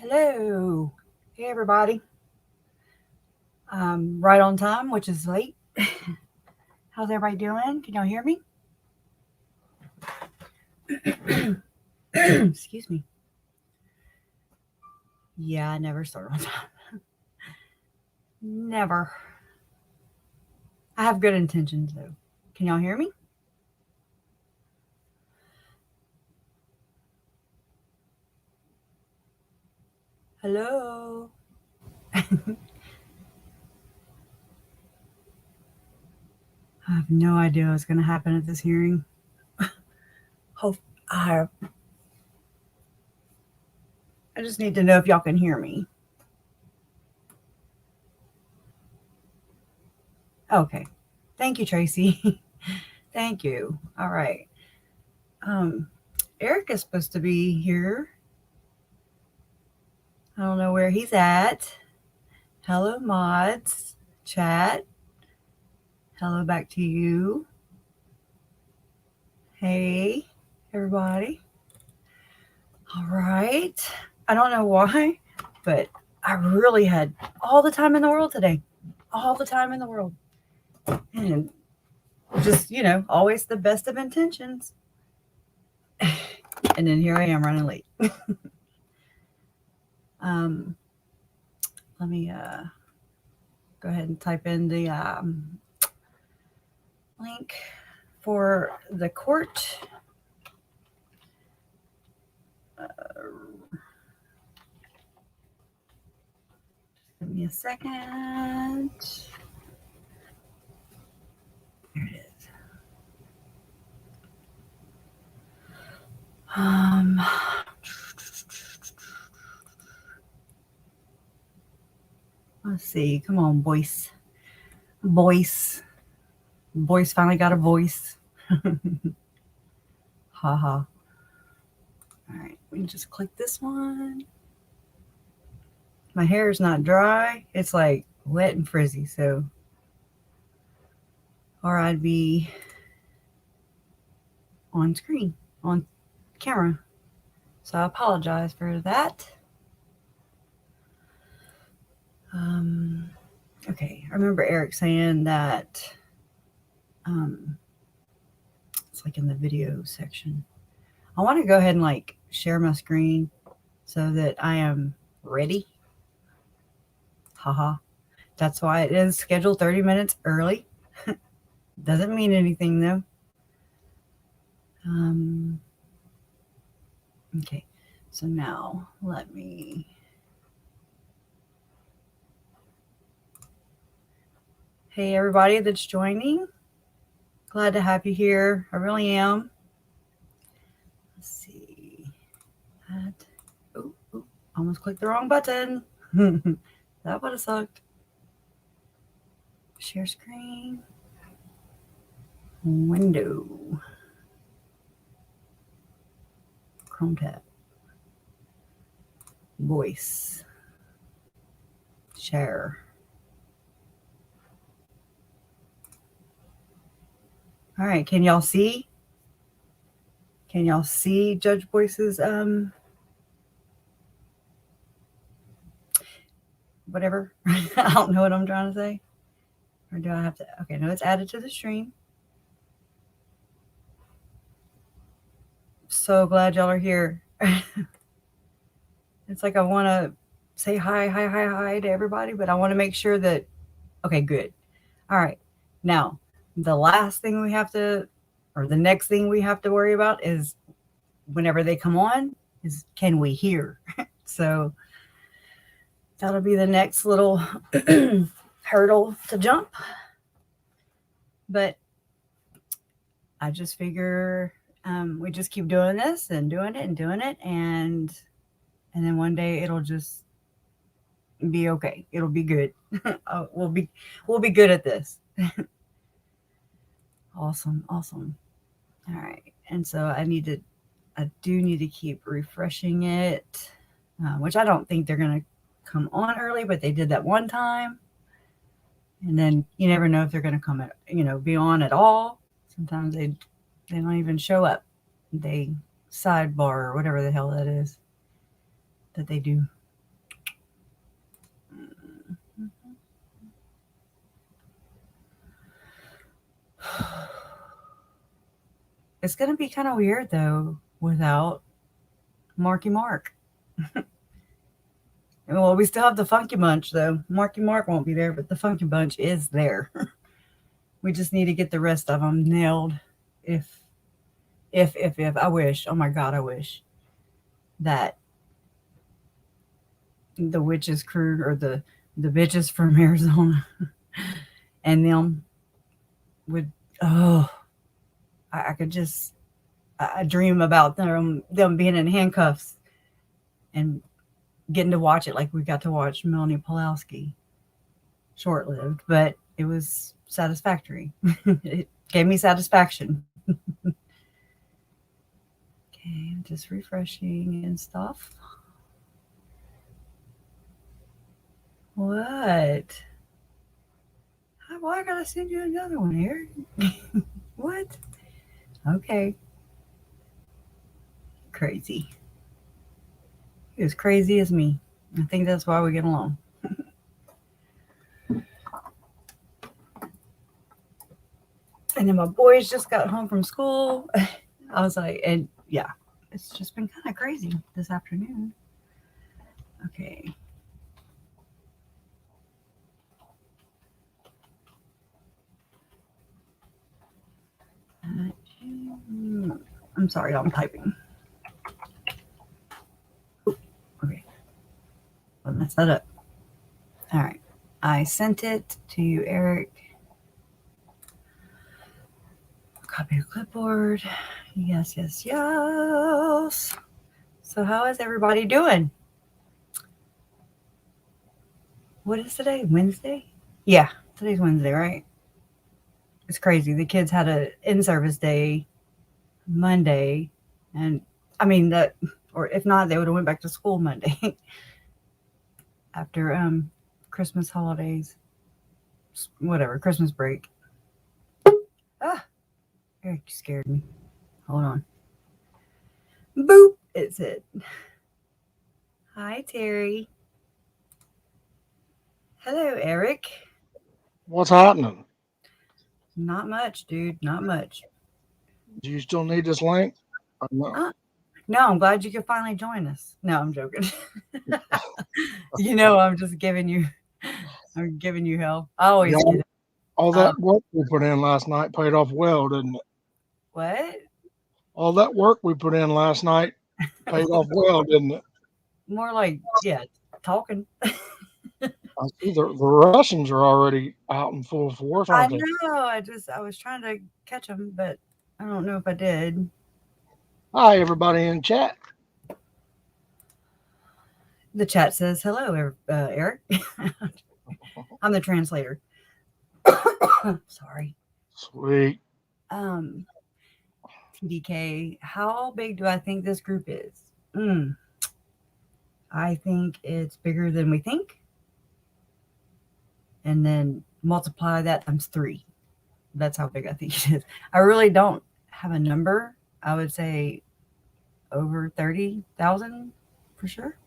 Hello. Hey, everybody. Right on time, which is late. How's everybody doing? Can y'all hear me? Excuse me. Yeah, I never start on time. Never. I have good intentions, though. Can y'all hear me? Hello. I have no idea what's going to happen at this hearing. Hope I, I just need to know if y'all can hear me. Okay. Thank you, Tracy. Thank you. All right. Um, Eric is supposed to be here. I don't know where he's at. Hello, mods. Chat. Hello back to you. Hey, everybody. All right. I don't know why, but I really had all the time in the world today. All the time in the world. And just, always the best of intentions. And then here I am running late. Let me go ahead and type in the link for the court. Give me a second. There it is. Let's see. Come on, Boyce. Boyce finally got a voice. Haha. All right, we can just click this one. My hair is not dry. It's like wet and frizzy, so. Or I'd be on screen, on camera. So I apologize for that. Okay, I remember Eric saying that it's like in the video section. I want to go ahead and share my screen so that I am ready. Haha. That's why it is scheduled 30 minutes early. Doesn't mean anything though. Okay, so now let me. Hey, everybody that's joining. Glad to have you here. I really am. Let's see. Almost clicked the wrong button. That would have sucked. Share screen. Window. Chrome tab. Voice. Share. All right, can y'all see? Can y'all see Judge Boyce's whatever? I don't know what I'm trying to say. Or do I have to? Okay, no, it's added to the stream. So glad y'all are here. It's like I want to say hi to everybody, but I want to make sure that, okay, good. All right. Now, the last thing we have to, or the next thing we have to worry about is whenever they come on, is can we hear? So that'll be the next little hurdle to jump. But I just figure we just keep doing this and doing it and doing it, and then one day it'll just be okay. It'll be good. We'll be good at this. Awesome. All right. And so I do need to keep refreshing it, which I don't think they're going to come on early, but they did that one time. And then you never know if they're going to come, be on at all. Sometimes they don't even show up. They sidebar or whatever the hell that is that they do. It's going to be kind of weird, though, without Marky Mark. Well, we still have the Funky Bunch, though. Marky Mark won't be there, but the Funky Bunch is there. We just need to get the rest of them nailed. If I wish, oh my God, I wish that the witches crew or the bitches from Arizona and them would, oh, I could just, I dream about them being in handcuffs and getting to watch it like we got to watch Melanie Pulaski. Short-lived, but it was satisfactory. It gave me satisfaction. Okay, just refreshing and stuff. What? Why I gotta send you another one, Eric? What? Okay. Crazy. He was crazy as me. I think that's why we get along. And then my boys just got home from school. I was like, and yeah, it's just been kind of crazy this afternoon. Okay. I'm sorry, I'm typing. Ooh, okay. I'll mess that up. All right. I sent it to you, Eric. Copy to clipboard. Yes, yes, yes. So how is everybody doing? What is today? Wednesday? Yeah, today's Wednesday, right? It's crazy. The kids had a in-service day Monday, and I mean that, or if not, they would have went back to school Monday after Christmas holidays, whatever, Christmas break. Ah, Eric scared me. Hold on. Boop! It said. Hi, Terry. Hello, Eric. What's happening? Not much, dude. Not much. Do you still need this link? No. No, I'm glad you could finally join us. No, I'm joking. I'm just giving you. I'm giving you hell. I always Yeah, get it. all that work we put in last night paid off well, didn't it? What? All that work we put in last night paid off well, didn't it? More like, yeah, talking. I see the Russians are already out in full force, I aren't they? know. I was trying to catch them, but I don't know if I did. Hi, everybody in chat. The chat says hello, Eric. I'm the translator. Sorry. Sweet. TDK. How big do I think this group is? I think it's bigger than we think. And then multiply that times 3. That's how big I think it is. I really don't have a number. I would say over 30,000 for sure.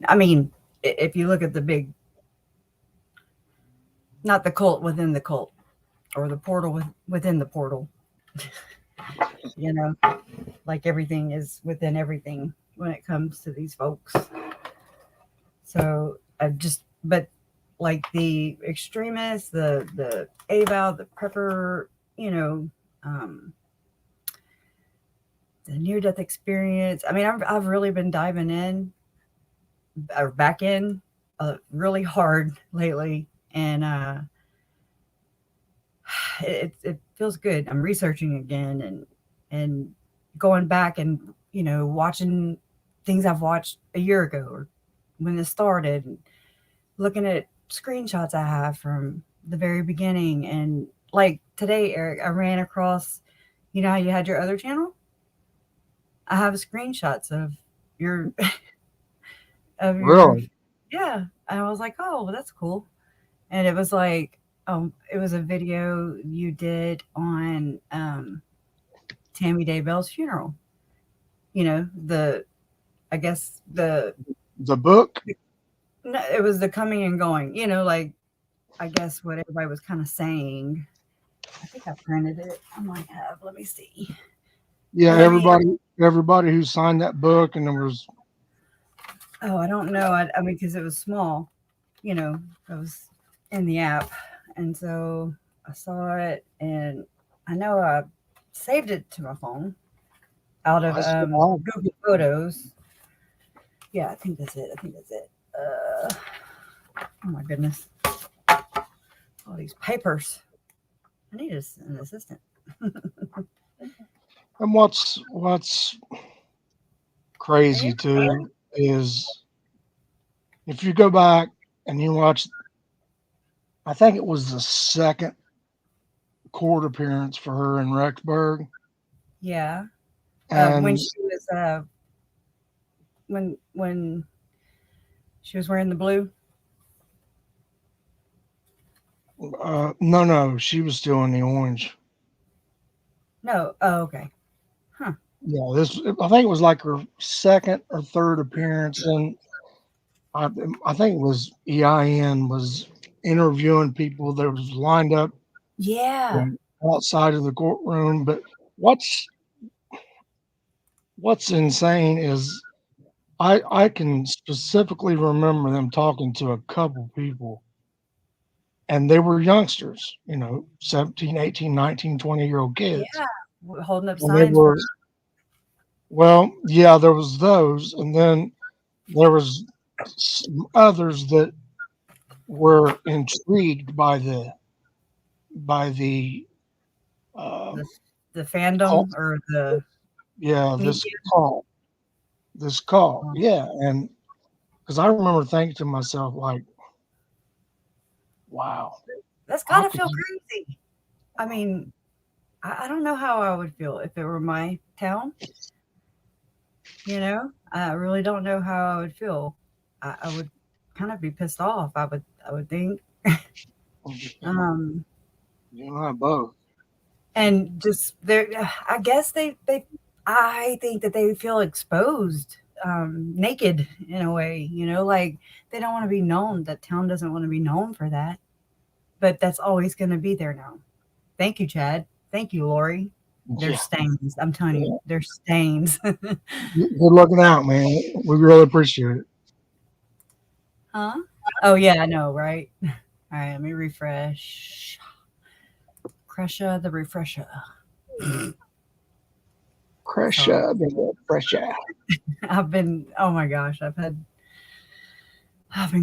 I mean, if you look at the big, not the cult within the cult or the portal within the portal, like everything is within everything when it comes to these folks. So but like the extremists, the AVAL, the prepper, the near-death experience. I mean, I've really been diving in, or back in, really hard lately, and it feels good. I'm researching again and going back and watching things I've watched a year ago or when this started, and looking at screenshots I have from the very beginning. And like today, Eric, I ran across, how you had your other channel? I have screenshots of your Really? yeah. And I was like, oh, well, that's cool. And it was like, it was a video you did on Tammy Daybell's funeral. I guess The book? no, it was the coming and going, like, I guess what everybody was kind of saying. I think I printed it. I might have. Let me see. Yeah, Let me. everybody who signed that book, and there was. Oh, I don't know. I mean, because it was small. You know, it was in the app, and so I saw it, and I know I saved it to my phone out of I said, oh, Google Photos. Yeah, I think that's it. I think that's it. Oh my goodness, all these papers. I need an assistant. and what's crazy too is if you go back and you watch, I think it was the second court appearance for her in Rexburg, Yeah. When and she was when she was wearing the blue. no, she was still in the orange. No. Oh, okay. Huh. Yeah, this I think it was like her second or third appearance, and I, I think it was EIN was interviewing people that was lined up Yeah. outside of the courtroom. But what's what's insane is I can specifically remember them talking to a couple people, and they were youngsters, 17, 18, 19, 20-year-old kids. Yeah. Holding up And they signs for. were, well, yeah, there was those, and then there was some others that were intrigued by the the um, the call, fandom or the yeah, media. this call, yeah, and because I remember thinking to myself like, wow, That's how gotta could feel you? crazy. I mean, I don't know how I would feel if it were my town. I really don't know how I would feel. I would kind of be pissed off. I would think. Um, You and I both. and just there, I guess I think that they feel exposed, naked in a way. Like they don't want to be known. That town doesn't want to be known for that. But that's always going to be there now. Thank you, Chad. Thank you, Lori. There's Yeah, stains. I'm telling you, yeah. there's stains. Good looking out, man. We really appreciate it. Huh? Oh yeah, I know, right? All right, let me refresh. Crusher the refresher. Sorry. Pressure, baby, pressure. Oh my gosh, I've been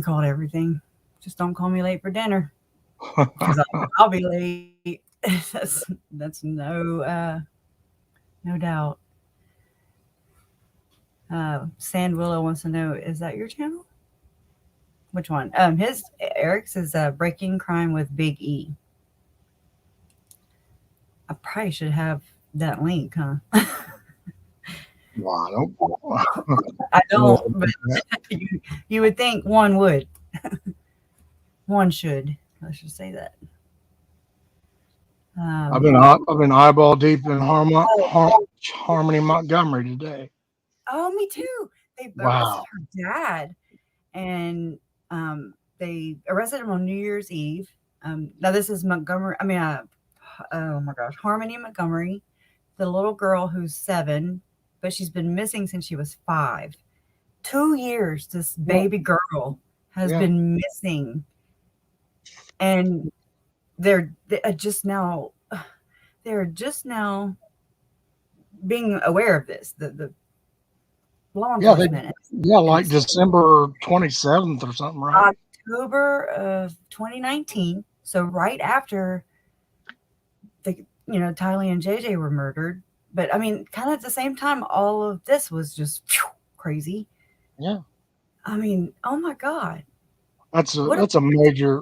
called everything. Just don't call me late for dinner because I'll be late. That's no doubt. Sand Willow wants to know, is that your channel? Which one? His Eric's is Breaking Crime with Big E. I probably should have that link, huh? Wow, I no, don't, but you would think one would. One should. Let's just say that. Um, I've been eyeball deep in oh, Harmony Montgomery today. oh, me too. They arrested Wow. her dad, and they arrested him on New Year's Eve. Now this is Montgomery. I mean, oh my gosh, Harmony Montgomery, the little girl who's 7, but she's been missing since she was 5. 2 years, this Yeah, baby girl has yeah, been missing, and they're just now they're just now being aware of this. The law yeah. They, enforcement, yeah, and like it's December 27th or something, right? October of 2019. So right after Tylee and JJ were murdered. But I mean, kind of at the same time, all of this was just crazy. Yeah. I mean, oh my God. That's a What a major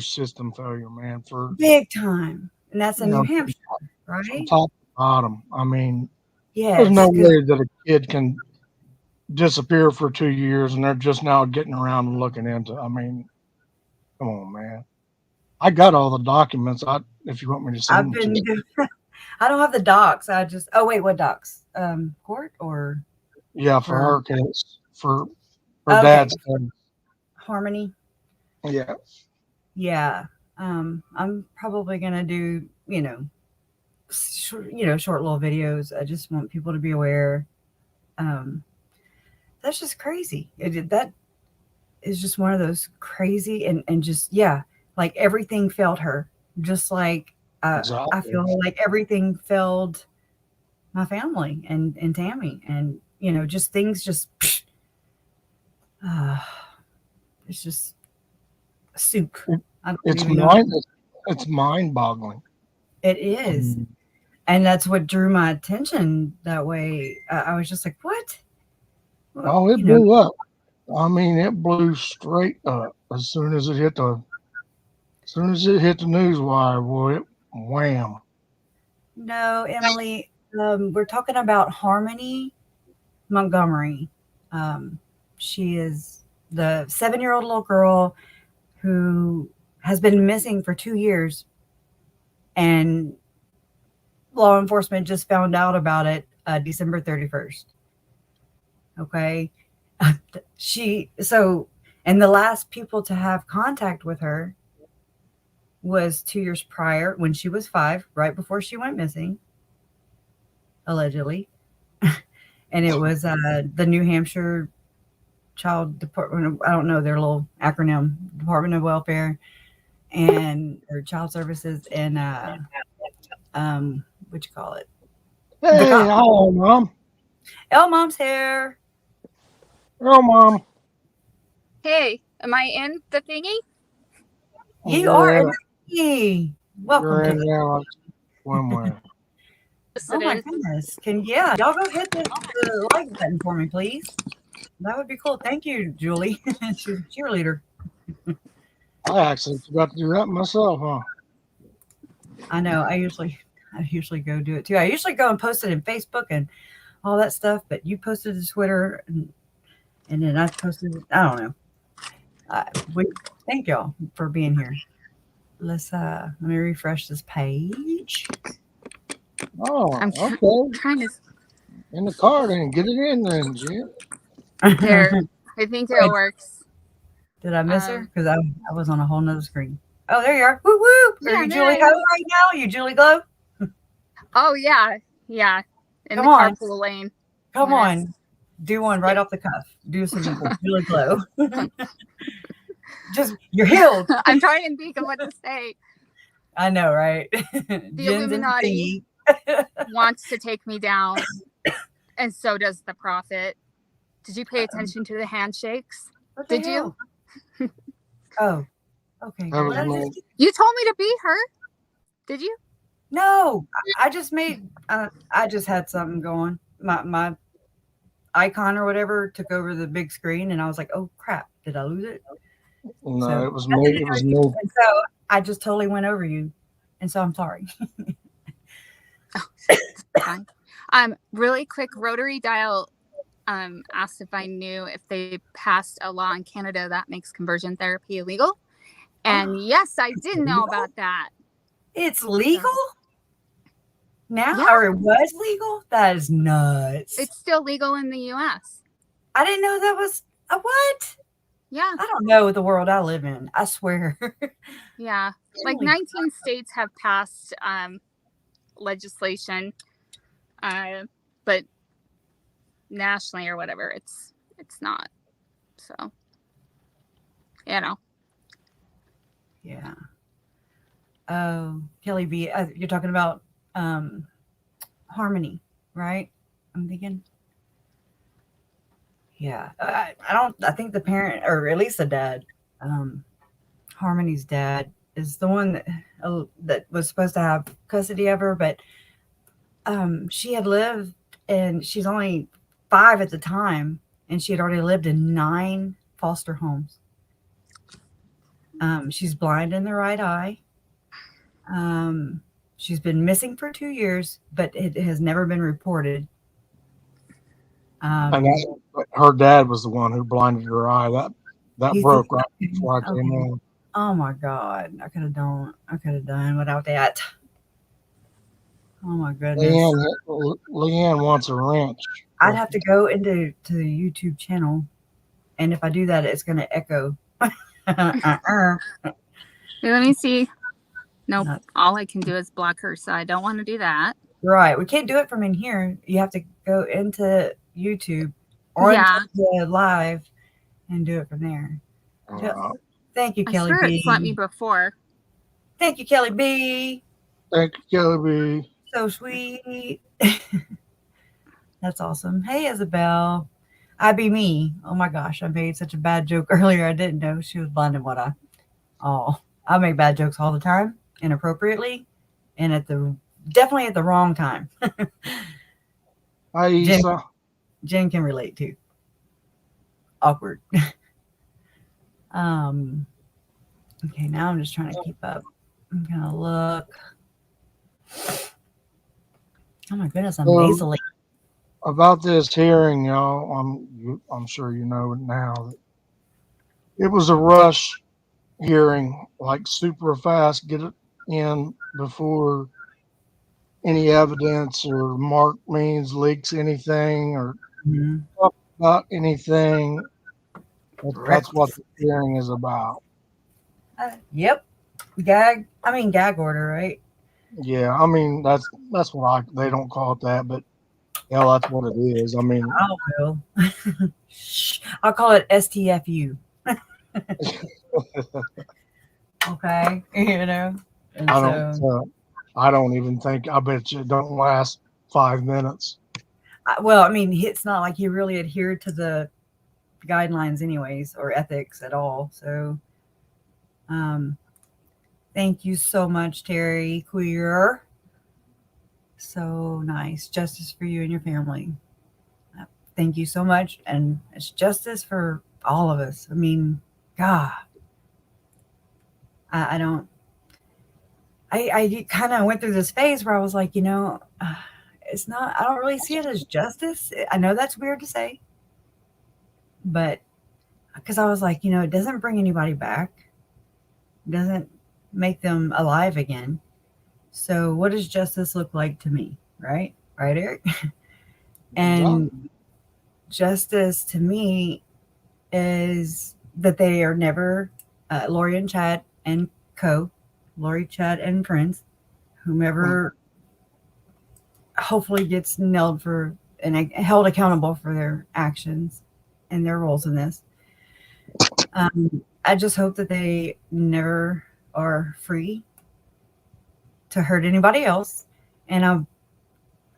system failure, man. For big time. And that's you in New know, Hampshire, from right? top to bottom. I mean, there's Yes. no Because way that a kid can disappear for 2 years and they're just now getting around and looking into. I mean, come on, man. I got all the documents. If you want me to I've send them to been, you. I don't have the docs. Oh, wait, what docs? Court or Yeah, for for, her case, for her okay, dad's case. Harmony. Yeah, Yeah. I'm probably gonna do, short little videos. I just want people to be aware. Um, that's just crazy. That is just one of those crazy and just like everything failed her. Just like I Exactly. feel like everything failed my family and Tammy, and just things just uh, it's just soup. It, I don't it's even know. mind. It's mind-boggling. It is. Um, And that's what drew my attention that way. I was just like, what? Well, oh, it blew up. I mean, it blew straight up as soon as it hit the news wire. Boy, it wham. no, Emily, we're talking about Harmony Montgomery. Um, she is the 7-year-old little girl who has been missing for 2 years, and law enforcement just found out about it December 31st. Okay. And the last people to have contact with her was 2 years prior when she was 5, right before she went missing, allegedly. And it was the New Hampshire Child Department. I don't know their little acronym, Department of Welfare or Child Services, and what you call it, the Hey, cop. hello, Mom. Mom's here. Hello, Mom. Hey, am I in the thingy? You are Yeah, in the welcome you're to in the. there like swimwear. Yes, Oh it my is. goodness! Y'all go hit the like button for me, please. That would be cool. Thank you, Julie. She's a cheerleader. I actually forgot to do that myself, huh? I know. I usually go do it too. I usually go and post it in Facebook and all that stuff, but you posted to Twitter, and then I posted it. I don't know. Thank y'all for being here. Let me refresh this page. Oh, I'm okay. trying to. In the car then. Get it in then, Jim. There. I think it works. Did I miss her? Because I was on a whole nother screen. Oh, there you are. Woo woo. Yeah, Are you Julie Go right now? You Julie Glow? Oh yeah, yeah. In Come the on. carpool lane. Come Yes. on. Do one right off the cuff. Do some Julie Glow. Just, you're healed. I'm trying to think of what to say. I know, right? The Illuminati wants to take me down, and so does the prophet. Did you pay attention to the handshakes? Did you? Oh, okay. That was me. You told me to be her. Did you? No, I just made. I just had something going. My icon or whatever took over the big screen, and I was like, "Oh crap! Did I lose it?" No, So, it was me. It was me. And so I just totally went over you, and so I'm sorry. Fine. Really quick, Rotary Dial asked if I knew if they passed a law in Canada that makes conversion therapy illegal. And yes, I did know about that. It's legal now, Yeah. or it was legal? That is nuts. It's still legal in the U.S. I didn't know that was a what? Yeah. I don't know the world I live in. I swear. Yeah. Like 19 states have passed legislation, but nationally or whatever, it's not. So, Yeah. Oh, Kelly B, you're talking about Harmony, right? I'm thinking. Yeah, I think the parent, or at least the dad, Harmony's dad, is the one that was supposed to have custody of her, but she had lived, and she's only 5 at the time, and she had already lived in 9 foster homes. She's blind in the right eye. She's been missing for 2 years, but it has never been reported. And her dad was the one who blinded her eye. That broke right before I came in. Oh my God. I could have done without that. Oh my goodness. Leanne wants a wrench. I'd have to go into the YouTube channel, and if I do that, it's going to echo. Let me see. Nope. Not, All I can do is block her, so I don't want to do that. right. We can't do it from in here. You have to go into YouTube or into Yeah. the live and do it from there. Thank you, I Kelly swear it's let me B. before. Thank you, Kelly B. Thank you, Kelly B. So sweet. That's awesome. Hey, Isabel. I be me. Oh my gosh, I made such a bad joke earlier. I didn't know she was blinded. I make bad jokes all the time, inappropriately, and definitely at the wrong time. Hi, Isa. Jen can relate too. Awkward. Okay, now I'm just trying to keep up. I'm gonna look. Oh my goodness, I'm nasally. About this hearing, y'all, I'm sure you know now that it was a rush hearing, like super fast, get it in before any evidence or Mark Means leaks anything or talk about anything. That's what the hearing is about. Yep. Gag order, right? Yeah, I mean that's what they don't call it that, but hell, that's what it is. I mean, I will. I'll call it STFU. Okay, you know. And I don't even think. I bet you it don't last 5 minutes. Well, I mean, it's not like he really adhered to the guidelines, anyways, or ethics at all. So, thank you so much, Terry Queer. So nice. Justice for you and your family. Thank you so much. And it's justice for all of us. I mean, God, I kind of went through this phase where I was like, it's not, I don't really see it as justice. I know that's weird to say, but because I was like, it doesn't bring anybody back, it doesn't make them alive again. So what does justice look like to me? Right, Eric? And justice to me is that they are never Lori and Chad and Lori, Chad, and Prince, whomever hopefully gets nailed for and held accountable for their actions and their roles in this. I just hope that they never are free to hurt anybody else. And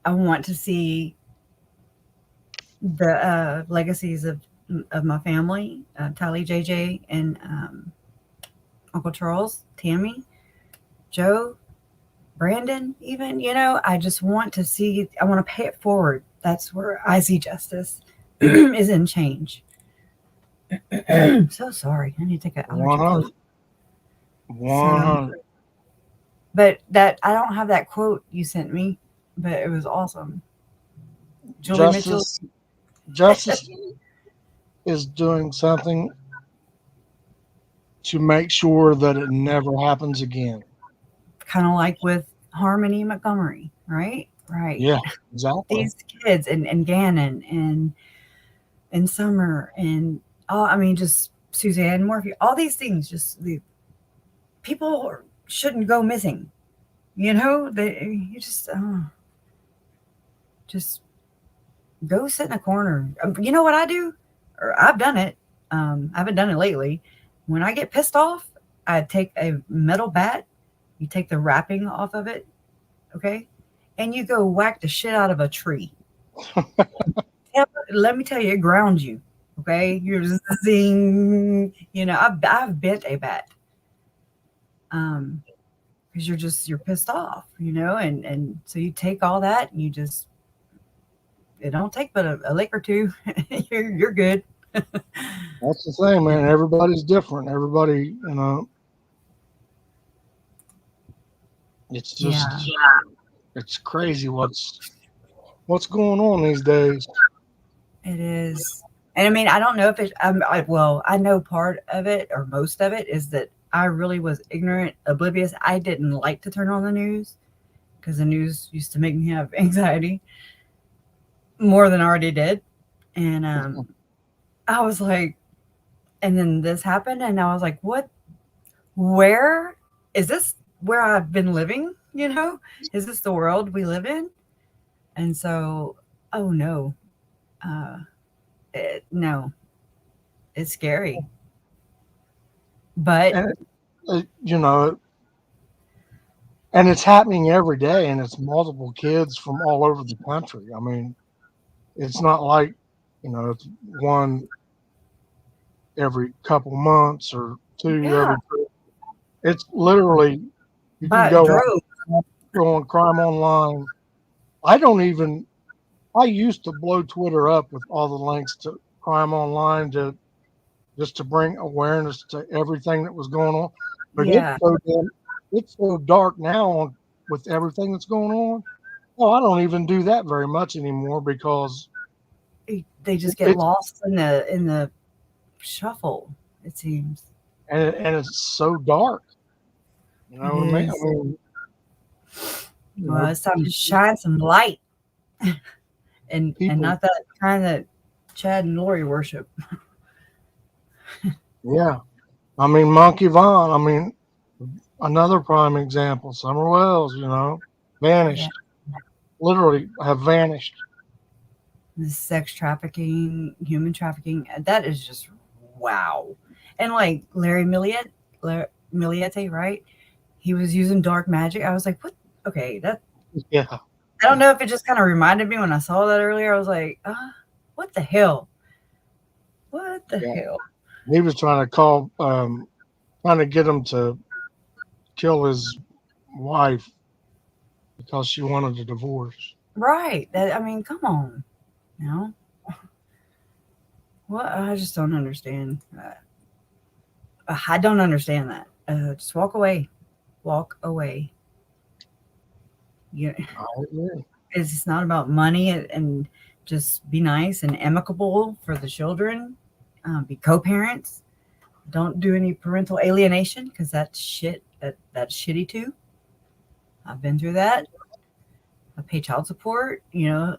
I want to see the legacies of my family, Tylee, JJ, and Uncle Charles, Tammy, Joe, Brandon, even, I just want to see, I want to pay it forward. That's where I see justice is in change. So sorry. I need to take a 100. But that I don't have that quote you sent me, but it was awesome. Julie Mitchell. Justice is doing something to make sure that it never happens again. Kind of like with Harmony Montgomery, right? Right. Yeah, exactly. These kids and Gannon and Summer and just Suzanne Morphy, all these things, just the people shouldn't go missing. You just go sit in a corner. You know what I do? Or I've done it. I haven't done it lately. When I get pissed off, I take a metal bat. You take the wrapping off of it, okay? And you go whack the shit out of a tree. Let me tell you, it grounds you, okay? You're just zing. I've bent a bat. Because you're pissed off, and so you take all that and it don't take but a lick or two. you're good. That's the thing, man. Everybody's different. Everybody, it's just, it's crazy what's going on these days. It is. And I mean, I don't know if it, I know part of it or most of it is that I really was ignorant, oblivious. I didn't like to turn on the news because the news used to make me have anxiety more than I already did. And I was like, and then this happened and I was like, where is this where I've been living? You know, is this the world we live in? And so, oh no, no, it's scary. But And you know, and it's happening every day, and it's multiple kids from all over the country. I mean, it's not like, it's one every couple months or two yeah, every. It's literally, you can but go on Crime Online. I don't even. I used to blow Twitter up with all the links to Crime Online just to bring awareness to everything that was going on. But yeah, it's so dark now with everything that's going on. Oh, I don't even do that very much anymore because they just get it's lost in the shuffle. It seems and it's so dark. You it know what I mean? I is. mean, Well, it's time to shine some light, and people. not that kind that Chad and Lori worship. Yeah, I mean, Monkey Vaughn. I mean, another prime example. Summer Wells. Yeah, Vanished. Literally have vanished. this sex trafficking, human trafficking, that is just wow. And like Larry Miliete, right? He was using dark magic. I was like, what? Okay, that Yeah, I don't know if it just kind of reminded me when I saw that earlier. I was like, what the hell? What the yeah. hell? He was trying to get him to kill his wife because she wanted a divorce. Right. I mean, come on. No. What? I just don't understand. I don't understand that. Just walk away. Walk away. You, I agree. it's not about money and just be nice and amicable for the children. Be co-parents. Don't do any parental alienation because that's shit. That's shitty too. I've been through that. I pay child support.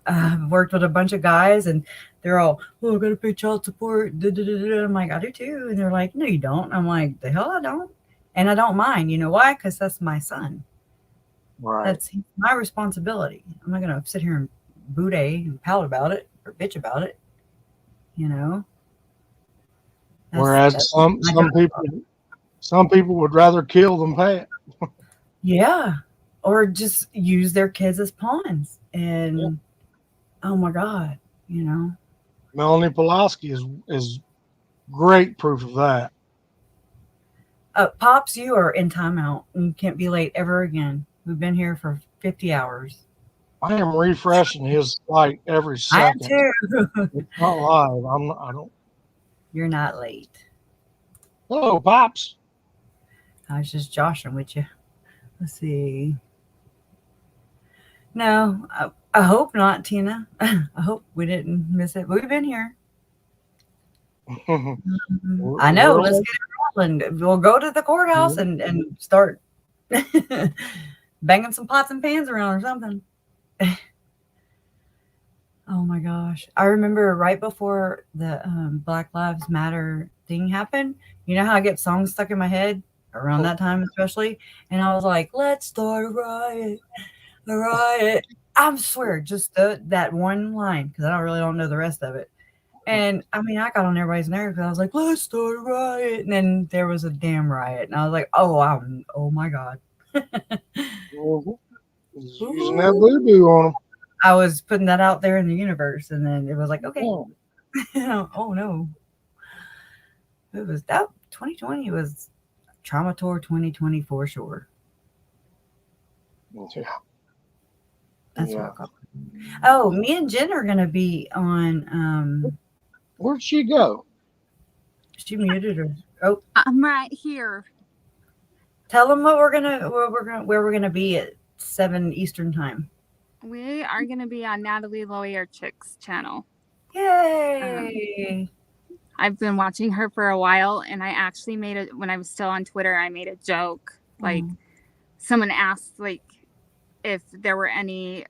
I've worked with a bunch of guys and they're all, oh, I got to pay child support. Da, da, da, da. I'm like, I do too. And they're like, no, you don't. I'm like, the hell I don't. And I don't mind. You know why? Because that's my son. Right. That's my responsibility. I'm not going to sit here and boudet and pout about it or bitch about it. You know? Whereas That's some people would rather kill than pay it. yeah. Or just use their kids as pawns. Yeah. And oh my God, you know. Melanie Pulaski is great proof of that. Pops, you are in timeout. You can't be late ever again. We've been here for 50 hours. I am refreshing his site every I am second. too. It's not live. I don't. You're not late. Hello, Pops. I was just joshing with you. Let's see. No, I hope not, Tina. I hope we didn't miss it. We've been here. I know. Let's get it rolling. We'll go to the courthouse and start banging some pots and pans around or something. Oh my gosh. I remember right before the Black Lives Matter thing happened, you know how I get songs stuck in my head around that time, especially? And I was like, let's start a riot. A riot. I swear, just that one line, because I don't know the rest of it. And I mean, I got on everybody's nerves because I was like, let's start a riot. And then there was a damn riot. And I was like, oh my God. Using that voodoo on them. I was putting that out there in the universe. And then it was like, okay. Oh. Oh no. It was that 2020 was Trauma Tour 2020 for sure. Yeah. That's what I call it. Oh, me and Jen are gonna be on Where'd she go? she muted her. Oh, I'm right here. tell them where we're gonna be at 7 Eastern time. We are going to be on Natalie Lawyer Chick's channel. Yay! I've been watching her for a while, and I actually made it when I was still on Twitter. I made a joke. Like, someone asked, like, if there were any,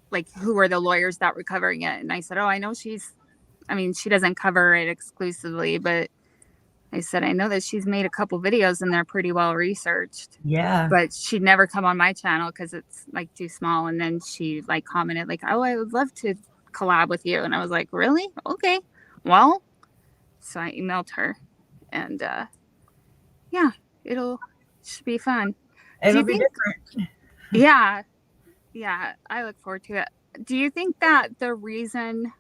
like, who were the lawyers that were covering it. And I said, oh, I know she doesn't cover it exclusively, but I said, I know that she's made a couple videos and they're pretty well researched, Yeah. but she'd never come on my channel because it's like too small. And then she like commented like, oh, I would love to collab with you. And I was like, really? Okay. Well, so I emailed her and yeah, should be fun. It'll be different. Yeah. Yeah. I look forward to it. Do you think that the reason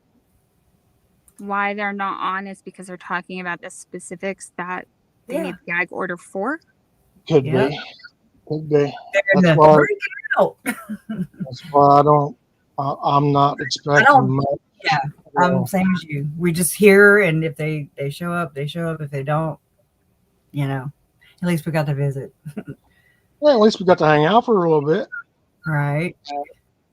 why they're not on is because they're talking about the specifics that they need the gag order for? Could Yep. be. Could be. That's why, out. that's why I'm not expecting much. Yeah, I'm same as you. We just hear, and if they show up, they show up. If they don't, you know, at least we got to visit. Well, at least we got to hang out for a little bit. Right.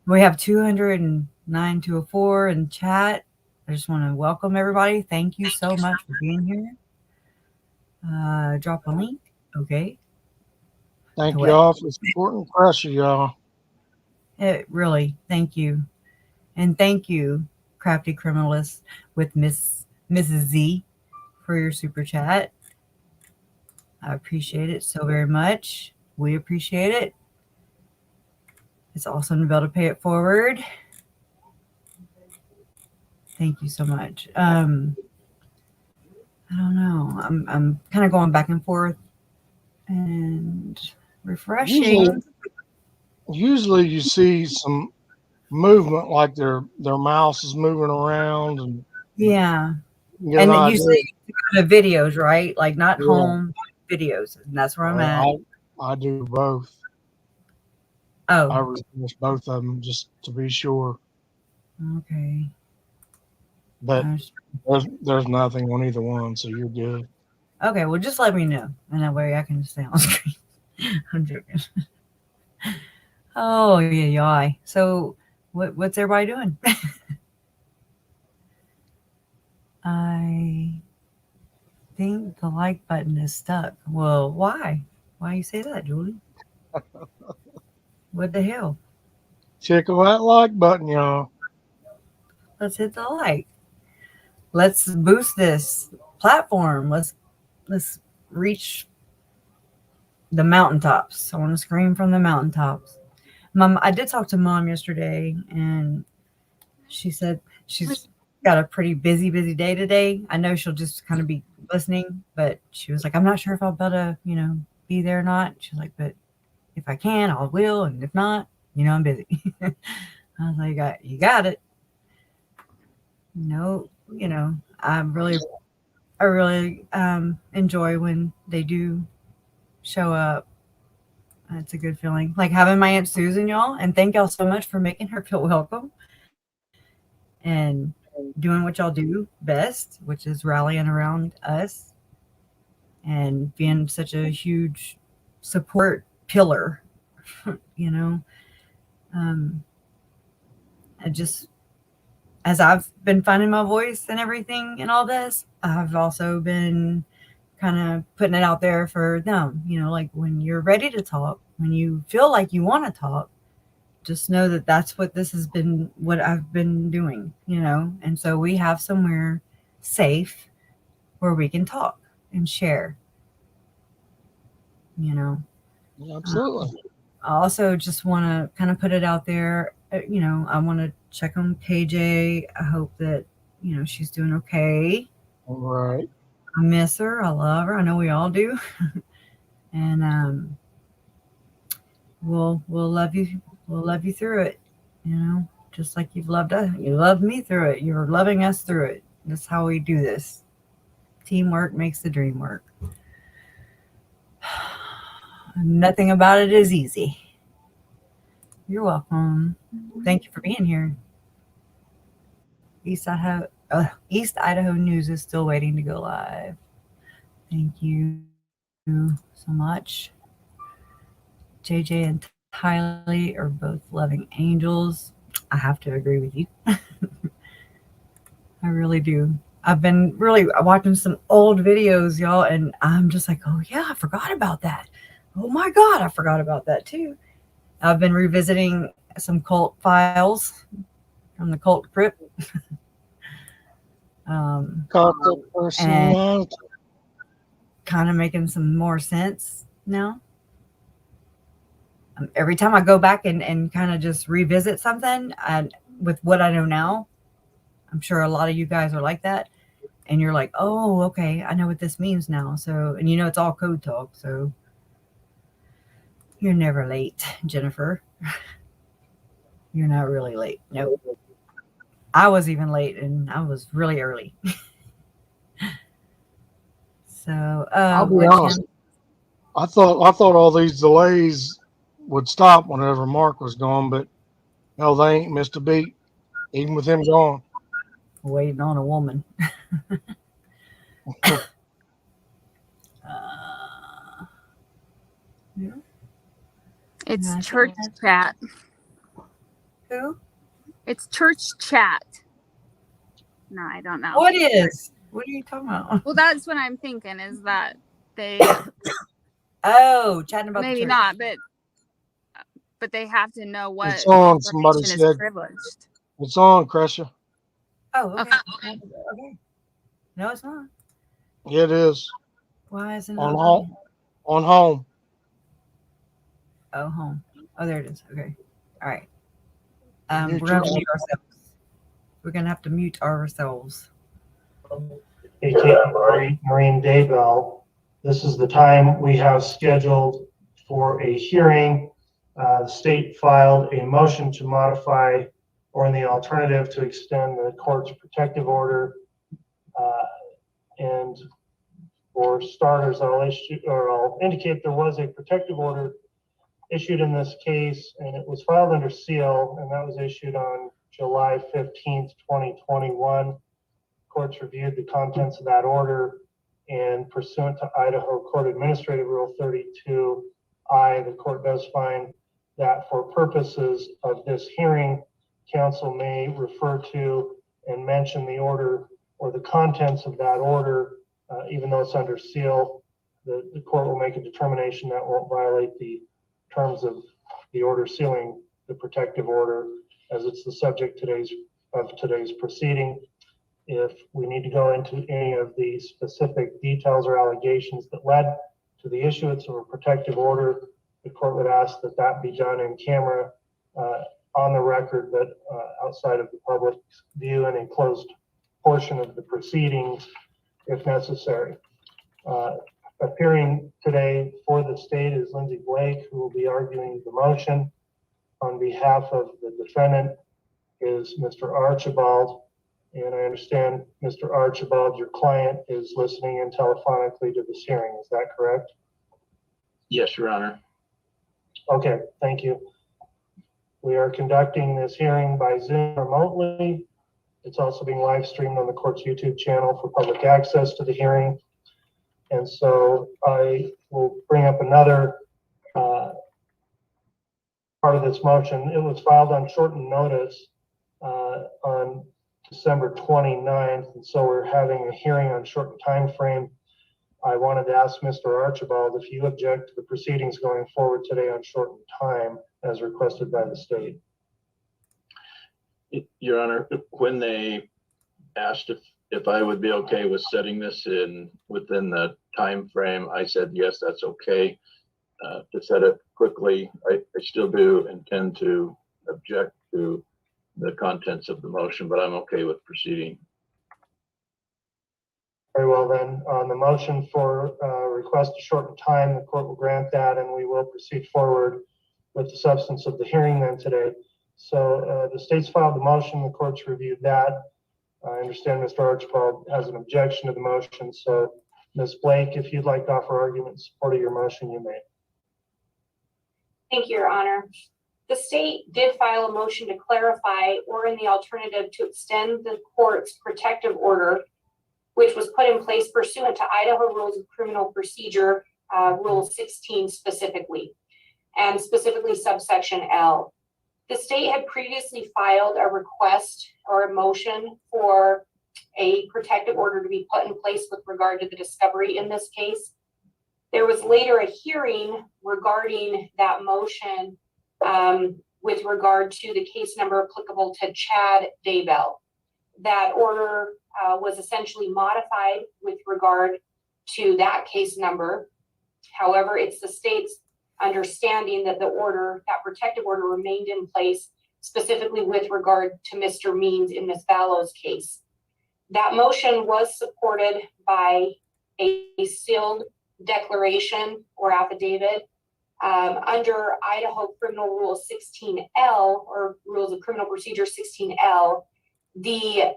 We have 209 204 in chat. I just want to welcome everybody. Thank you so much for being here. Drop a link. Okay. Thank y'all for supporting Pressure, y'all. Really, thank you. And thank you, Crafty Criminalist with Mrs. Z for your super chat. I appreciate it so very much. We appreciate it. It's awesome to be able to pay it forward. Thank you so much. I don't know. I'm kind of going back and forth and refreshing. Usually you see some movement, like their mouse is moving around, and yeah. And then you see the videos, right? Like not home videos, and that's where I'm at. I do both. Oh, I refresh both of them just to be sure. Okay. But there's nothing on either one, so you're good. Okay, well, just let me know, and that way I can stay on screen. I'm joking. Oh yeah. So, what's everybody doing? I think the like button is stuck. Well, why? Why you say that, Julie? What the hell? Tickle that like button, y'all. Let's hit the like. Let's boost this platform. Let's reach the mountaintops. I want to scream from the mountaintops. Mom, I did talk to Mom yesterday, and she said she's got a pretty busy day today. I know she'll just kind of be listening, but she was like, I'm not sure if I'll be able to, be there or not. She's like, but if I can, I will, and if not, I'm busy. I was like, you got it. No, I really enjoy when they do show up. It's a good feeling, like having my Aunt Susan, y'all, and thank y'all so much for making her feel welcome and doing what y'all do best, which is rallying around us and being such a huge support pillar. I just, as I've been finding my voice and everything and all this, I've also been kind of putting it out there for them, like when you're ready to talk, when you feel like you want to talk, just know that that's what what I've been doing, and so we have somewhere safe where we can talk and share, Absolutely. I also just want to kind of put it out there, I want to check on KJ. I hope that, she's doing okay. All right. I miss her. I love her. I know we all do. And we'll love you. We'll love you through it. Just like you've loved us. You loved me through it. You're loving us through it. That's how we do this. Teamwork makes the dream work. Nothing about it is easy. You're welcome. Thank you for being here. East Idaho News is still waiting to go live. Thank you so much. JJ and Tylee are both loving angels. I have to agree with you. I really do. I've been really watching some old videos, y'all, and I'm just like, oh yeah, I forgot about that. Oh my God, I forgot about that too. I've been revisiting some cult files from the cult crypt. Cult personality. kind of making some more sense now. Every time I go back and kind of just revisit something with what I know now, I'm sure a lot of you guys are like that. And you're like, oh, okay, I know what this means now. So, and it's all code talk. So you're never late, Jennifer. You're not really late. No. I was even late, and I was really early. So, I'll be honest. I thought all these delays would stop whenever Mark was gone, but no, they ain't missed a beat, even with him gone. Waiting on a woman. Yeah. It's Yeah, church chat. Who? It's church chat. No, I don't know. What is? What are you talking about? Well, that's what I'm thinking is that they. Oh, chatting about maybe the church. not, but they have to know what It's on. Somebody information said is privileged. it's on, Crescia. Oh, okay. Okay. Okay. No, it's not. Yeah, it is. Why is it On not? home. On home. Oh, home. Oh, there it is. Okay. All right. Mute We're going to your- mute ourselves. We're going to have to mute ourselves. AKA NORENE Daybell. This is the time we have scheduled for a hearing. The state filed a motion to modify or in the alternative to extend the court's protective order. And for starters, I'll indicate there was a protective order issued in this case, and it was filed under seal, and that was issued on July 15th, 2021. Courts reviewed the contents of that order, and pursuant to Idaho Court Administrative Rule 32I, the court does find that for purposes of this hearing, counsel may refer to and mention the order or the contents of that order, even though it's under seal. The court will make a determination that won't violate the terms of the order sealing the protective order, as it's the subject of today's proceeding. If we need to go into any of the specific details or allegations that led to the issuance of a protective order, the court would ask that that be done in camera, on the record, but outside of the public's view in a closed portion of the proceedings, if necessary. Appearing today for the state is Lindsay Blake, who will be arguing the motion. On behalf of the defendant is Mr. Archibald. And I understand, Mr. Archibald, your client is listening in telephonically to this hearing. Is that correct? Yes, Your Honor. Okay, thank you. We are conducting this hearing by Zoom remotely. It's also being live streamed on the court's YouTube channel for public access to the hearing. And so I will bring up another part of this motion. It was filed on shortened notice on December 29th, and so we're having a hearing on shortened time frame. I wanted to ask Mr. Archibald if you object to the proceedings going forward today on shortened time as requested by the state. Your Honor, when they asked if I would be okay with setting this in within the time frame, I said yes, that's okay. To set it quickly, I still do intend to object to the contents of the motion, but I'm okay with proceeding. Very well then, on the motion for request to shorten time, the court will grant that, and we will proceed forward with the substance of the hearing then today. So the state's filed the motion, the court's reviewed that. I understand Mr. Archibald has an objection to the motion. So Ms. Blake, if you'd like to offer argument in support of your motion, you may. Thank you, Your Honor. The state did file a motion to clarify or in the alternative to extend the court's protective order, which was put in place pursuant to Idaho Rules of Criminal Procedure, Rule 16 specifically, and specifically subsection L. The state had previously filed a request or a motion for a protective order to be put in place with regard to the discovery in this case. There was later a hearing regarding that motion with regard to the case number applicable to Chad Daybell. That order was essentially modified with regard to that case number. However, it's the state's understanding that the order, that protective order, remained in place specifically with regard to Mr. Means in Ms. Vallow's case. That motion was supported by a sealed declaration or affidavit under Idaho Criminal Rule 16L, or Rules of Criminal Procedure 16L. The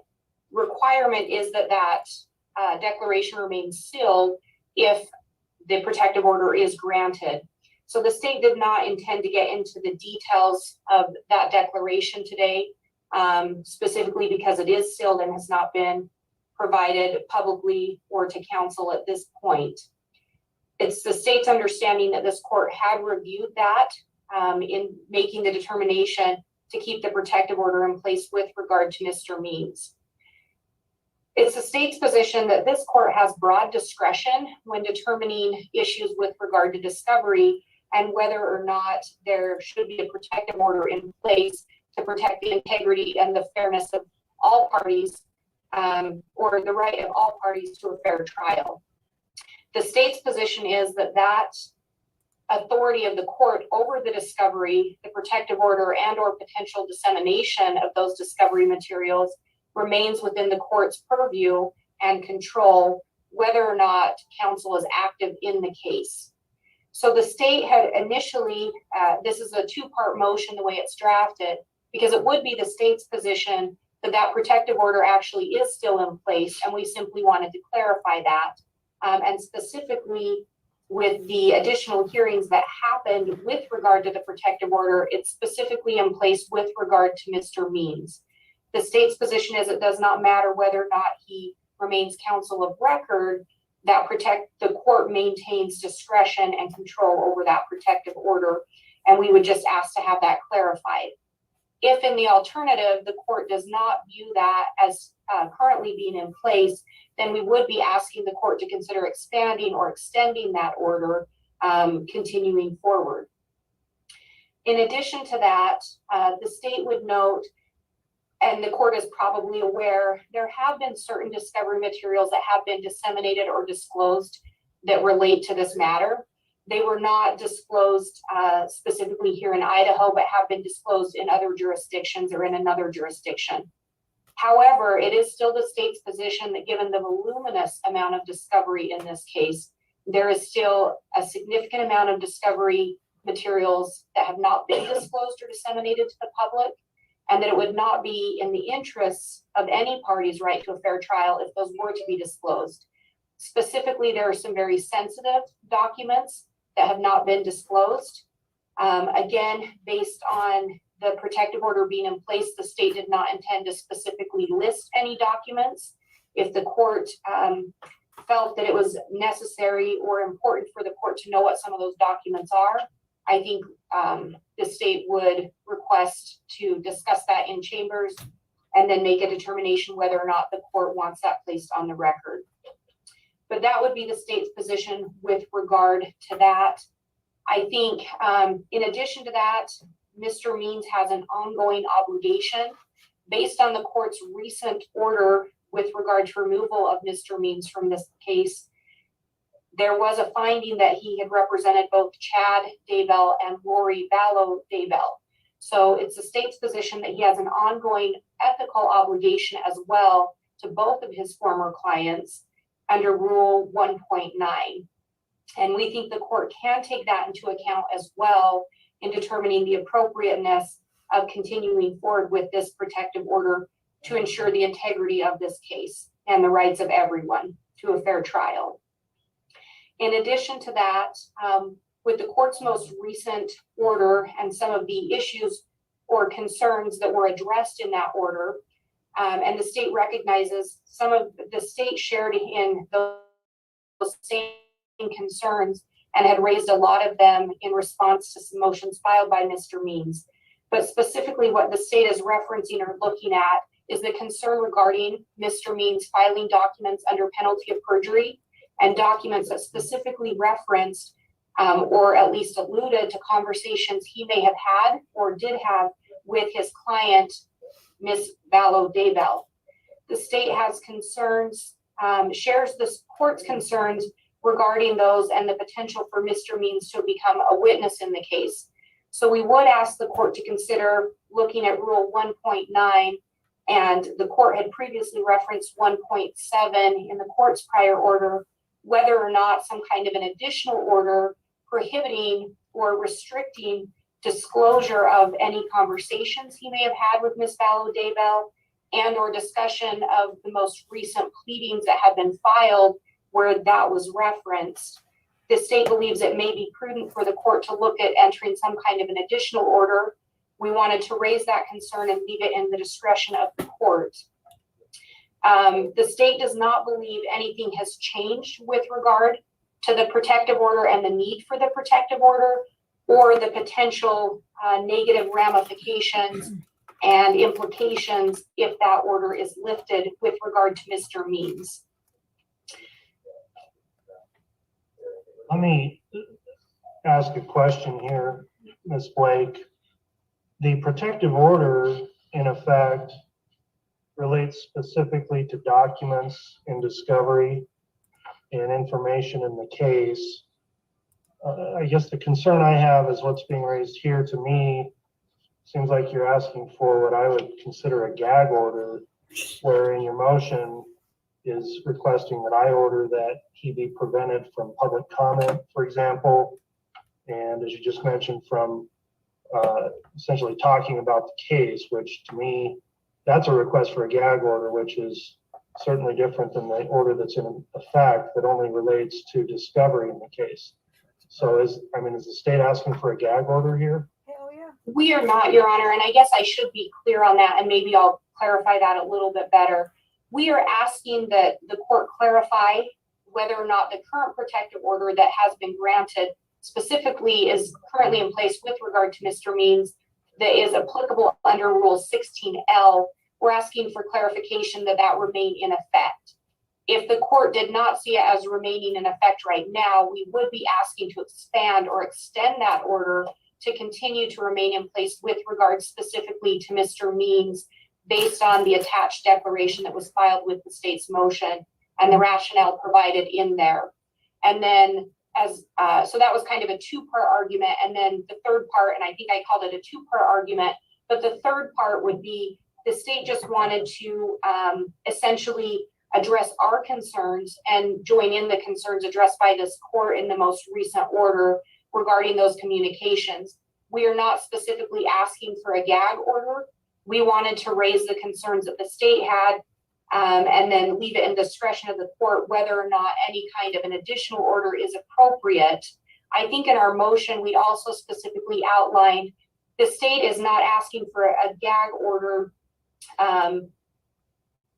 requirement is that that declaration remains sealed if the protective order is granted. So the state did not intend to get into the details of that declaration today, specifically because it is sealed and has not been provided publicly or to counsel at this point. It's the state's understanding that this court had reviewed that in making the determination to keep the protective order in place with regard to Mr. Means. It's the state's position that this court has broad discretion when determining issues with regard to discovery and whether or not there should be a protective order in place to protect the integrity and the fairness of all parties, or the right of all parties to a fair trial. The state's position is that that authority of the court over the discovery, the protective order, and or potential dissemination of those discovery materials remains within the court's purview and control, whether or not counsel is active in the case. So the state had initially, this is a two-part motion the way it's drafted, because it would be the state's position that that protective order actually is still in place, and we simply wanted to clarify that. And specifically with the additional hearings that happened with regard to the protective order, it's specifically in place with regard to Mr. Means. The state's position is it does not matter whether or not he remains counsel of record, that the court maintains discretion and control over that protective order, and we would just ask to have that clarified. If in the alternative, the court does not view that as currently being in place, then we would be asking the court to consider expanding or extending that order, continuing forward. In addition to that, the state would note, and the court is probably aware, there have been certain discovery materials that have been disseminated or disclosed that relate to this matter. They were not disclosed specifically here in Idaho, but have been disclosed in other jurisdictions or in another jurisdiction. However, it is still the state's position that given the voluminous amount of discovery in this case, there is still a significant amount of discovery materials that have not been disclosed or disseminated to the public, and that it would not be in the interests of any party's right to a fair trial if those were to be disclosed. Specifically, there are some very sensitive documents that have not been disclosed. Again, based on the protective order being in place, the state did not intend to specifically list any documents. If the court felt that it was necessary or important for the court to know what some of those documents are, I think the state would request to discuss that in chambers and then make a determination whether or not the court wants that placed on the record. But that would be the state's position with regard to that. I think in addition to that, Mr. Means has an ongoing obligation based on the court's recent order with regard to removal of Mr. Means from this case. There was a finding that he had represented both Chad Daybell and Lori Vallow Daybell. So it's the state's position that he has an ongoing ethical obligation as well to both of his former clients under Rule 1.9. And we think the court can take that into account as well in determining the appropriateness of continuing forward with this protective order to ensure the integrity of this case and the rights of everyone to a fair trial. In addition to that, with the court's most recent order and some of the issues or concerns that were addressed in that order, and the state recognizes some of the state shared in those same concerns and had raised a lot of them in response to some motions filed by Mr. Means. But specifically what the state is referencing or looking at is the concern regarding Mr. Means filing documents under penalty of perjury and documents that specifically referenced or at least alluded to conversations he may have had or did have with his client, Ms. Vallow Daybell. The state has concerns shares the court's concerns regarding those and the potential for Mr. Means to become a witness in the case. So we would ask the court to consider looking at Rule 1.9, and the court had previously referenced 1.7 in the court's prior order, whether or not some kind of an additional order prohibiting or restricting disclosure of any conversations he may have had with Ms. Vallow Daybell and or discussion of the most recent pleadings that have been filed where that was referenced. The state believes it may be prudent for the court to look at entering some kind of an additional order. We wanted to raise that concern and leave it in the discretion of the court. The state does not believe anything has changed with regard to the protective order and the need for the protective order, or the potential negative ramifications and implications if that order is lifted with regard to Mr. Means. Let me ask a question here, Ms. Blake. The protective order, in effect, relates specifically to documents in discovery and information in the case. I guess the concern I have is what's being raised here. To me, seems like you're asking for what I would consider a gag order, wherein your motion is requesting that I order that he be prevented from public comment, for example, and as you just mentioned, from essentially talking about the case, which to me, that's a request for a gag order, which is certainly different than the order that's in effect that only relates to discovery in the case. So is the state asking for a gag order here? Hell yeah. We are not, Your Honor, and I guess I should be clear on that, and maybe I'll clarify that a little bit better. We are asking that the court clarify whether or not the current protective order that has been granted specifically is currently in place with regard to Mr. Means that is applicable under Rule 16L. We're asking for clarification that that remain in effect. If the court did not see it as remaining in effect right now, we would be asking to expand or extend that order to continue to remain in place with regard specifically to Mr. Means based on the attached declaration that was filed with the state's motion and the rationale provided in there. And then so that was kind of a two-part argument. And then the third part, and I think I called it a two-part argument, but the third part would be the state just wanted to essentially address our concerns and join in the concerns addressed by this court in the most recent order regarding those communications. We are not specifically asking for a gag order. We wanted to raise the concerns that the state had and then leave it in discretion of the court whether or not any kind of an additional order is appropriate. I think in our motion, we also specifically outlined the state is not asking for a gag order,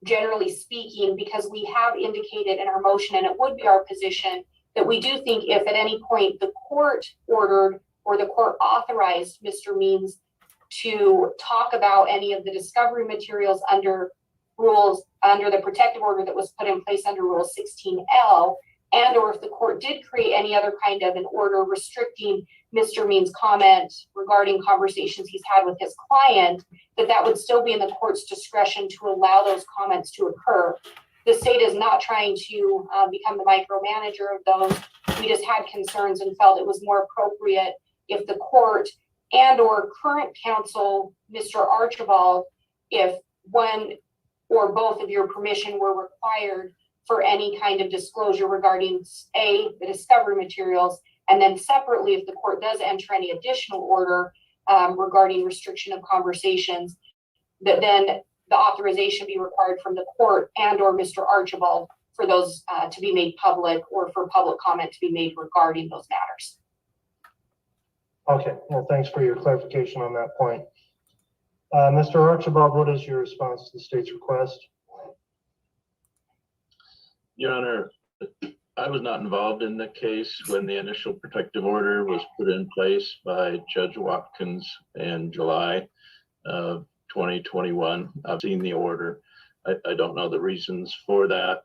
generally speaking, because we have indicated in our motion, and it would be our position, that we do think if at any point the court ordered or the court authorized Mr. Means to talk about any of the discovery materials under the protective order that was put in place under Rule 16L, and or if the court did create any other kind of an order restricting Mr. Means' comment regarding conversations he's had with his client, that would still be in the court's discretion to allow those comments to occur. The state is not trying to become the micromanager of those. We just had concerns and felt it was more appropriate if the court and or current counsel, Mr. Archibald, if one or both of your permission were required for any kind of disclosure regarding the discovery materials, and then separately, if the court does enter any additional order regarding restriction of conversations, that then the authorization be required from the court and or Mr. Archibald for those to be made public or for public comment to be made regarding those matters. Okay, well, thanks for your clarification on that point. Mr. Archibald, what is your response to the state's request? Your Honor, I was not involved in the case when the initial protective order was put in place by Judge Watkins in July of 2021. I've seen the order. I don't know the reasons for that.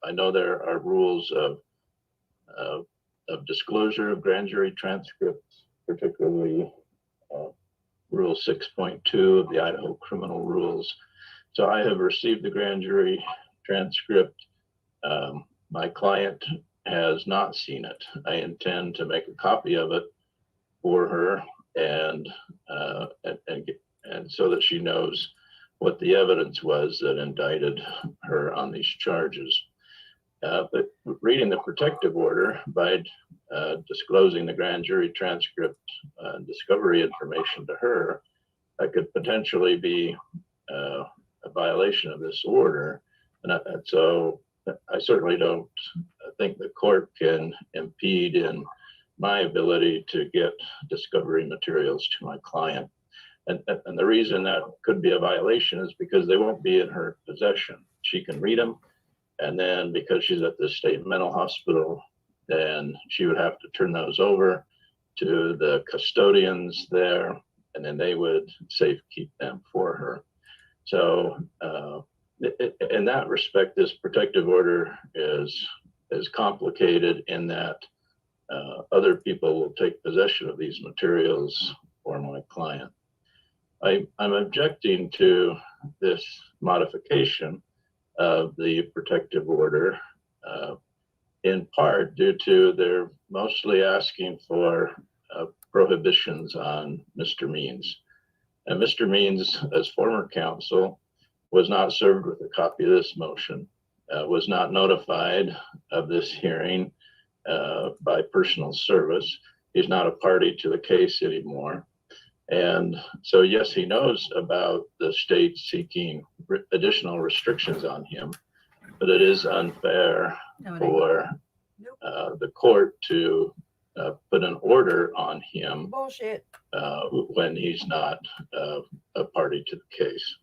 I know there are rules of disclosure of grand jury transcripts, particularly Rule 6.2 of the Idaho criminal rules. So I have received the grand jury transcript My client has not seen it. I intend to make a copy of it for her and so that she knows what the evidence was that indicted her on these charges. But reading the protective order by disclosing the grand jury transcript and discovery information to her, that could potentially be a violation of this order. And so I certainly don't think the court can impede in my ability to get discovery materials to my client. And the reason that could be a violation is because they won't be in her possession. She can read them. And then because she's at the state mental hospital, then she would have to turn those over to the custodians there, and then they would safekeep them for her. So in that respect, this protective order is complicated in that other people will take possession of these materials for my client. I'm objecting to this modification of the protective order in part due to they're mostly asking for prohibitions on Mr. Means. And Mr. Means, as former counsel, was not served with a copy of this motion, was not notified of this hearing by personal service. He's not a party to the case anymore. And so, yes, he knows about the state seeking additional restrictions on him, but it is unfair for the court to put an order on him when he's not a party to the case.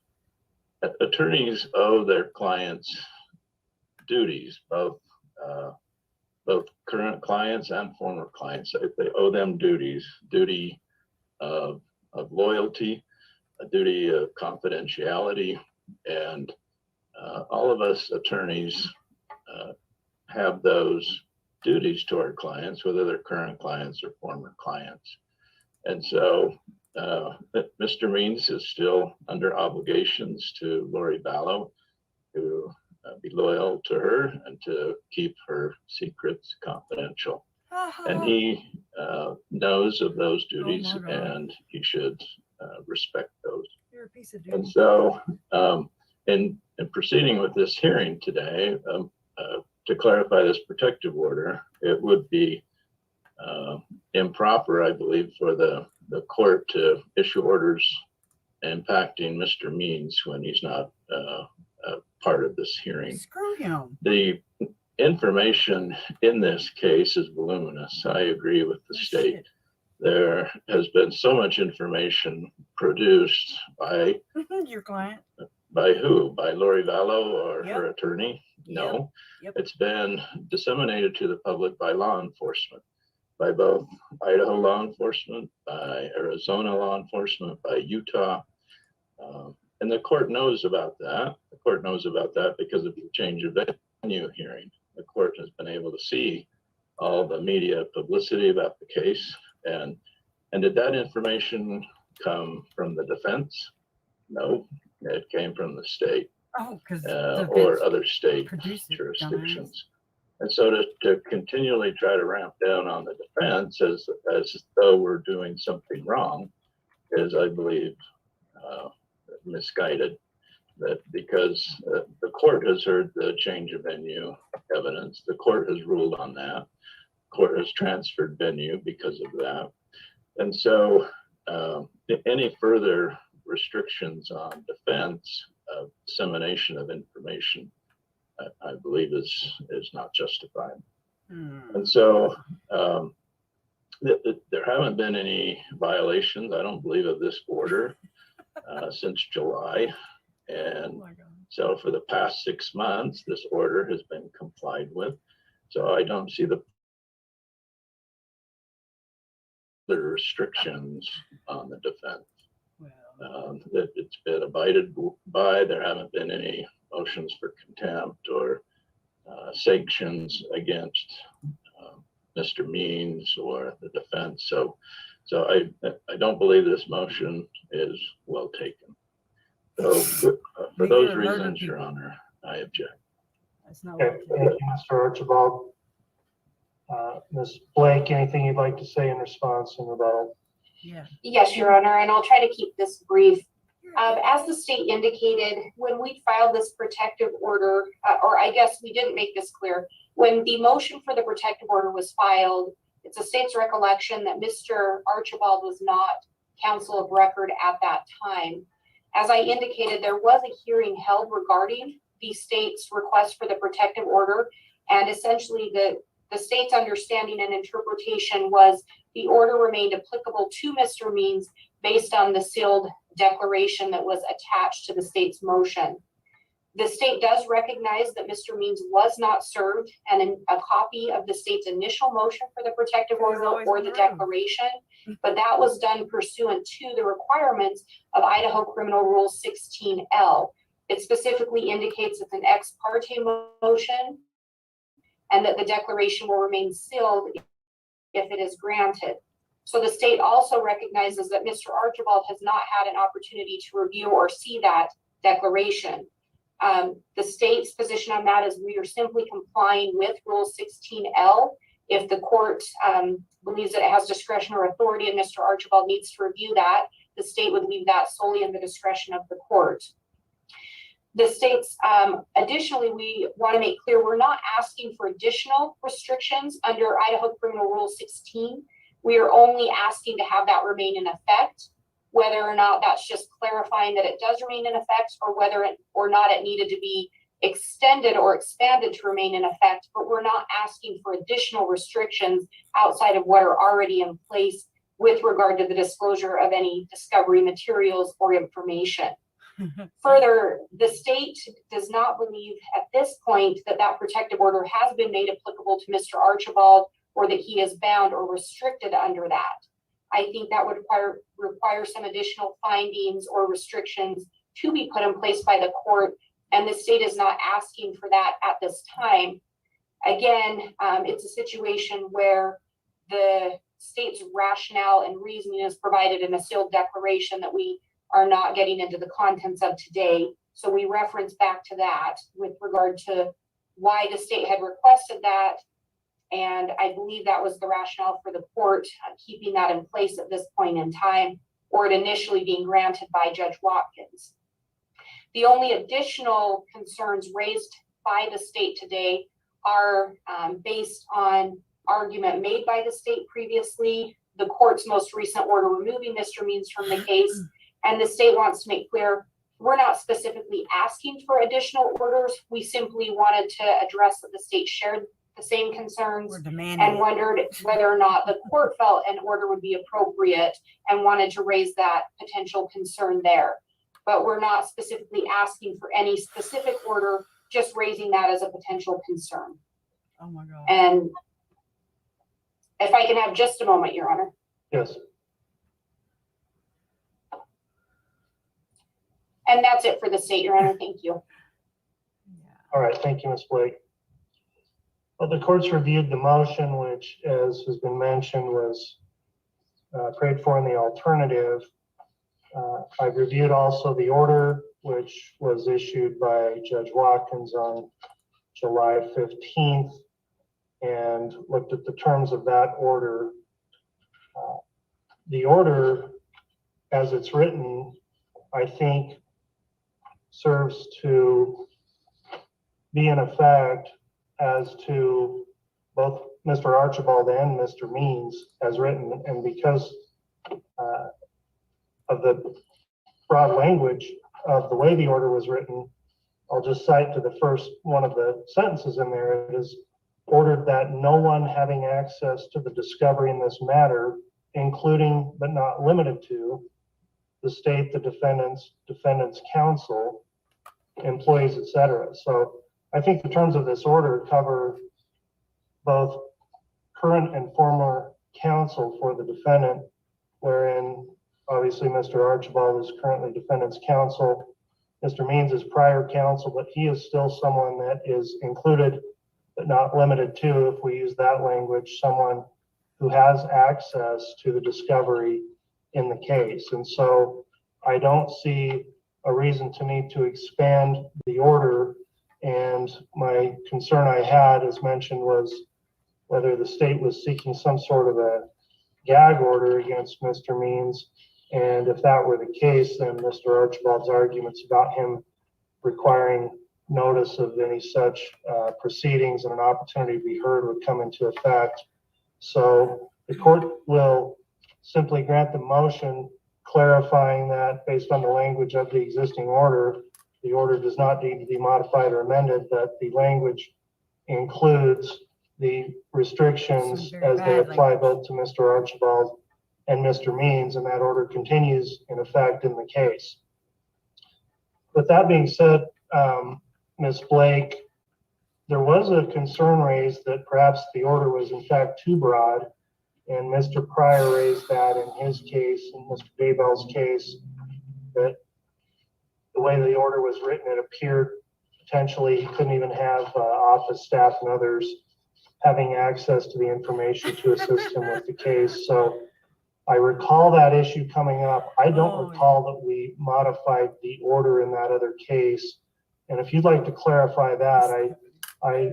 Attorneys owe their clients duties, both current clients and former clients. They owe them duty of loyalty, a duty of confidentiality, and all of us attorneys have those duties to our clients, whether they're current clients or former clients. And so Mr. Means is still under obligations to Lori Vallow to be loyal to her and to keep her secrets confidential. And he knows of those duties, and he should respect those. You're a piece of and so in proceeding with this hearing today, to clarify this protective order, it would be improper, I believe, for the court to issue orders impacting Mr. Means when he's not a part of this hearing. Screw him. The information in this case is voluminous. I agree with the state. Shit. There has been so much information produced by Your client. By who? By Lori Vallow or her attorney? No. Yep. It's been disseminated to the public by law enforcement, by both Idaho law enforcement, by Arizona law enforcement, by Utah. And the court knows about that. The court knows about that because of the change of venue hearing. The court has been able to see all the media publicity about the case. And did that information come from the defense? No, it came from the state because or other state jurisdictions. And so to continually try to ramp down on the defense as though we're doing something wrong is, I believe, misguided. That because the court has heard the change of venue evidence, the court has ruled on that, the court has transferred venue because of that. And so any further restrictions on defense of dissemination of information, I believe is not justified. And so there haven't been any violations, I don't believe, of this order since July. And so for the past 6 months, this order has been complied with. So I don't see the restrictions on the defense. That it's been abided by. There haven't been any motions for contempt or sanctions against Mr. Means or the defense. So I don't believe this motion is well taken. So for those reasons, Your Honor, I object. That's not Okay, what thank you, Mr. Archibald. Ms. Blake, anything you'd like to say in response and rebuttal? yeah. Yes, Your Honor, and I'll try to keep this brief. As the state indicated, when we filed this protective order, or I guess we didn't make this clear, when the motion for the protective order was filed, it's the state's recollection that Mr. Archibald was not counsel of record at that time. As I indicated, there was a hearing held regarding the state's request for the protective order, and essentially the state's understanding and interpretation was the order remained applicable to Mr. Means based on the sealed declaration that was attached to the state's motion. The state does recognize that Mr. Means was not served and a copy of the state's initial motion for the protective order or the declaration, but that was done pursuant to the requirements of Idaho Criminal Rule 16L. It specifically indicates it's an ex parte motion and that the declaration will remain sealed if it is granted. So the state also recognizes that Mr. Archibald has not had an opportunity to review or see that declaration. The state's position on that is we are simply complying with Rule 16L. If the court believes that it has discretion or authority and Mr. Archibald needs to review that, the state would leave that solely in the discretion of the court. The state's, additionally, we want to make clear we're not asking for additional restrictions under Idaho Criminal Rule 16. We are only asking to have that remain in effect, whether or not that's just clarifying that it does remain in effect or whether or not it needed to be extended or expanded to remain in effect, but we're not asking for additional restrictions outside of what are already in place with regard to the disclosure of any discovery materials or information. Further, the state does not believe at this point that that protective order has been made applicable to Mr. Archibald or that he is bound or restricted under that. I think that would require some additional findings or restrictions to be put in place by the court, and the state is not asking for that at this time. Again, it's a situation where the state's rationale and reasoning is provided in a sealed declaration that we are not getting into the contents of today. So we reference back to that with regard to why the state had requested that. And I believe that was the rationale for the court keeping that in place at this point in time, or it initially being granted by Judge Watkins. The only additional concerns raised by the state today are based on argument made by the state previously, the court's most recent order removing Mr. Means from the case, and the state wants to make clear we're not specifically asking for additional orders. We simply wanted to address that the state shared the same concerns and wondered whether or not the court felt an order would be appropriate and wanted to raise that potential concern there. But we're not specifically asking for any specific order, just raising that as a potential concern. Oh my God. And if I can have just a moment, Your Honor. Yes. And that's it for the state, Your Honor. Thank you. All right, thank you, Ms. Blake. Well, the court's reviewed the motion, which, as has been mentioned, was prayed for in the alternative. I've reviewed also the order, which was issued by Judge Watkins on July 15th, and looked at the terms of that order. The order, as it's written, I think serves to be in effect as to both Mr. Archibald and Mr. Means as written, and because of the broad language of the way the order was written, I'll just cite to the first one of the sentences in there. It is ordered that no one having access to the discovery in this matter, including but not limited to the state, the defendants counsel, employees, etc. So I think the terms of this order cover both current and former counsel for the defendant, wherein obviously Mr. Archibald is currently defendant's counsel. Mr. Means is prior counsel, but he is still someone that is included but not limited to, if we use that language, someone who has access to the discovery in the case. And so I don't see a reason to need to expand the order And my concern I had, as mentioned, was whether the state was seeking some sort of a gag order against Mr. Means. And if that were the case, then Mr. Archibald's arguments about him requiring notice of any such proceedings and an opportunity to be heard would come into effect. So the court will simply grant the motion clarifying that based on the language of the existing order, the order does not need to be modified or amended, but the language includes the restrictions as they apply both to Mr. Archibald and Mr. Means, and that order continues in effect in the case. With that being said, Ms. Blake, there was a concern raised that perhaps the order was in fact too broad, and Mr. Pryor raised that in his case, in Mr. Daybell's case, that the way the order was written, it appeared potentially he couldn't even have office staff and others having access to the information to assist him with the case. So I recall that issue coming up. I don't recall that we modified the order in that other case. And if you'd like to clarify that, I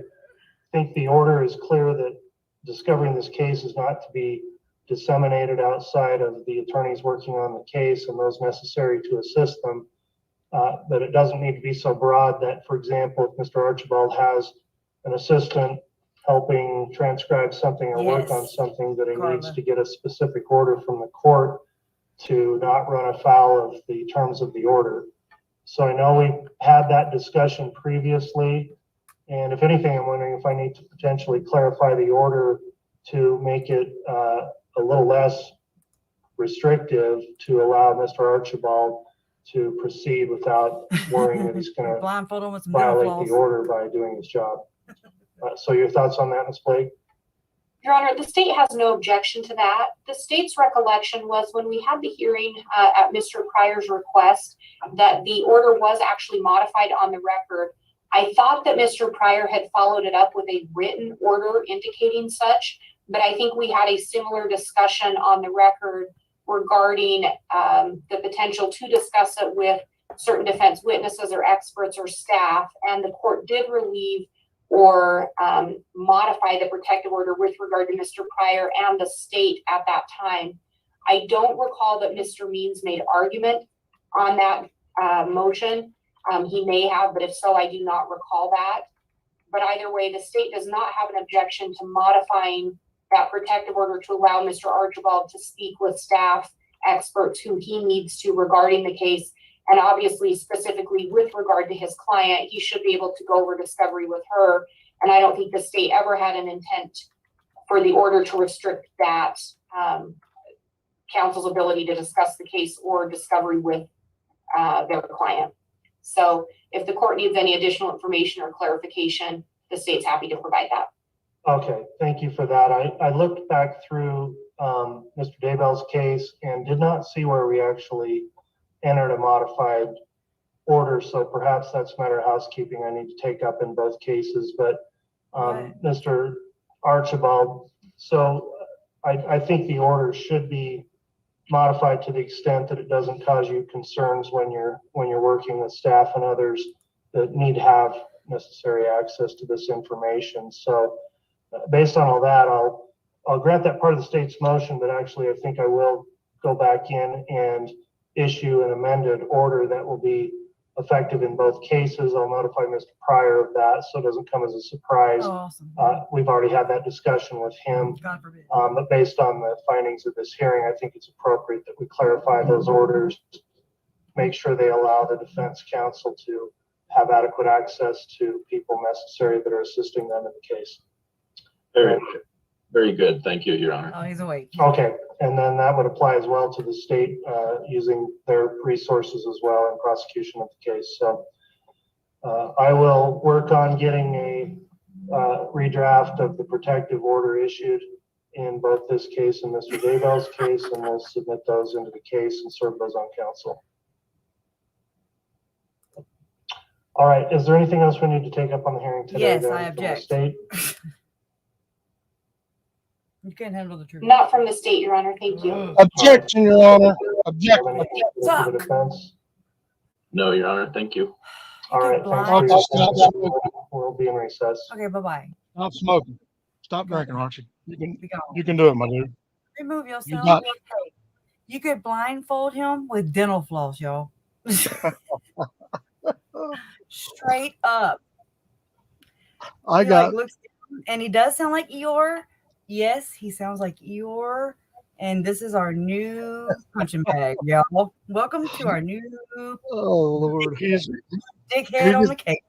think the order is clear that discovery in this case is not to be disseminated outside of the attorneys working on the case and those necessary to assist them. But it doesn't need to be so broad that, for example, if Mr. Archibald has an assistant helping transcribe something or work on something, that he needs to get a specific order from the court to not run afoul of the terms of the order. So I know we had that discussion previously, and if anything, I'm wondering if I need to potentially clarify the order to make it a little less restrictive to allow Mr. Archibald to proceed without worrying that he's going to blindfold him with some violate the order by doing his job. So your thoughts on that, Ms. Blake? Your Honor, the state has no objection to that. The state's recollection was when we had the hearing at Mr. Pryor's request that the order was actually modified on the record. I thought that Mr. Pryor had followed it up with a written order indicating such, but I think we had a similar discussion on the record regarding the potential to discuss it with certain defense witnesses or experts or staff, and the court did relieve or modify the protective order with regard to Mr. Pryor and the state at that time. I don't recall that Mr. Means made argument on that motion. He may have, but if so, I do not recall that. But either way, the state does not have an objection to modifying that protective order to allow Mr. Archibald to speak with staff experts who he needs to regarding the case. And obviously, specifically with regard to his client, he should be able to go over discovery with her. And I don't think the state ever had an intent for the order to restrict that counsel's ability to discuss the case or discovery with their client. So if the court needs any additional information or clarification, the state's happy to provide that. Okay, thank you for that. I looked back through Mr. Daybell's case and did not see where we actually entered a modified order, so perhaps that's a matter of housekeeping I need to take up in both cases. But Mr. Archibald, so I think the order should be modified to the extent that it doesn't cause you concerns when you're working with staff and others that need to have necessary access to this information. So based on all that, I'll grant that part of the state's motion, but actually I think I will go back in and issue an amended order that will be effective in both cases. I'll notify Mr. Pryor of that so it doesn't come as a surprise. Oh, awesome. We've already had that discussion with him. God forbid. But based on the findings of this hearing, I think it's appropriate that we clarify those orders, make sure they allow the defense counsel to have adequate access to people necessary that are assisting them in the case. Very good. Thank you, Your Honor. Oh, he's awake. Okay, and then that would apply as well to the state using their resources as well in prosecution of the case. So I will work on getting a redraft of the protective order issued in both this case and Mr. Daybell's case, and we'll submit those into the case and serve those on counsel. All right, is there anything else we need to take up on the hearing today? Yes, then I from the object. state? You can't handle the truth. Not from the state, Your Honor. Thank you. Objection, Your Honor. Objection. Have anything for the defense? No, Your Honor. Thank you. You All get right, thanks blind. for your Stop attention. smoking. We'll be in recess. Okay, bye-bye. Stop smoking. Stop Go drinking, ahead. Archie. Be gone. You can do it, my dude. Remove You yourself. got Hey, you could blindfold him with dental floss, y'all. Straight up. I He got like looks down, and he does sound like Eeyore. Yes, he sounds like Eeyore. And this is our new punching bag, y'all. Welcome to our new oh Lord. dickhead on the cake.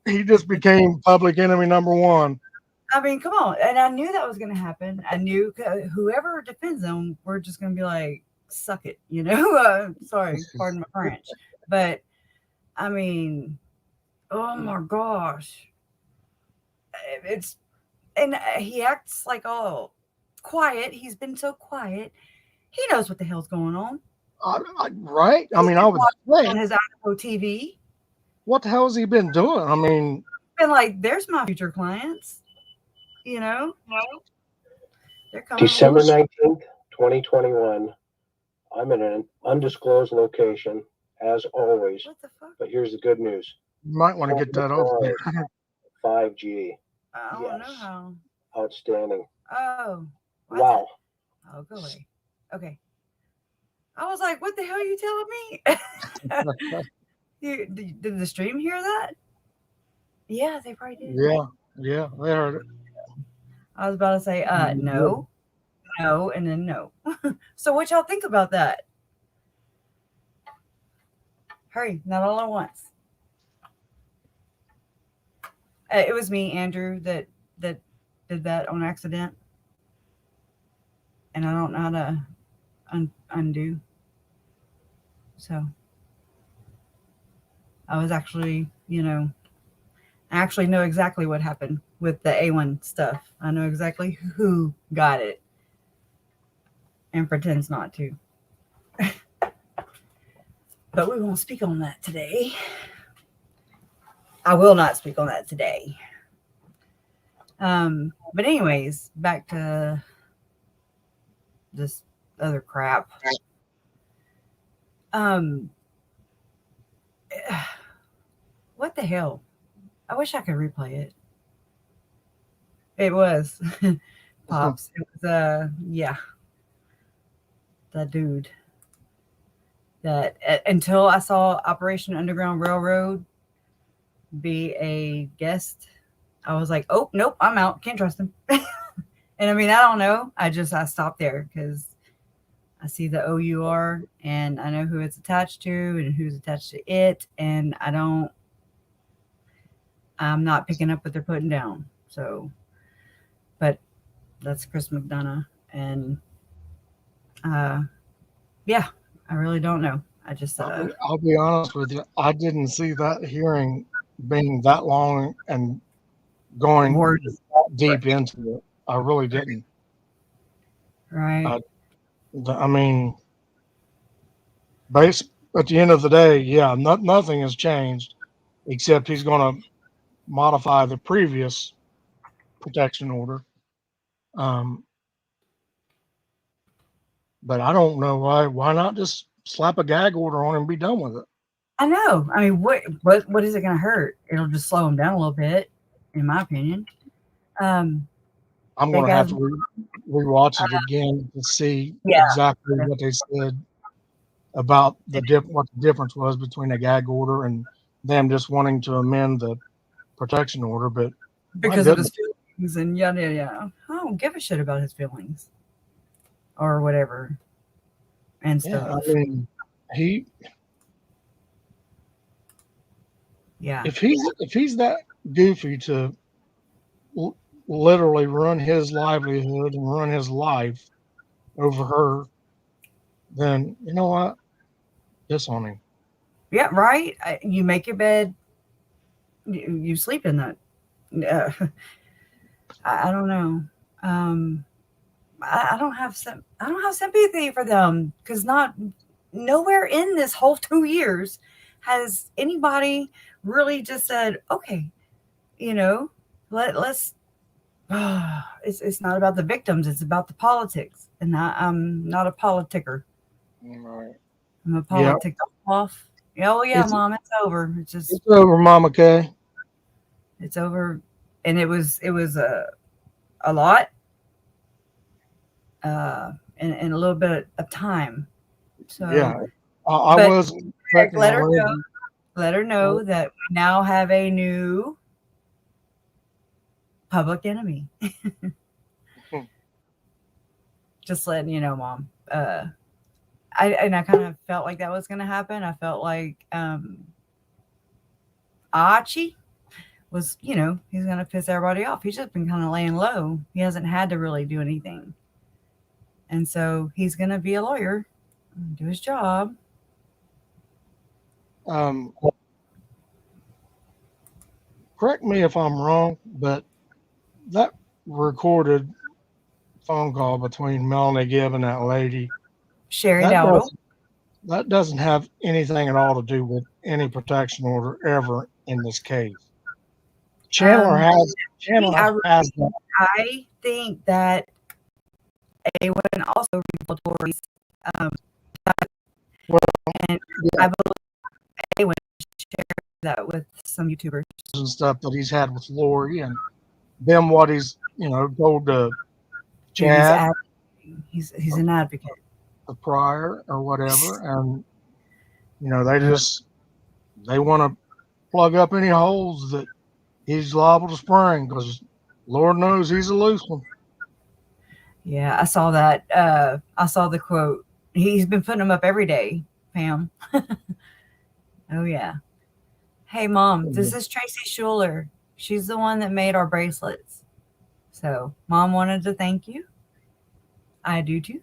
He just became public enemy number one. I mean, come on. And I knew that was going to happen. I knew whoever defends him, we're just going to be like, suck it, you know? Sorry, pardon my French. But, I mean, oh my gosh. And he acts like all quiet. He's been so quiet. He knows what the hell's going on. Right? I mean, I would On say, his IDAHO TV. what the hell has he been doing? I mean, Been like, there's my future clients. You know? They're coming. December 19th, 2021. I'm in an undisclosed location, as always. What the fuck? But here's the good news. you might want to get that off there. 5G. I don't know Yes. how. Outstanding. Oh. What? Wow. Oh, go away. Okay. I was like, what the hell are you telling me? Did the stream hear that? Yeah, they probably did. Yeah, they heard it. I was about to say, no, and then no. So what y'all think about that? Hurry, not all at once. It was me, Andrew, that did that on accident. And I don't know how to undo. So I was actually, I actually know exactly what happened with the A1 stuff. I know exactly who got it and pretends not to. But we won't speak on that today. I will not speak on that today. But anyways, back to this other crap. What the hell? I wish I could replay it. It was Pops. It was yeah. That dude. That until I saw Operation Underground Railroad be a guest, I was like, oh nope, I'm out. Can't trust him. And I mean, I don't know. I stopped there because I see the OUR and I know who it's attached to and who's attached to it, and I'm not picking up what they're putting down. So, but that's Chris McDonough, and yeah, I really don't know. I just I'll be honest with you. I didn't see that hearing being that long and going deep into it. I really didn't. Right. I mean, at the end of the day, yeah, nothing has changed except he's going to modify the previous protection order. But I don't know why not just slap a gag order on him and be done with it. I know. I mean, what is it going to hurt? It'll just slow him down a little bit, in my opinion. I'm going to have to rewatch it again to see exactly what they said about what the difference was between a gag order and them just wanting to amend the protection order. But because of his feelings and yada. I don't give a shit about his feelings or whatever and stuff. I mean, if he's that goofy to literally run his livelihood and run his life over her, then you know what? Piss on him. Yeah, right. You make your bed, you sleep in that. I don't know. I don't have sympathy for them because nowhere in this whole 2 years has anybody really just said, okay, let's. It's not about the victims; it's about the politics, and I'm not a politicker. Right. I'm a politic off, Oh yeah, It's- Mom, it's over. It's just It's over, Mama Kay. it's over, and it was a lot, in a little bit of time. So Yeah, I but wasn't expecting let her a know. Let her know that we now have a new public enemy. Just letting you know, Mom. I kind of felt like that was going to happen. I felt like Archie was, he's going to piss everybody off. He's just been kind of laying low. He hasn't had to really do anything. And so he's going to be a lawyer and do his job. Correct me if I'm wrong, but that recorded phone call between Melanie Gibb and that lady, Sherry that Dowdle. doesn't have anything at all to do with any protection order ever in this case. Chandler has that. I think that a woman also revealed Lori's, and I believe a woman shared that with some YouTubers. And stuff that he's had with Lori, and then what he's told to Chad, He's an advocate. the prior or whatever, and they want to plug up any holes that he's liable to spring, because Lord knows he's a loose one. Yeah, I saw that. I saw the quote. He's been putting them up every day, Pam. Oh yeah. Hey Mom, this is Tracy Schuler. She's the one that made our bracelets. So Mom wanted to thank you. I do too.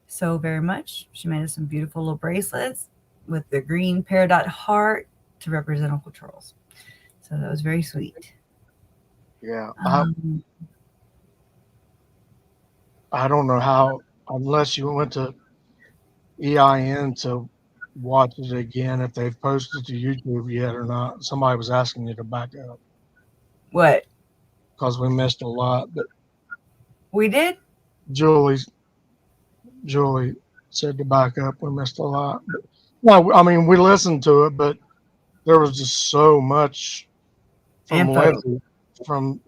So very much. She made us some beautiful little bracelets with the green peridot heart to represent Uncle Charles. So that was very sweet. Yeah. I don't know how, unless you went to EIN to watch it again, if they've posted to YouTube yet or not. Somebody was asking you to back up. What? Because we missed a lot. But we did? Julie said to back up. We missed a lot. But, well, I mean, we listened to it, but there was just so much from Lindsay, from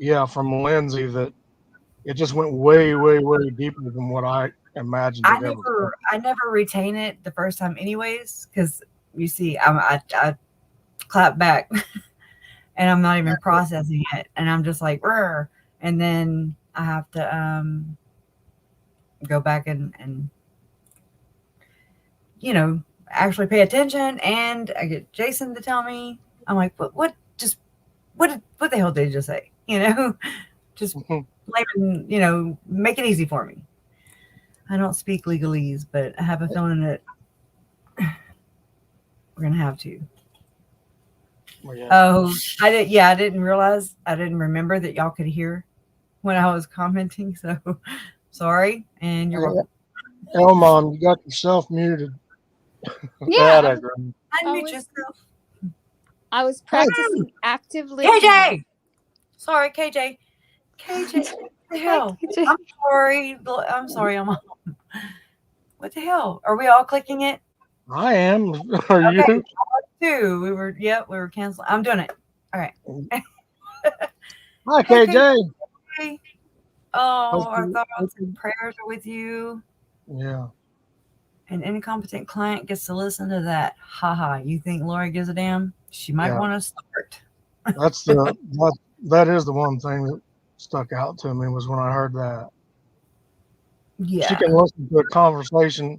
Lindsay, that it just went way, way, way deeper than what I imagined. I never retain it the first time, anyways, because you see, I clap back, and I'm not even processing it, and I'm just like, rrr, and then I have to go back and actually pay attention, and I get Jason to tell me. I'm like, what the hell did you just say? Just make it easy for me. I don't speak legalese, but I have a feeling that we're gonna have to. Well, yeah. Oh, I didn't realize, I didn't remember that y'all could hear when I was commenting. So sorry, and you're welcome. Oh, Mom, you got yourself muted. Yeah, Unmute yourself. I was practicing actively. KJ, sorry, KJ. What the hell? KJ. I'm sorry. I'm what the hell? Are we all clicking it? I am. Are you? Too. We were canceling. I'm doing it. All right. Hi, KJ. Oh, our thoughts and prayers are with you. Yeah. An incompetent client gets to listen to that. Haha. You think Lori gives a damn? She might want to start. That is the one thing that stuck out to me, was when I heard that. Yeah. She can listen to a conversation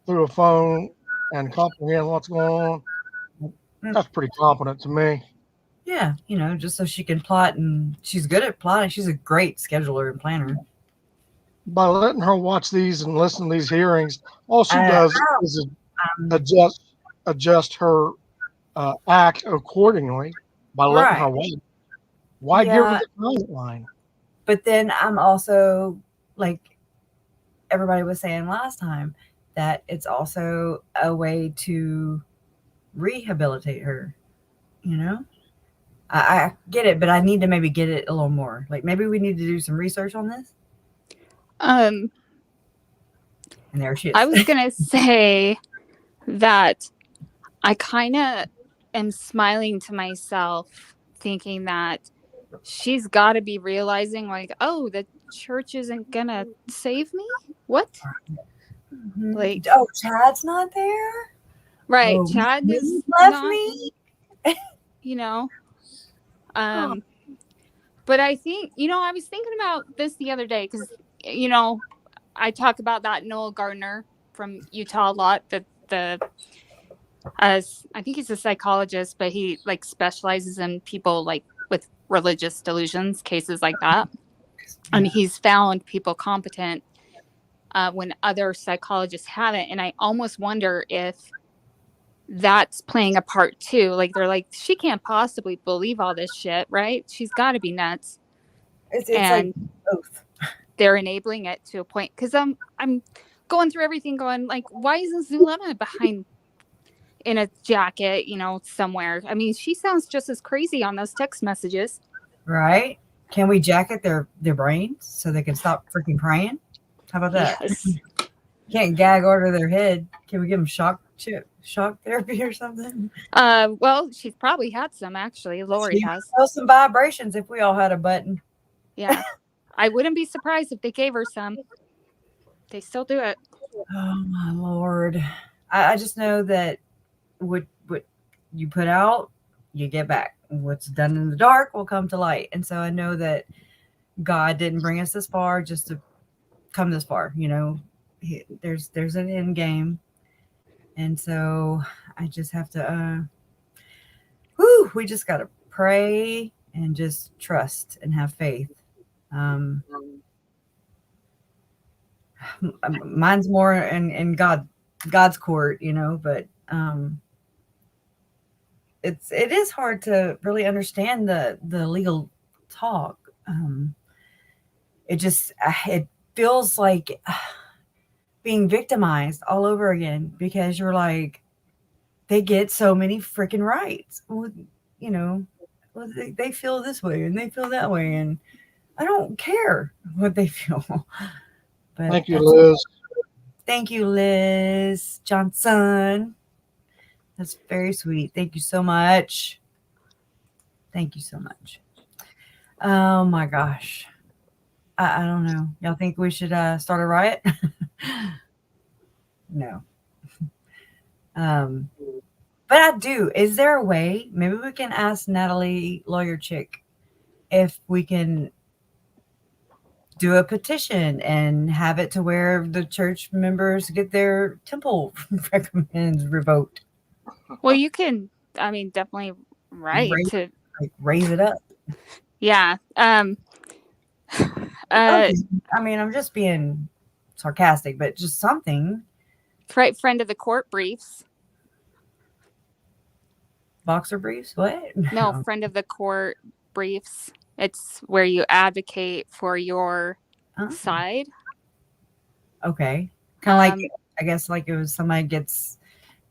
through a phone and comprehend what's going on. That's pretty competent to me. Yeah, just so she can plot, and she's good at plotting. She's a great scheduler and planner. By letting her watch these and listen to these hearings, all she does is adjust her act accordingly by letting her watch. Why give her the timeline? But then I'm also, like everybody was saying last time, that it's also a way to rehabilitate her. I get it, but I need to maybe get it a little more. Like, maybe we need to do some research on this. And there she is. I was gonna say that I kind of am smiling to myself, thinking that she's got to be realizing, like, oh, the church isn't gonna save me. What? Like, Oh, Chad's not there. right? Oh, Chad he is left not, me. you know. Oh. But I think, I was thinking about this the other day because, I talk about that Noel Gardner from Utah a lot. As I think he's a psychologist, but he like specializes in people like with religious delusions, cases like that. And he's found people competent when other psychologists haven't. And I almost wonder if that's playing a part too. Like they're like, she can't possibly believe all this shit, right? She's got to be nuts. It's And like both. they're enabling it to a point because I'm going through everything, going like, why isn't Zulema behind in a jacket, somewhere? I mean, she sounds just as crazy on those text messages. Right? Can we jacket their brains so they can stop freaking praying? How about that? Yes. Can't gag order their head. Can we give them shock therapy or something? Well, she's probably had some actually. Lori has. Feel some vibrations if we all had a button. Yeah. I wouldn't be surprised if they gave her some. They still do it. Oh my Lord. I just know that what you put out, you get back. What's done in the dark will come to light. And so I know that God didn't bring us this far just to come this far. There's an end game. And so I just have to we just gotta pray and just trust and have faith. Mine's more in God's court, but it is hard to really understand the legal talk. It feels like being victimized all over again, because you're like, they get so many freaking rights. Well, they feel this way and they feel that way, and I don't care what they feel. But Thank you, Liz. Thank you, Liz Johnson. That's very sweet. Thank you so much. Thank you so much. Oh my gosh. I don't know. Y'all think we should start a riot? No. But I do. Is there a way? Maybe we can ask Natalie Lawyer Chick if we can do a petition and have it to where the church members get their temple recommends revoked. Well, you can, definitely raise it up. Yeah. I'm just being sarcastic, but just something. Right, friend of the court briefs. Boxer briefs? What? No, friend of the court briefs. It's where you advocate for your side. Okay. Kind of like, I guess, like it was somebody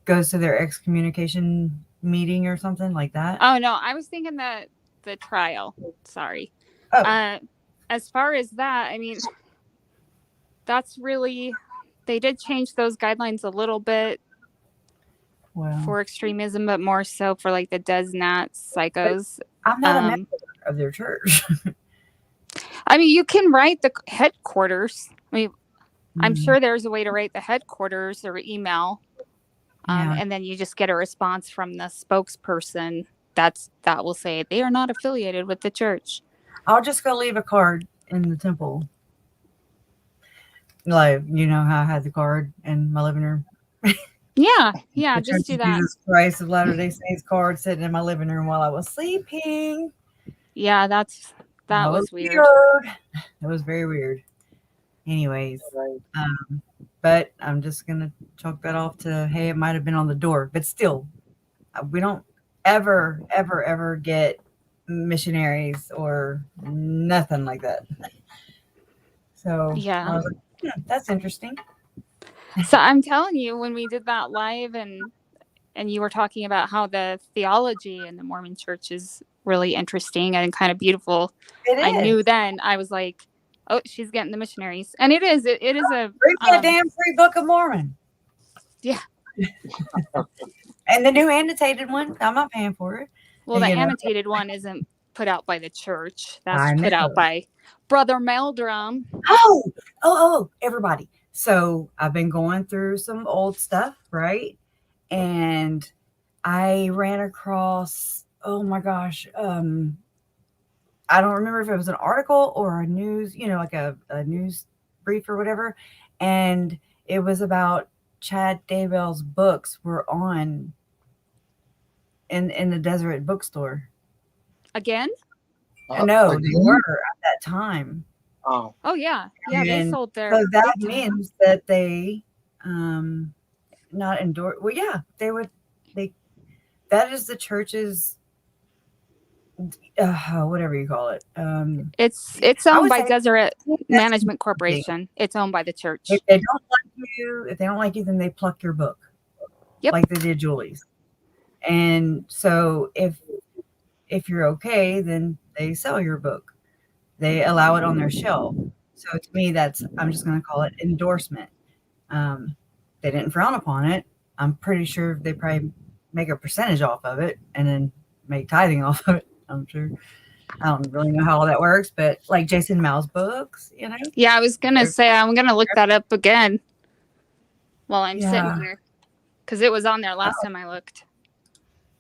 goes to their excommunication meeting or something like that. Oh, no, I was thinking that the trial. Sorry. Oh. As far as that, that's really, they did change those guidelines a little bit for extremism, but more so for like the Desnat psychos. I'm not a member of their church. You can write the headquarters. I'm sure there's a way to write the headquarters or email. And then you just get a response from the spokesperson that will say they are not affiliated with the church. I'll just go leave a card in the temple. Like, how I had the card in my living room. Yeah, just do that. Jesus Christ of Latter-day Saints card sitting in my living room while I was sleeping. Yeah, that was weird. That was very weird. Anyways, but I'm just gonna chalk that off to, hey, it might have been on the door, but still, we don't ever get missionaries or nothing like that. So yeah, I was like, that's interesting. So I'm telling you, when we did that live and you were talking about how the theology in the Mormon church is really interesting and kind of beautiful, I knew then, I was like, oh, she's getting the missionaries. And it is a read that damn free Book of Mormon. Yeah. And the new annotated one, I'm not paying for it. Well, the You know. annotated one isn't put out by the church. That's I put know. out by Brother Meldrum. Oh, everybody. So I've been going through some old stuff, right? And I ran across, oh my gosh, I don't remember if it was an article or a news, like a news brief or whatever. And it was about Chad Daybell's books were on in the Deseret bookstore. Again? No, they Again? were at that time. Oh, Oh, yeah. Yeah, they And sold their. So that big time. means that they not endorse. Well, yeah, that is the church's whatever you call it. It's I owned would by say Deseret that's Management something. Corporation. It's owned by the church. If they don't like you, then they pluck your book. Yep. Like they did Julie's. And so if you're okay, then they sell your book. They allow it on their shelf. So to me, I'm just going to call it endorsement. They didn't frown upon it. I'm pretty sure they probably make a percentage off of it and then make tithing off of it. I'm sure. I don't really know how all that works, but like Jason Mao's books, Yeah, I was going to say, I'm going to look that up again while I'm sitting here. Because it was on there last time I looked.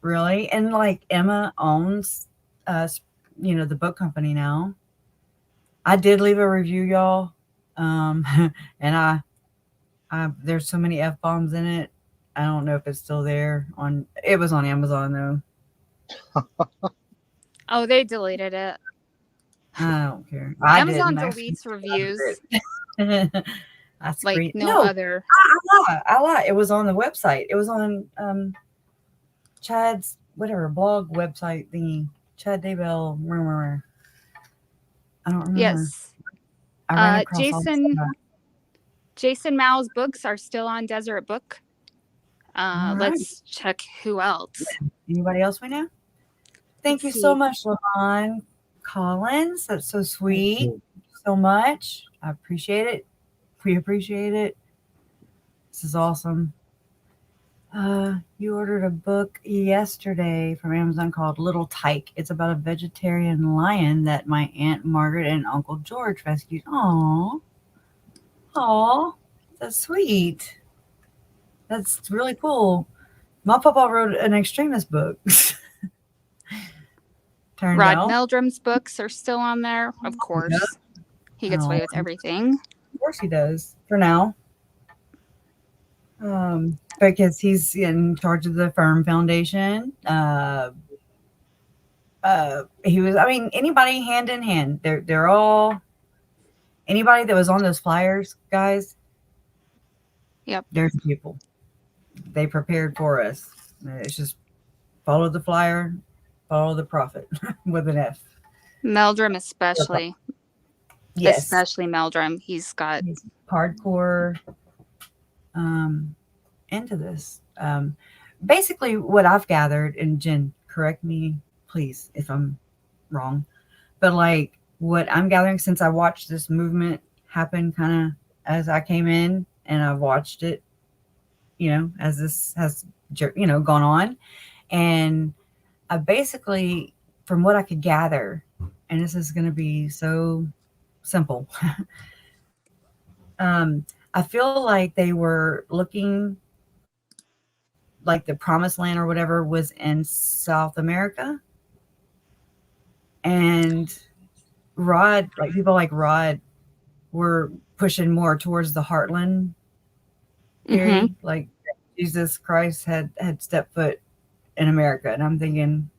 Really? And like Emma owns, the book company now. I did leave a review, y'all. And I there's so many F-bombs in it. I don't know if it's still there it was on Amazon though. Oh, they deleted it. I don't care. Amazon I deletes reviews That's like great. no other. I lie. It was on the website. It was on Chad's blog website thingy. Chad Daybell. I don't remember. Yes. I ran across all this stuff. Jason Mao's books are still on Deseret Book. All right. Let's check who else. Anybody else we know? Thank you Let's so see. much, Lavon Collins. That's so sweet. Thank you so much. I appreciate it. We appreciate it. This is awesome. You ordered a book yesterday from Amazon called Little Tyke. It's about a vegetarian lion that my Aunt Margaret and Uncle George rescued. Aw, that's sweet. That's really cool. My papa wrote an extremist book. Rod Meldrum's books are still on there, of course. Yep. He gets away with everything. Of course he does, for now. Because he's in charge of the Firm Foundation. Anybody hand in hand. They're all, anybody that was on those flyers, guys. Yep. There's people. They prepared for us. It's just follow the flyer, follow the prophet with an F. Meldrum especially. Yes. Especially Meldrum. He's hardcore into this. Basically what I've gathered, and Jen, correct me please if I'm wrong, but like what I'm gathering since I watched this movement happen kind of as I came in, and I've watched it, as this has, gone on. And I basically, from what I could gather, and this is going to be so simple, I feel like they were looking like the promised land or whatever was in South America. And people like Rod were pushing more towards the heartland theory. Mm-hmm. Like Jesus Christ had stepped foot in America. And I'm thinking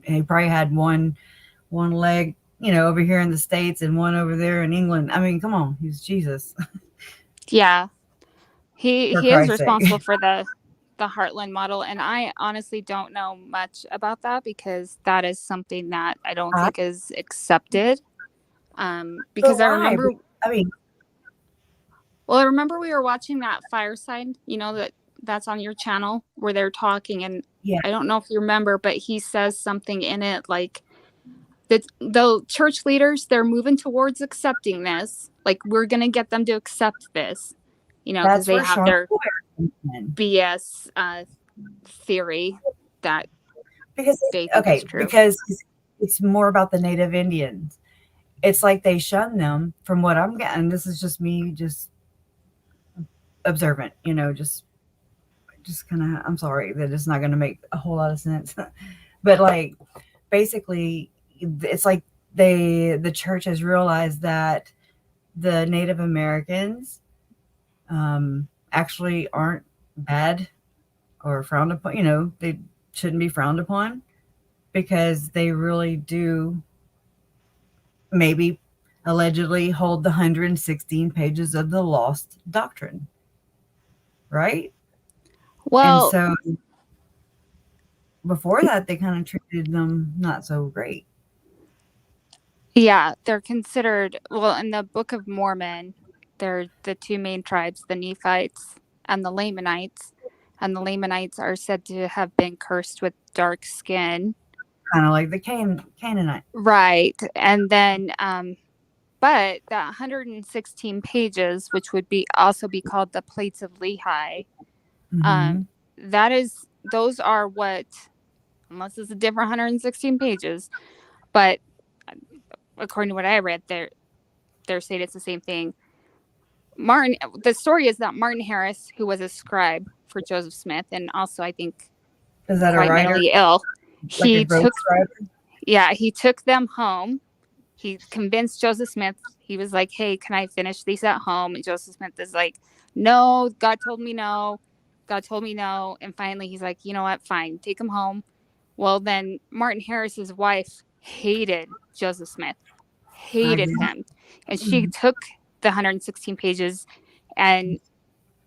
he probably had one leg, over here in the States and one over there in England. I mean, come on, he's Jesus. Yeah. He is responsible for the Heartland model. And I honestly don't know much about that, because that is something that I don't think is accepted. Because I remember we were watching that Fireside, that's on your channel, where they're talking, and I don't know if you remember, but he says something in it like that the church leaders, they're moving towards accepting this. Like, we're going to get them to accept this, because they have their BS theory that Because they think is true. because it's more about the Native Indians. It's like they shun them from what I'm getting. This is just me, just observant, just kind of. I'm sorry that it's not going to make a whole lot of sense, but like basically, it's like the church has realized that the Native Americans actually aren't bad or frowned upon. They shouldn't be frowned upon because they really do maybe allegedly hold the 116 pages of the lost doctrine. Right? Well, and so before that, they kind of treated them not so great. yeah, they're considered, well, in the Book of Mormon, they're the two main tribes, the Nephites and the Lamanites. And the Lamanites are said to have been cursed with dark skin. Kind of like the Canaanite. Right. And then, but that 116 pages, which would also be called the Plates of Lehi, those are what, unless it's a different 116 pages, but according to what I read, they're saying it's the same thing. The story is that Martin Harris, who was a scribe for Joseph Smith, and also I think is that quite a writer? mentally ill, he took them home. He convinced Joseph Smith. He was like, "Hey, can I finish these at home?" And Joseph Smith is like, "No, God told me no. God told me no." And finally, he's like, "You know what? Fine, take them home." Well, then Martin Harris's wife hated Joseph Smith, hated him, and she took the 116 pages, and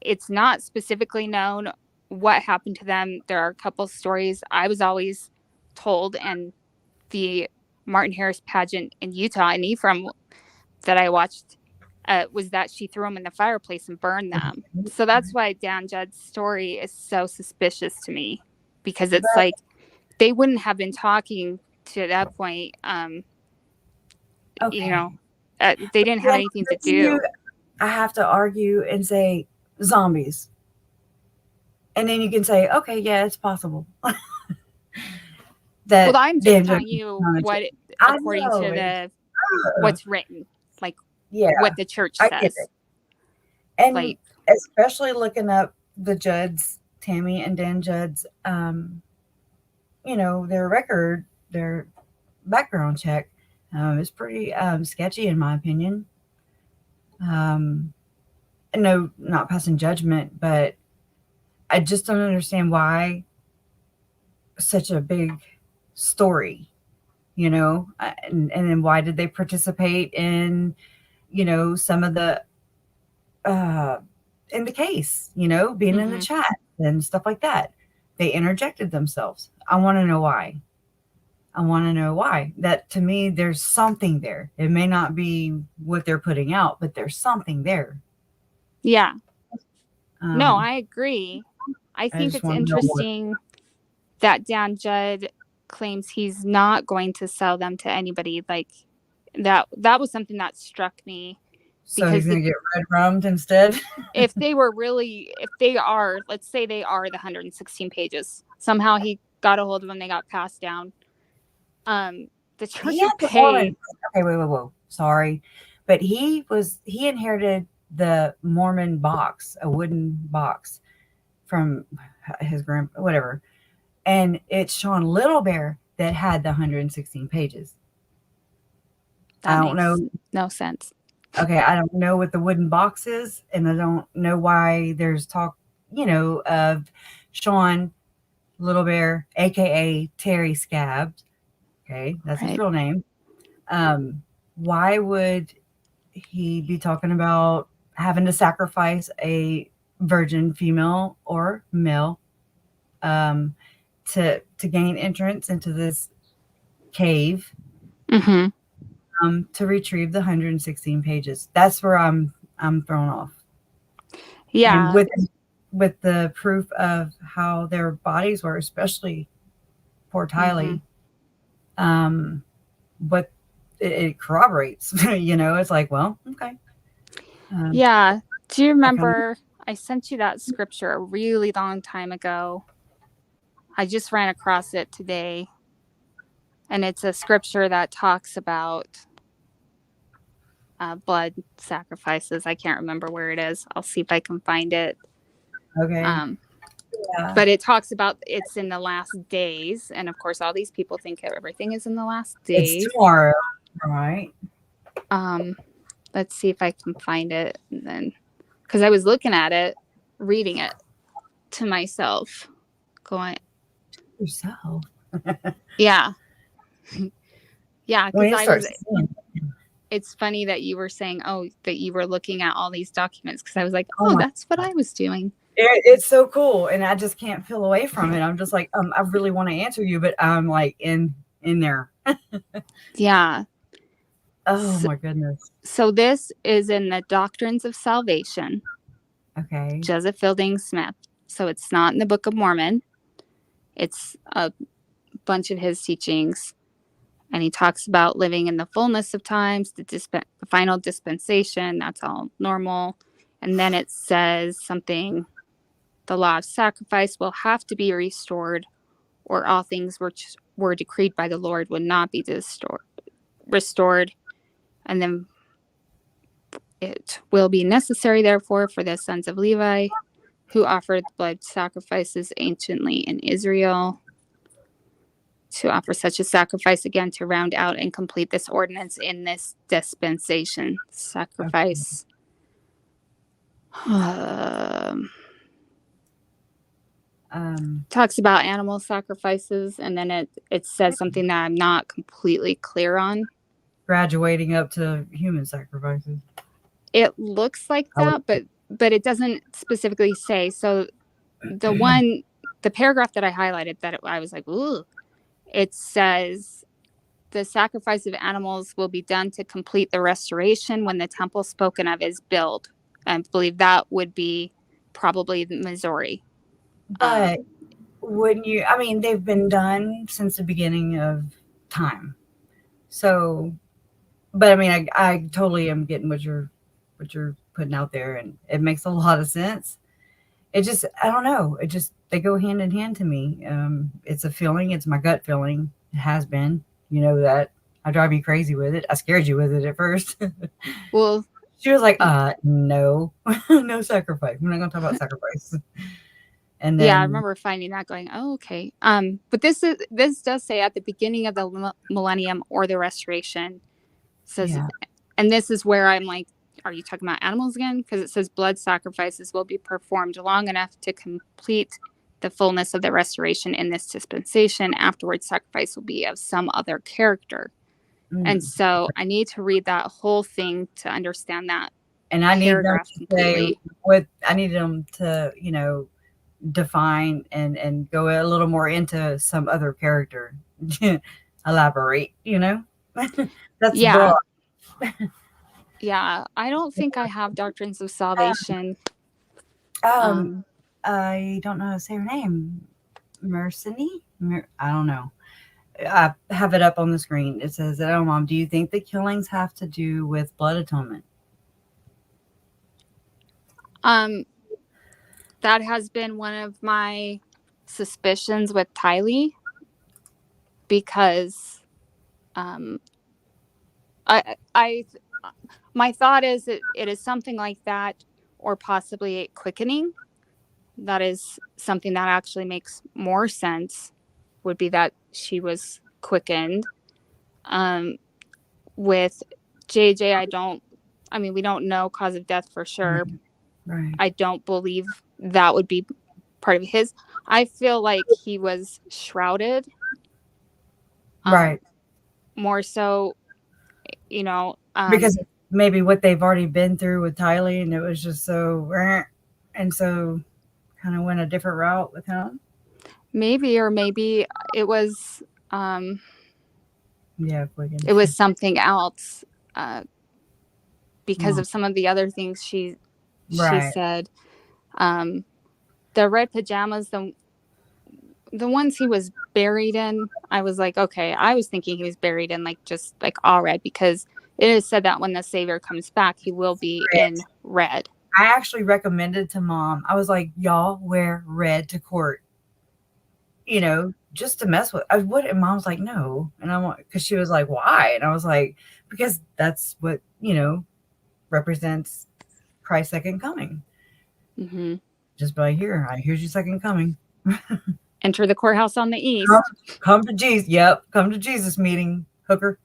it's not specifically known what happened to them. There are a couple stories I was always told, and the Martin Harris pageant in Utah and Ephraim that I watched was that she threw them in the fireplace and burned them. So that's why Dan Judd's story is so suspicious to me, because it's like they wouldn't have been talking to that point. They didn't have anything to do. I have to argue and say zombies. And then you can say, okay, yeah, it's possible. Well, I'm just telling you what, according to what's written, like what the church says. And like, especially looking up the Judds, Tammy and Dan Judd's, their record, their background check is pretty sketchy in my opinion. No, not passing judgment, but I just don't understand why such a big story, and then why did they participate in, some of the, in the case, being in the chat and stuff like that. They interjected themselves. I want to know why. That, to me, there's something there. It may not be what they're putting out, but there's something there. Yeah. No, I agree. I think it's interesting that Dan Judd claims he's not going to sell them to anybody. Like that was something that struck me. So he's going to get red rummed instead? If they are, let's say they are the 116 pages. Somehow he got a hold of them, they got passed down. The church would pay. Okay, whoa. Sorry. But he inherited the Mormon box, a wooden box from his grandpa, whatever. And it's Sean Little Bear that had the 116 pages. I don't know. No sense. Okay, I don't know what the wooden box is, and I don't know why there's talk, of Sean Little Bear, aka Terry Scabbed. Okay, that's his real name. Why would he be talking about having to sacrifice a virgin female or male to gain entrance into this cave to retrieve the 116 pages? That's where I'm thrown off. Yeah, and with the proof of how their bodies were, especially poor Tylee. But it corroborates. It's like, well, okay. Yeah. Do you remember I sent you that scripture a really long time ago I just ran across it today, and it's a scripture that talks about blood sacrifices. I can't remember where it is. I'll see if I can find it. Okay. Yeah. But it talks about it's in the last days, and of course, all these people think everything is in the last days. It's tomorrow, right? Let's see if I can find it, and then because I was looking at it, reading it to myself, going, Yourself. yeah, yeah, When because you start seeing, it's funny that you were saying, oh, that you were looking at all these documents, because I was like, Oh oh, my that's what I was doing. it's so cool, and I just can't feel away from it. I'm just like, I really want to answer you, but I'm like in there. Yeah. Oh my goodness. So this is in the Doctrines of Salvation, Okay. Joseph Fielding Smith. So it's not in the Book of Mormon. It's a bunch of his teachings. And he talks about living in the fullness of times, the final dispensation. That's all normal. And then it says something, the law of sacrifice will have to be restored, or all things which were decreed by the Lord would not be restored. And then it will be necessary, therefore, for the sons of Levi who offered blood sacrifices anciently in Israel to offer such a sacrifice again to round out and complete this ordinance in this dispensation. Sacrifice. Talks about animal sacrifices, and then it says something that I'm not completely clear on. Graduating up to human sacrifices. It looks like that, but it doesn't specifically say. So the paragraph that I highlighted that I was like, ooh, it says the sacrifice of animals will be done to complete the restoration when the temple spoken of is built. I believe that would be probably Missouri. But wouldn't you, I mean, they've been done since the beginning of time. So, but I mean, I totally am getting what you're putting out there, and it makes a lot of sense. It just, I don't know. It just, they go hand in hand to me. It's a feeling. It's my gut feeling. It has been, you know, that I drive you crazy with it. I scared you with it at first. Well, she was like, no, no sacrifice. We're not going to talk about sacrifice. And then, yeah, I remember finding that going, oh, okay. But this does say at the beginning of the millennium or the restoration. Says, yeah. And this is where I'm like, are you talking about animals again? Because it says blood sacrifices will be performed long enough to complete the fullness of the restoration in this dispensation. Afterwards, sacrifice will be of some other character. And so I need to read that whole thing to understand that. And I need them to say what I need them to, you know, define and go a little more into some other character. Elaborate, you know. That's yeah. Yeah, I don't think I have Doctrines of Salvation. I don't know how to say her name. Mercini? I don't know. I have it up on the screen. It says, "Oh, Mom, do you think the killings have to do with blood atonement?" That has been one of my suspicions with Tylee, because my thought is that it is something like that, or possibly a quickening. That is something that actually makes more sense, would be that she was quickened. With JJ, we don't know cause of death for sure. Right. I don't believe that would be part of his. I feel like he was shrouded. Right. More so, you know. Because maybe what they've already been through with Tylee, and it was just so, and so kind of went a different route with him. Maybe, or maybe it was, it was something else, because of some of the other things she said. The red pajamas, the ones he was buried in, I was like, okay, I was thinking he was buried in just all red, because it is said that when the Savior comes back, he will be in red. I actually recommended to Mom, I was like, y'all wear red to court. you know, just to mess with. What? And Mom's like, no. And I want, because she was like, why? And I was like, because that's what, you know, represents Christ's second coming. Mm-hmm. Just by here, here's your second coming. Enter the courthouse on the east. Come to Jesus. Yep. Come to Jesus meeting, hooker.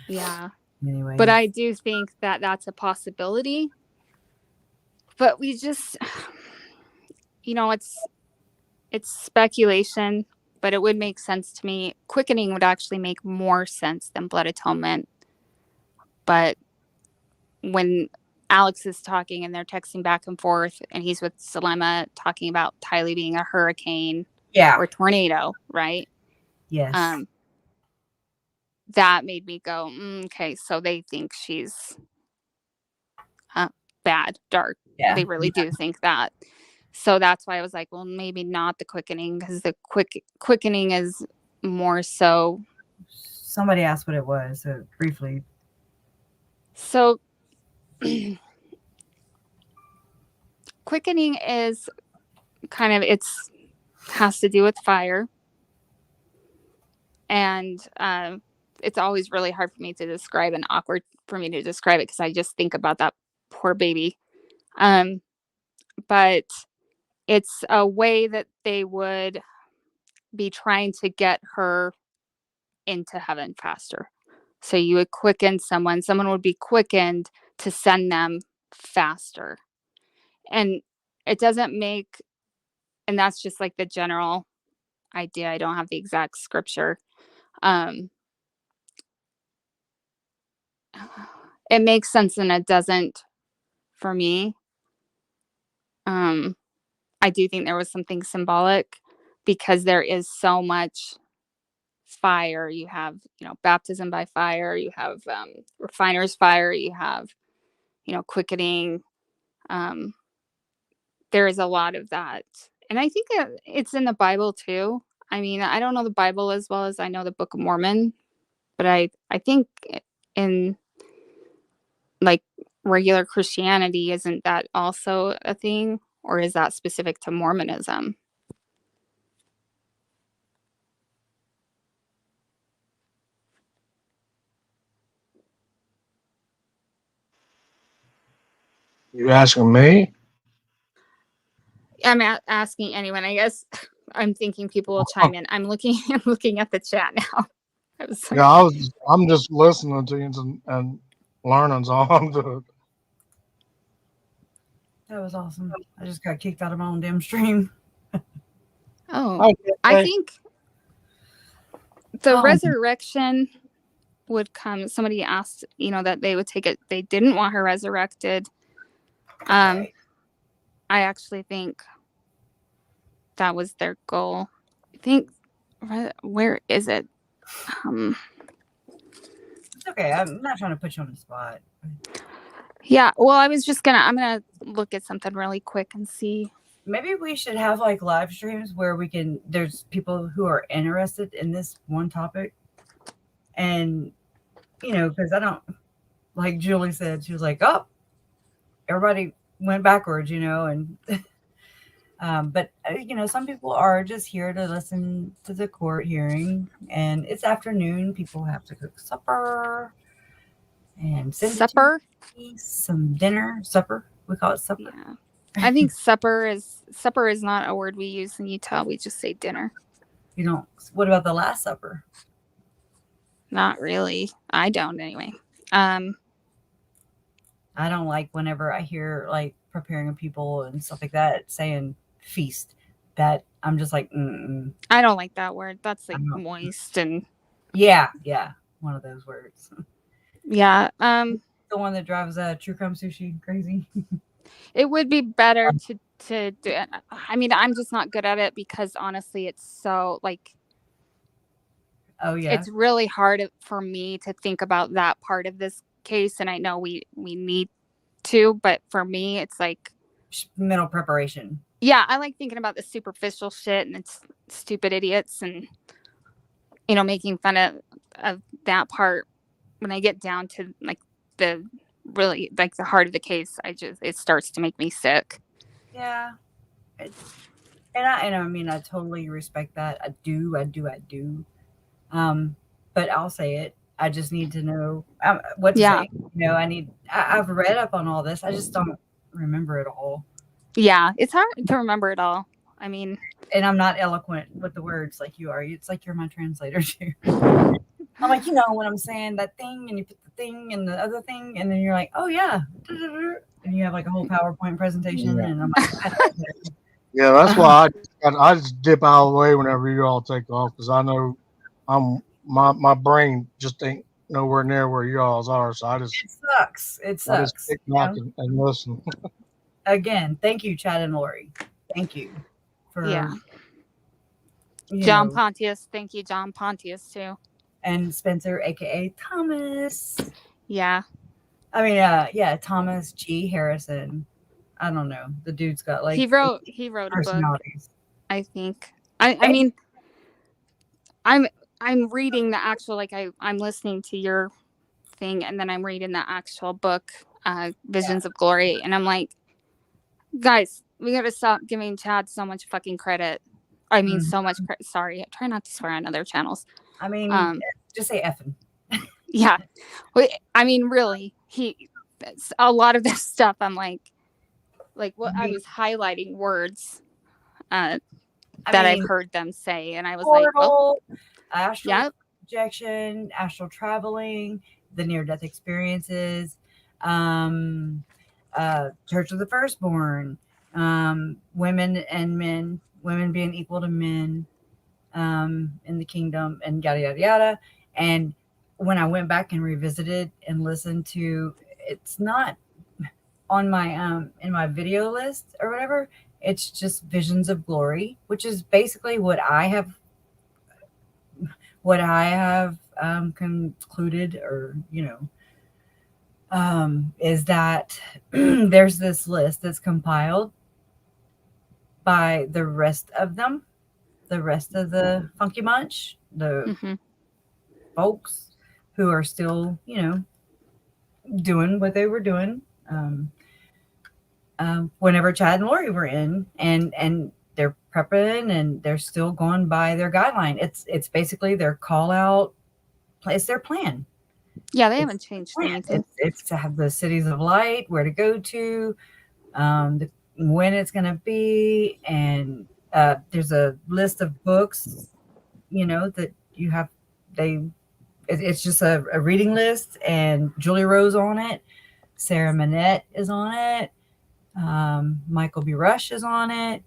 Yeah. Anyway. But I do think that that's a possibility. But we just, you know, it's speculation, but it would make sense to me. Quickening would actually make more sense than blood atonement. But when Alex is talking and they're texting back and forth, and he's with Selema talking about Tylee being a hurricane or tornado, right? Yes. That made me go, okay, so they think she's bad, dark. Yeah. They really do think that. So that's why I was like, well, maybe not the quickening, because the quickening is more so. Somebody asked what it was, so briefly. So quickening is kind of, has to do with fire. And it's always really hard for me to describe and awkward for me to describe it because I just think about that poor baby. But it's a way that they would be trying to get her into heaven faster. So you would quicken someone would be quickened to send them faster. And it doesn't make, and that's just like the general idea. I don't have the exact scripture. It makes sense and it doesn't for me. I do think there was something symbolic because there is so much fire. You have, you know, baptism by fire, you have refiner's fire, you have, you know, quickening. There is a lot of that. And I think it's in the Bible too. I mean, I don't know the Bible as well as I know the Book of Mormon, but I think in like regular Christianity, isn't that also a thing? Or is that specific to Mormonism? You asking me? I'm asking anyone. I guess I'm thinking people will chime in. I'm looking at the chat now. Yeah, I'm just listening to you and learning, so I'm doing. That was awesome. I just got kicked out of my own damn stream. Oh, I think the resurrection would come. Somebody asked, you know, that they would take it. They didn't want her resurrected. I actually think that was their goal. I think, where is it? It's okay. I'm not trying to put you on the spot. Yeah, well, I'm gonna look at something really quick and see. Maybe we should have like live streams where there's people who are interested in this one topic. And, you know, because I don't, like Julie said, she was like, oh, everybody went backwards, you know, and, but, you know, some people are just here to listen to the court hearing, and it's afternoon. People have to cook supper and some dinner, supper. We call it supper. Yeah. I think supper is not a word we use in Utah. We just say dinner. You don't. What about the Last Supper? Not really. I don't anyway. I don't like whenever I hear like preparing people and stuff like that saying feast. That I'm just like, I don't like that word. That's like moist and yeah, one of those words. Yeah. The one that drives True Crime Sushi crazy. It would be better to do it. I mean, I'm just not good at it because honestly, it's so like. Oh yeah. It's really hard for me to think about that part of this case, and I know we need to, but for me, it's like mental preparation. Yeah, I like thinking about the superficial shit and it's stupid idiots and, you know, making fun of that part. When I get down to like the really the heart of the case, it starts to make me sick. Yeah. And I mean, I totally respect that. I do. But I'll say it. I just need to know what to Yeah. say. You know, I've read up on all this. I just don't remember it all. Yeah, it's hard to remember it all. I mean, And I'm not eloquent with the words like you are. It's like you're my translator too. I'm like, you know what I'm saying, that thing, and you put the thing and the other thing, and then you're like, oh yeah, and you have like a whole PowerPoint presentation, Yeah. and I'm like, I don't know. Yeah, that's why I just dip out of the way whenever you all take off because I know my brain just ain't nowhere near where you all's are. So It sucks. It I just sucks. kick You back know? and listen. Again, thank you, Chad and Lori. Thank you for yeah. you John know, Pontius. Thank you, John Pontius, too. and Spencer, aka Thomas. Yeah. I mean, yeah, Thomas G. Harrison. I don't know. The dude's got like He wrote a book, personalities. I think. I mean, I'm reading the actual, like, I'm listening to your thing, and then I'm reading the actual book, Visions of Glory, and I'm like, guys, we gotta stop giving Chad so much fucking credit. I mean, so much credit. Sorry, I try not to swear on other channels. I mean, just say effing. Yeah. I mean, really, a lot of this stuff, I'm like what I was highlighting words that I've heard them say, and I was like, oh, astral projection, astral traveling, the near-death experiences, Church of the Firstborn, women and men, women being equal to men in the kingdom, and yada yada yada. And when I went back and revisited and listened to, it's not on my in my video list or whatever. It's just Visions of Glory, which is basically what I have concluded, or is that there's this list that's compiled by the rest of them, the rest of the Funky Bunch, the folks who are still, doing what they were doing whenever Chad and Lori were in, and they're prepping, and they're still going by their guideline. It's basically their call out. It's their plan. Yeah, they haven't changed anything. It's to have the cities of light, where to go to, when it's going to be, and there's a list of books, that you have. It's just a reading list, and Julie Rose on it, Sarah Manette is on it, Michael B. Rush is on it,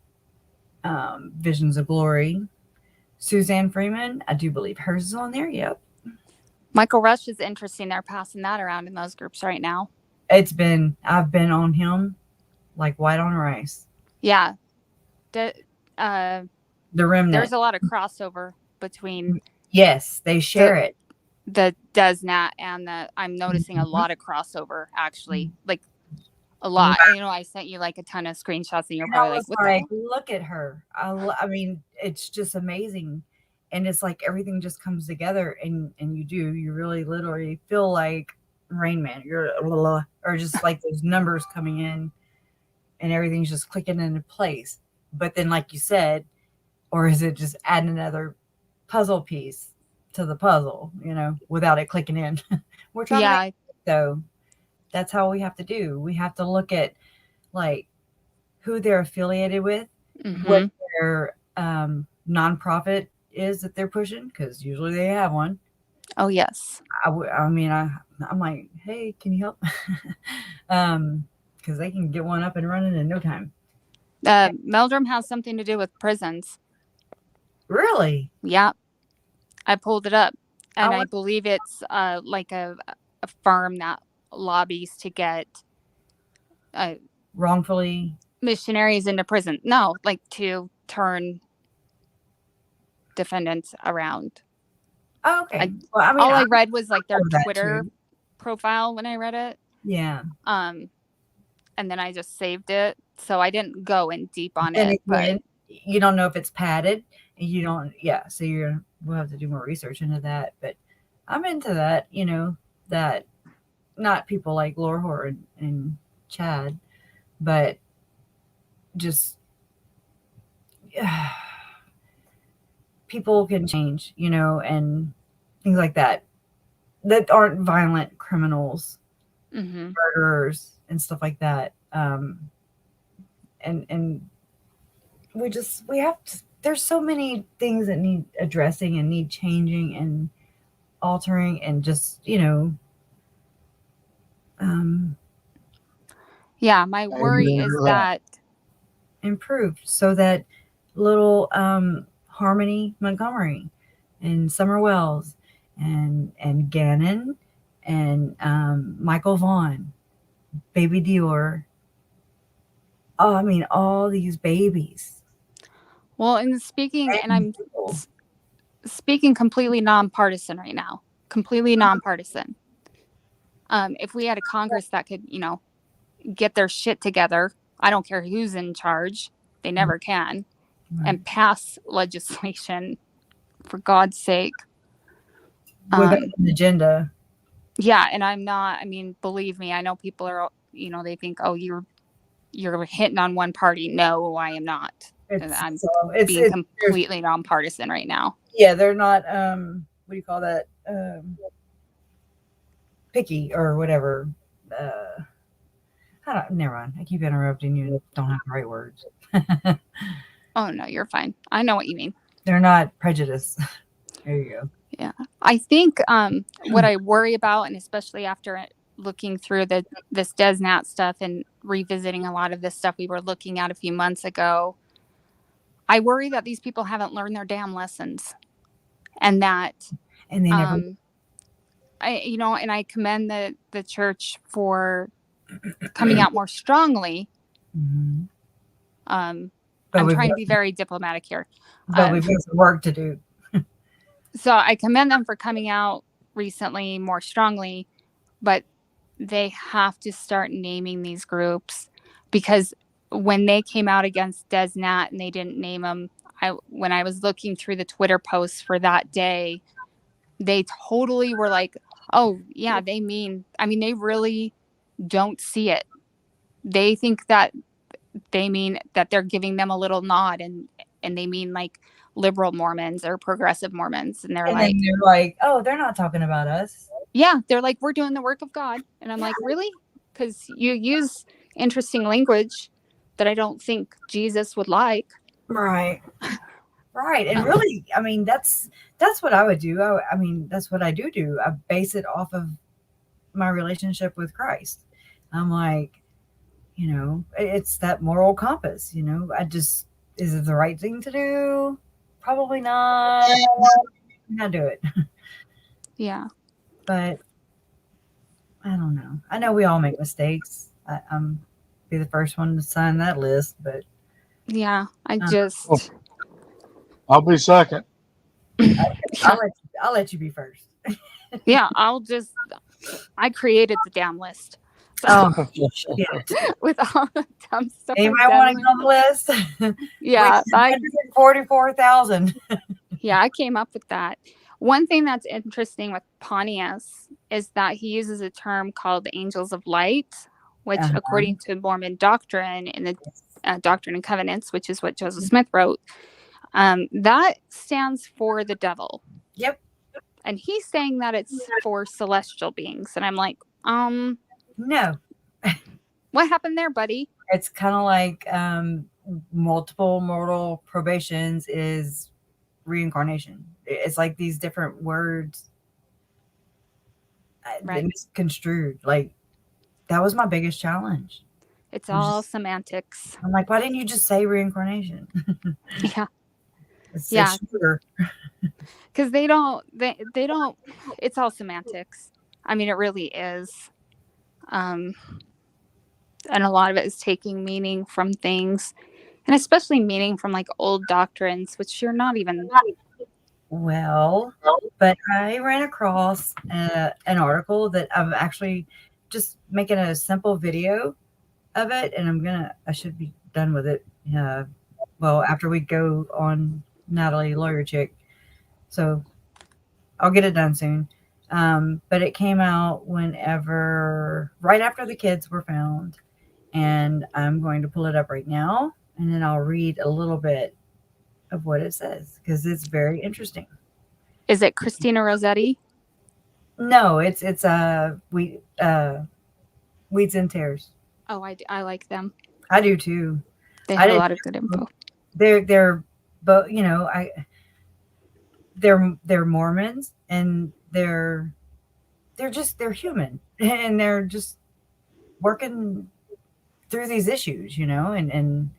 Visions of Glory, Suzanne Freeman, I do believe hers is on there. Yep. Michael Rush is interesting. They're passing that around in those groups right now. I've been on him like white on rice. Yeah. The remnant. There's a lot of crossover between. Yes, they share it. The DesNat and I'm noticing a lot of crossover, actually, like a lot. I sent you like a ton of screenshots, and you're probably like, what look at her. I mean, it's just amazing. And it's like everything just comes together, and you really literally feel like Rain Man. Or just like those numbers coming in, and everything's just clicking into place. But then, like you said, or is it just adding another puzzle piece to the puzzle, without it clicking in? We're trying to so that's how we have to do. We have to look at like who they're affiliated with, what their nonprofit is that they're pushing, because usually they have one. Oh yes. I mean, I'm like, hey, can you help? Because they can get one up and running in no time. Meldrum has something to do with prisons. Really? Yeah, I pulled it up, and I believe it's like a firm that lobbies to get wrongfully missionaries into prison. No, like to turn defendants around. Oh, okay. All I read was like their Twitter profile when I read it. Yeah. And then I just saved it, so I didn't go in deep on it. But you don't know if it's padded. You don't. Yeah. So we'll have to do more research into that. But I'm into that. That not people like Laura and Chad, but just people can change, you know, and things like that aren't violent criminals, Mm-hmm. murderers, and stuff like that. And we have to, there's so many things that need addressing and need changing and altering, and just, you know, Yeah, my worry Amen is to that. that improved, so that little Harmony Montgomery and Summer Wells and Gannon and Michael Vaughn, Baby Dior. Oh, I mean, all these babies. well, and speaking, and I'm People. speaking completely nonpartisan right now, completely nonpartisan. If we had a Congress that could, you know, get their shit together, I don't care who's in charge, they never can, Right. and pass legislation, for God's sake. Without an agenda. Yeah, and I'm not, I mean, believe me, I know people are, you know, they think, oh, you're hitting on one party. No, I am not. I'm being completely nonpartisan right now. Yeah, they're not what do you call that? Picky or whatever. Never mind. I keep interrupting you. Don't have the right words. Oh no, you're fine. I know what you mean. They're not prejudiced. There you go. Yeah. I think what I worry about, and especially after looking through this DesNat stuff and revisiting a lot of this stuff we were looking at a few months ago, I worry that these people haven't learned their damn lessons, and that And they never. and I commend the church for coming out more strongly. Mm-hmm. I'm trying to be very diplomatic here. But we've got some work to do. So I commend them for coming out recently more strongly, but they have to start naming these groups, because when they came out against DesNat and they didn't name them, when I was looking through the Twitter posts for that day, they totally were like, oh yeah, they really don't see it. They think that they mean that they're giving them a little nod, and they mean like liberal Mormons or progressive Mormons, and they're like, oh, they're not talking about us. Yeah, they're like, we're doing the work of God, and I'm like, really? Because you use interesting language that I don't think Jesus would like. Right. Right. And really, I mean, that's what I would do. I mean, that's what I do. I base it off of my relationship with Christ. I'm like, you know, it's that moral compass, you know. Is it the right thing to do? Probably not. Not do it. Yeah. But I don't know. I know we all make mistakes. I'm be the first one to sign that list, but yeah, I'll be second. I'll let you be first. Yeah, I created the damn list. So, oh, shit. With all the dumb stuff. Anybody want to go on the list? Yeah. 144,000. Yeah, I came up with that. One thing that's interesting with Pontius is that he uses a term called the Angels of Light, which according to Mormon doctrine in the Doctrine and Covenants, which is what Joseph Smith wrote, that stands for the devil. Yep. And he's saying that it's for celestial beings. And I'm like, no. What happened there, buddy? It's kind of like multiple mortal probations is reincarnation. It's like these different words misconstrued. Like, that was my biggest challenge. It's all semantics. I'm like, why didn't you just say reincarnation? Yeah. It's sugar. Because they don't, it's all semantics. I mean, it really is. And a lot of it is taking meaning from things, and especially meaning from like old doctrines, which you're not even. Well, but I ran across an article that I'm actually just making a simple video of it, and I should be done with it. Well, after we go on Natalie Lawyer Chick, so I'll get it done soon. But it came out right after the kids were found, and I'm going to pull it up right now, and then I'll read a little bit of what it says because it's very interesting. Is it Christina Rossetti? No, it's Weeds and Tears. Oh, I like them. I do too. They I have a didn't. lot of good info. They're but you know they're Mormons and they're human and they're just working through these issues, you know, and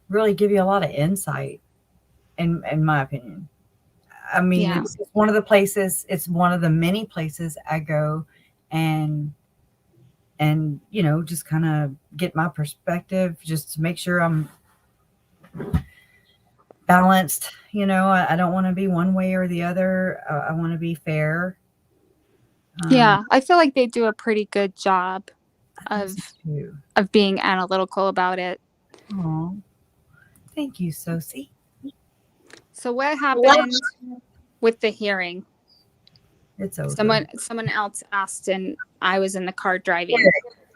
really give you a lot of insight in my opinion. I mean, Yeah. it's one of the places, it's one of the many places I go and you know, just kind of get my perspective just to make sure I'm balanced. You know, I don't want to be one way or the other. I want to be fair. Yeah, I feel like they do a pretty good job I think so too. of being analytical about it. Aw. Thank you, Sosie. So what happened with the hearing? It's over. Someone else asked, and I was in the car driving.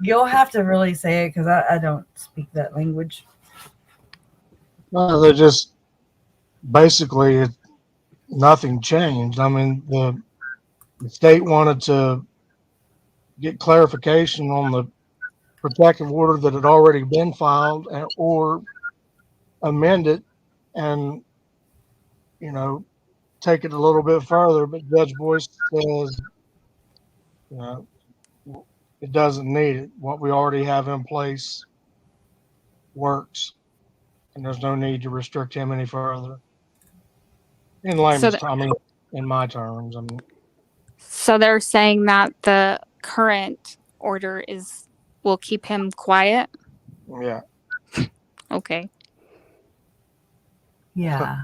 You'll have to really say it because I don't speak that language. No, they just basically nothing changed. I mean, the state wanted to get clarification on the protective order that had already been filed or amend it and, you know, take it a little bit further. But Judge Boyce says, you know, it doesn't need it. What we already have in place works, and there's no need to restrict him any further. In layman's terms, I mean, in my terms, I mean. So they're saying that the current order will keep him quiet. Yeah. Okay. Yeah.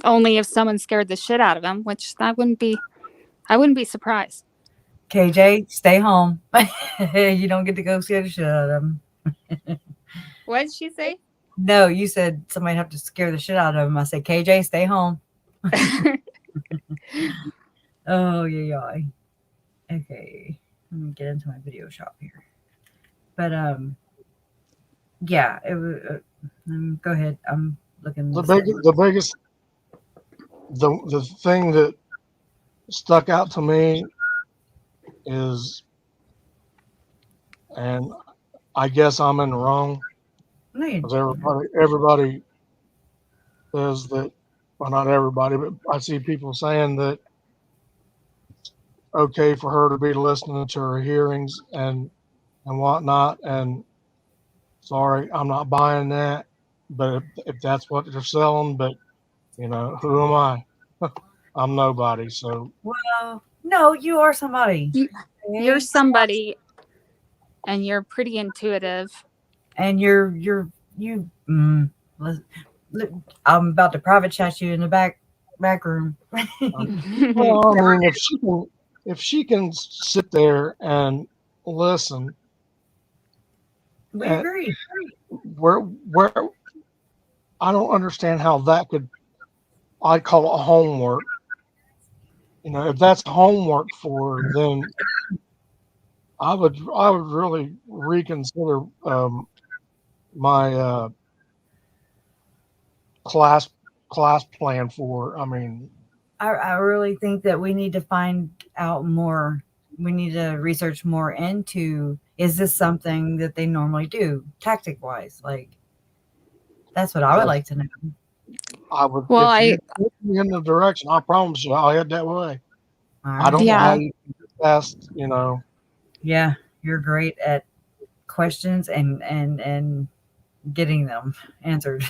Only if someone scared the shit out of him, which I wouldn't be surprised. KJ, stay home. You don't get to go scare the shit out of him. What did she say? No, you said somebody have to scare the shit out of him. I said, KJ, stay home. Oh, yeah. Okay. Let me get into my video shop here. But, yeah, it was, go ahead. I'm looking. The thing that stuck out to me is, and I guess I'm in the wrong, because everybody says that, well, not everybody, but I see people saying that it's okay for her to be listening to her hearings and whatnot. And sorry, I'm not buying that. But if that's what they're selling, but you know, who am I? I'm nobody. So, well, no, you are somebody. You're somebody, and you're pretty intuitive. And I'm about to private chat you in the back room. well, I mean, if she can sit there and listen, We agree. where I don't understand how that could, I'd call it homework. You know, if that's homework for her, then I would really reconsider my class plan for her. I mean, I really think that we need to find out more. We need to research more into, is this something that they normally do tactic wise? Like, that's what I would like to know. I would. Well, if you put me in the direction, I promise you, I'll head that way. I don't know how you can test, you know. Yeah, you're great at questions and getting them answered.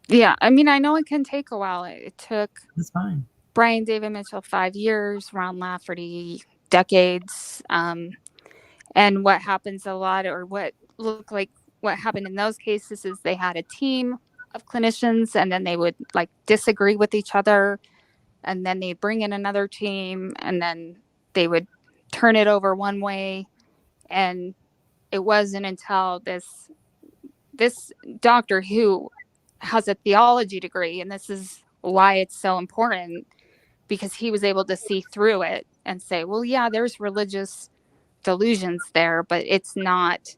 Yeah, I mean, I know it can take a while. It took That's fine. Brian David Mitchell 5 years, Ron Lafferty decades. And what happens a lot, or what happened in those cases, is they had a team of clinicians, and then they would like disagree with each other, and then they bring in another team, and then they would turn it over one way. And it wasn't until this doctor, who has a theology degree, and this is why it's so important, because he was able to see through it and say, well, yeah, there's religious delusions there, but it's not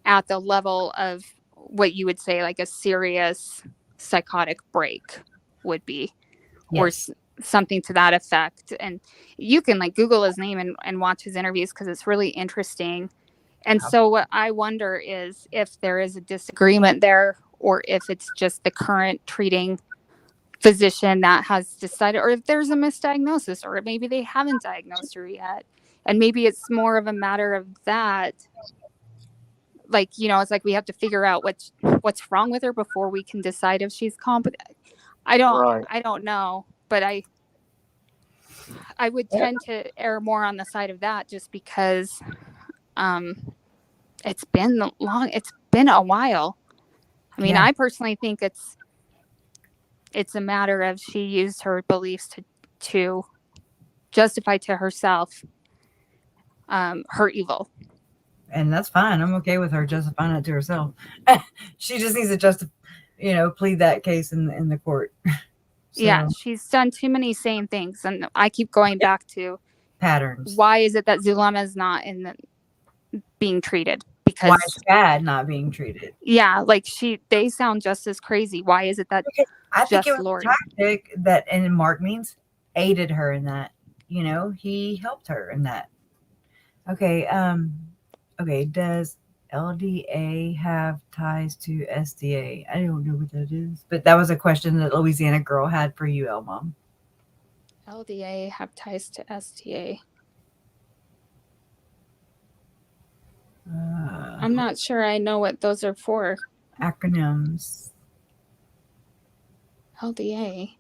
at the level of what you would say like a serious psychotic break would be, or Yes. something to that effect. And you can like Google his name and watch his interviews because it's really interesting. And so what I wonder is if there is a disagreement there, or if it's just the current treating physician that has decided, or if there's a misdiagnosis, or maybe they haven't diagnosed her yet. And maybe it's more of a matter of that. Like, it's like we have to figure out what's wrong with her before we can decide if she's competent. I don't know, but I would tend to err more on the side of that, just because it's been a while. I mean, I personally think it's a matter of she used her beliefs to justify to herself her evil. And that's fine. I'm okay with her justifying it to herself. She just needs to plead that case in the court. So, yeah, she's done too many same things, and I keep going back to patterns. Why is it that Zulema is not being treated? Because why is Chad not being treated? Yeah, like they sound just as crazy. Why is it that I think it was Lori a tactic that, and Mark means aided her in that. He helped her in that. Okay. Okay. Does LDA have ties to SDA? I don't know what that is, but that was a question that Louisiana girl had for you, El Mom. LDA have ties to SDA? I'm not sure I know what those are for. Acronyms. LDA.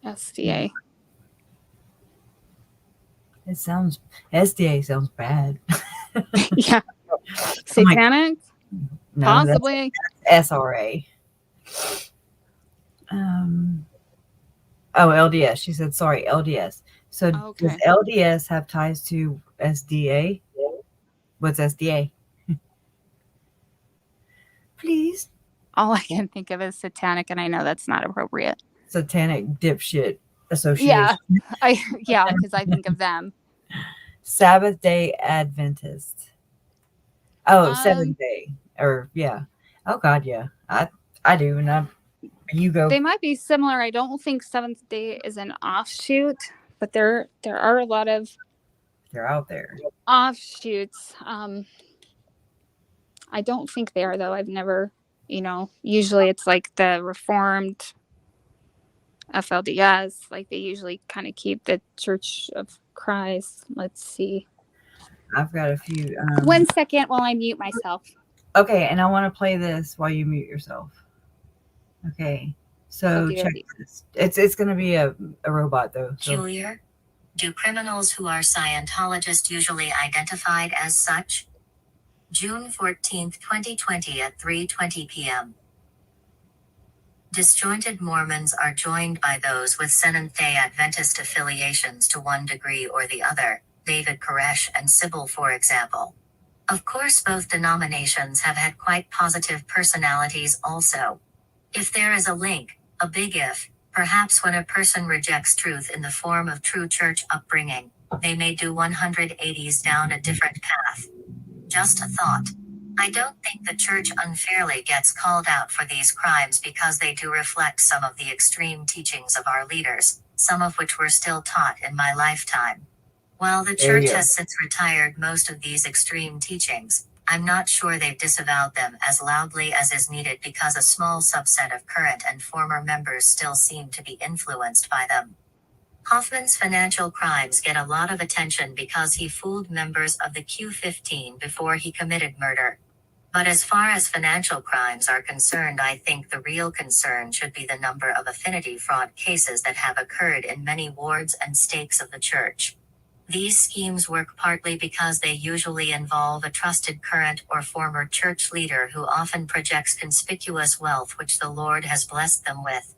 SDA. It sounds, SDA sounds bad. Yeah. Satanic? No, possibly. That's SRA. LDS. She said, sorry, LDS. So Okay. does LDS have ties to SDA? What's SDA? Please. All I can think of is satanic, and I know that's not appropriate. Satanic dipshit association. Yeah, because I think of them. Sabbath Day Adventist. Oh, Seventh Day. Or yeah. Oh God, yeah. I do, and you go. They might be similar. I don't think Seventh Day is an offshoot, but there are a lot of they're out there offshoots. I don't think they are though. I've never, usually it's like the Reformed FLDS, like they usually kind of keep the Church of Christ. Let's see. I've got a few. 1 second while I mute myself. Okay, and I want to play this while you mute yourself. Okay, so check this. It's going to be a robot though. So. Julia, do criminals who are Scientologists usually identified as such? June 14th, 2020 at 3:20 p.m. Disjointed Mormons are joined by those with Seventh-day Adventist affiliations to one degree or the other, David Koresh and Sybil for example. Of course both denominations have had quite positive personalities also. If there is a link, a big if, perhaps when a person rejects truth in the form of true church upbringing, they may do 180s down a different path. Just a thought. I don't think the church unfairly gets called out for these crimes because they do reflect some of the extreme teachings of our leaders, some of which were still taught in my lifetime. While the church has since retired most of these extreme teachings, I'm not sure they've disavowed them as loudly as is needed because a small subset of current and former members still seem to be influenced by them. Hoffman's financial crimes get a lot of attention because he fooled members of the Q15 before he committed murder. But as far as financial crimes are concerned, I think the real concern should be the number of affinity fraud cases that have occurred in many wards and stakes of the church. These schemes work partly because they usually involve a trusted current or former church leader who often projects conspicuous wealth which the Lord has blessed them with.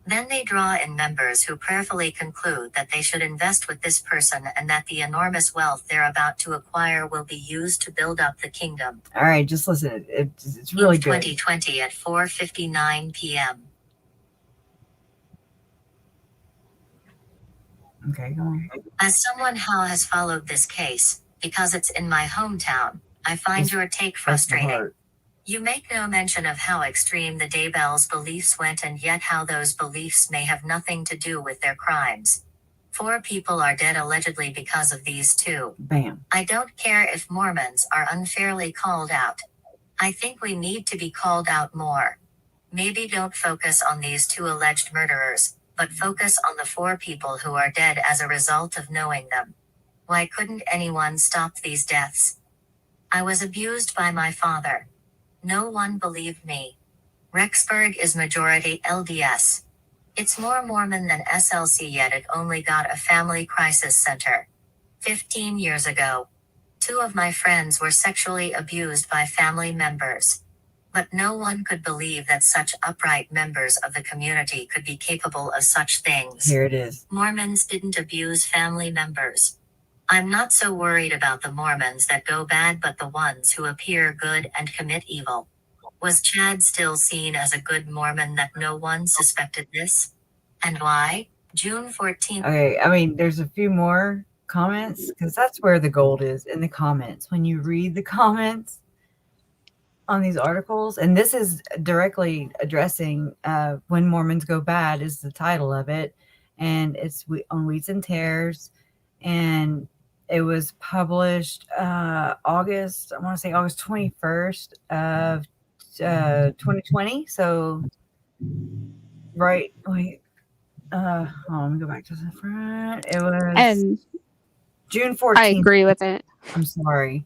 Then they draw in members who prayerfully conclude that they should invest with this person and that the enormous wealth they're about to acquire will be used to build up the kingdom. All right, just listen. It's really good. 2020 at 4:59 p.m. Okay, go on. As someone who has followed this case, because it's in my hometown, I find your take frustrating. You make no mention of how extreme the Daybell's beliefs went and yet how those beliefs may have nothing to do with their crimes. 4 people are dead allegedly because of these 2. Bam. I don't care if Mormons are unfairly called out. I think we need to be called out more. Maybe don't focus on these 2 alleged murderers, but focus on the 4 people who are dead as a result of knowing them. Why couldn't anyone stop these deaths? I was abused by my father. No one believed me. Rexburg is majority LDS. It's more Mormon than SLC, yet it only got a family crisis center. 15 years ago, 2 of my friends were sexually abused by family members. But no one could believe that such upright members of the community could be capable of such things. Here it is. Mormons didn't abuse family members. I'm not so worried about the Mormons that go bad, but the ones who appear good and commit evil. Was Chad still seen as a good Mormon that no one suspected this? And why? June 14th. Okay, I mean, there's a few more comments because that's where the gold is, in the comments. When you read the comments on these articles, and this is directly addressing When Mormons Go Bad is the title of it, and it's on Wheats and Tares, and it was published August 21st of 2020. So right, wait, let me go back to the front. It was And June 14th. I agree with it. I'm sorry.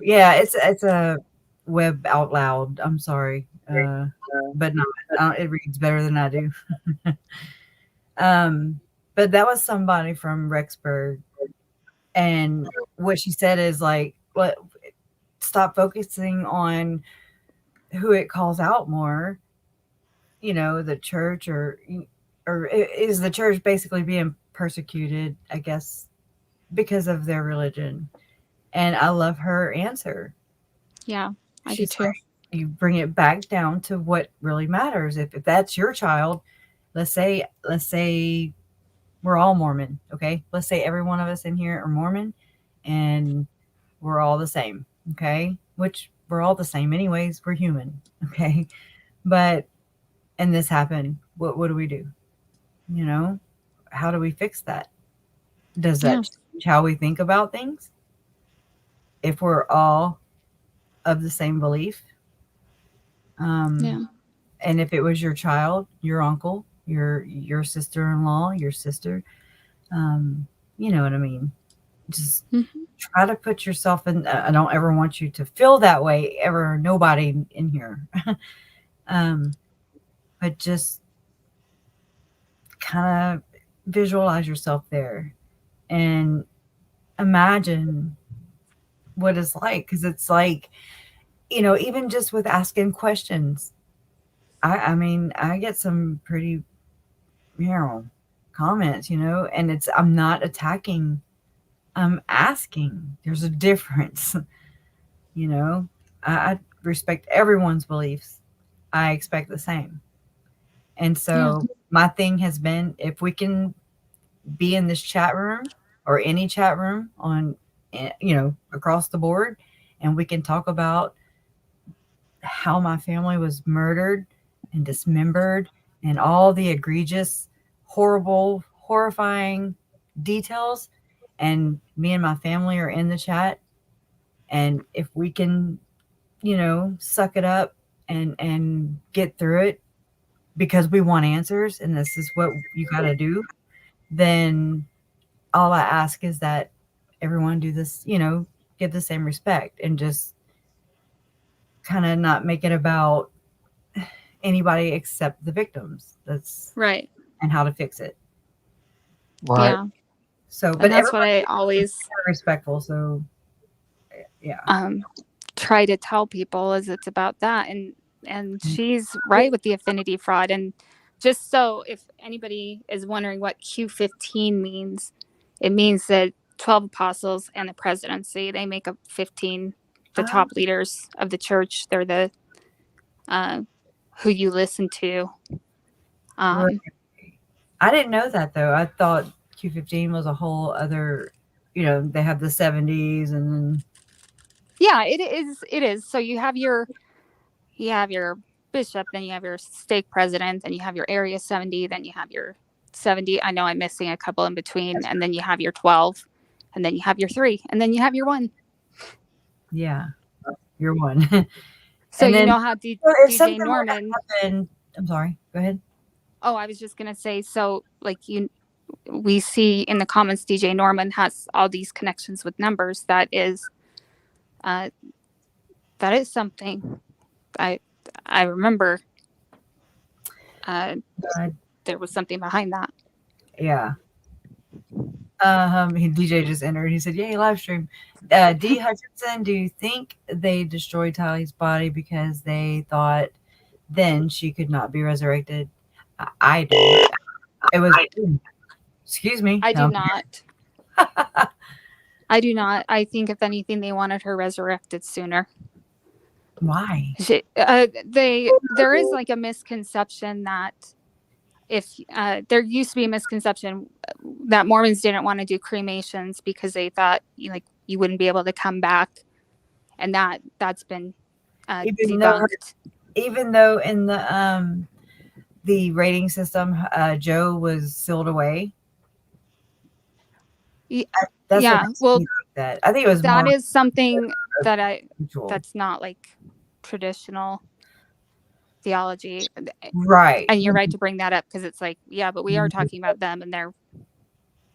Yeah, it's a web out loud. I'm sorry. But not, it reads better than I do. But that was somebody from Rexburg. And what she said is like, stop focusing on who it calls out more, the church or is the church basically being persecuted, I guess, because of their religion. And I love her answer. Yeah, I do She's too. like, you bring it back down to what really matters. If that's your child, let's say we're all Mormon, okay? Let's say every one of us in here are Mormon and we're all the same, okay? Which we're all the same anyways. We're human, okay? And this happened. What do we do? How do we fix that? Does that change how we think about things? If we're all of the same belief? And if it was your child, your uncle, your sister-in-law, your sister, you know what I mean? Just try to put yourself in. I don't ever want you to feel that way, ever. Nobody in here. But just kind of visualize yourself there and imagine what it's like. Because it's like, even just with asking questions, I mean, I get some pretty, comments, and I'm not attacking, I'm asking. There's a difference. I respect everyone's beliefs. I expect the same. And so my thing has been, if we can be in this chat room or any chat room on, across the board, and we can talk about how my family was murdered and dismembered and all the egregious, horrible, horrifying details, and me and my family are in the chat, and if we can, suck it up and get through it because we want answers and this is what you got to do, then all I ask is that everyone do this, give the same respect and just kind of not make it about anybody except the victims. That's right. And how to fix it. Right. Yeah. So, but and that's what I always respectful. So, yeah. Try to tell people is it's about that, and she's right with the affinity fraud. And just so if anybody is wondering what Q15 means, it means that 12 apostles and the presidency, they make up 15, the top leaders of the church. They're the who you listen to. Right. I didn't know that though. I thought Q15 was a whole other, they have the 70s and then. Yeah, it is. So you have your you have your bishop, then you have your stake president, then you have your area 70, then you have your 70. I know I'm missing a couple in between, and then you have your 12, and then you have your 3, and then you have your 1. Yeah, you're one. So And you then know how if DJ something were to Norman. happen, I'm sorry. Go ahead. Oh, I was just gonna say, so like we see in the comments, DJ Norman has all these connections with numbers. That is something I remember. Uh, There was something behind that. yeah. DJ just entered. He said, "Yay, live stream." D. Hutchinson, do you think they destroyed Tylee's body because they thought then she could not be resurrected? I do. It was. Excuse me. I do No. not. I do not. I think if anything, they wanted her resurrected sooner. Why? There is like a misconception that if there used to be a misconception that Mormons didn't want to do cremations because they thought you wouldn't be able to come back, and that's been debunked. Even though in the rating system, Joe was sealed away. That's that I think it was. That is something that's not like traditional theology, right? And you're right to bring that up because it's like, yeah, but we are talking about them and their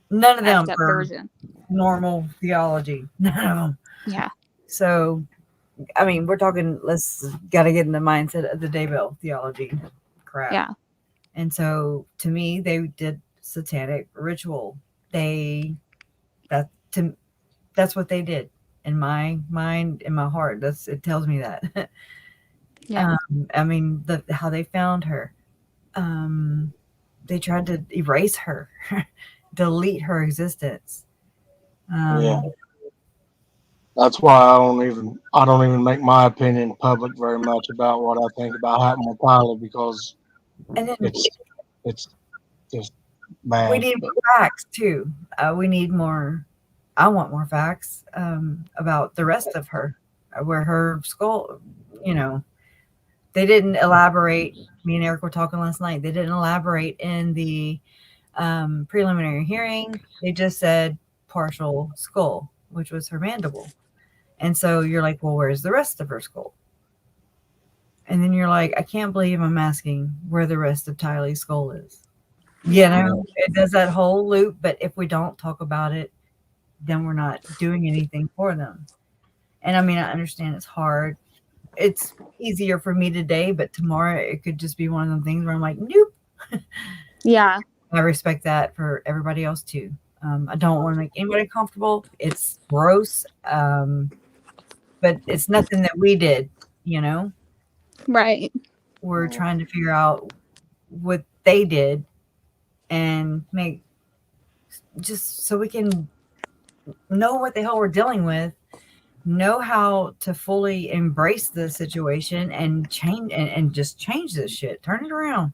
none of them are version normal theology. None of them. Yeah. So, I mean, we're talking. Got to get in the mindset of the Daybell theology crap. Yeah. And so, to me, they did satanic ritual. That's what they did in my mind, in my heart. It tells me that. Yeah. I mean, how they found her. They tried to erase her, delete her existence. Yeah. That's why I don't even make my opinion public very much about what I think about happening with Tylee, because it's just bad. We need more facts too. We need more. I want more facts about the rest of her, where her skull. They didn't elaborate. Me and Eric were talking last night. They didn't elaborate in the preliminary hearing. They just said partial skull, which was her mandible. And so you're like, well, where's the rest of her skull? And then you're like, I can't believe I'm asking where the rest of Tylee's skull is. It does that whole loop. But if we don't talk about it, then we're not doing anything for them. And I mean, I understand it's hard. It's easier for me today, but tomorrow it could just be one of them things where I'm like, nope. Yeah. I respect that for everybody else too. I don't want to make anybody comfortable. It's gross. But it's nothing that we did, Right. We're trying to figure out what they did and make just so we can know what the hell we're dealing with, know how to fully embrace the situation and change and just change this shit, turn it around.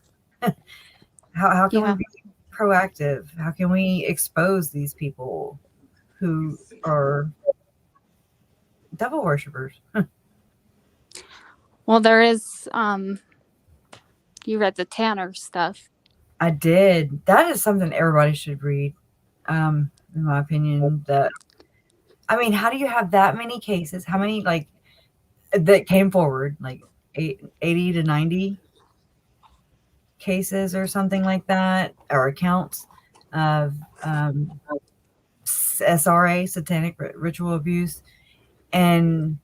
How can we be proactive? How can we expose these people who are devil worshippers? Well, there is you read the Tanner stuff. I did. That is something everybody should read. In my opinion, how do you have that many cases? How many that came forward, like 80 to 90 cases or something like that, or accounts of SRA, satanic ritual abuse, and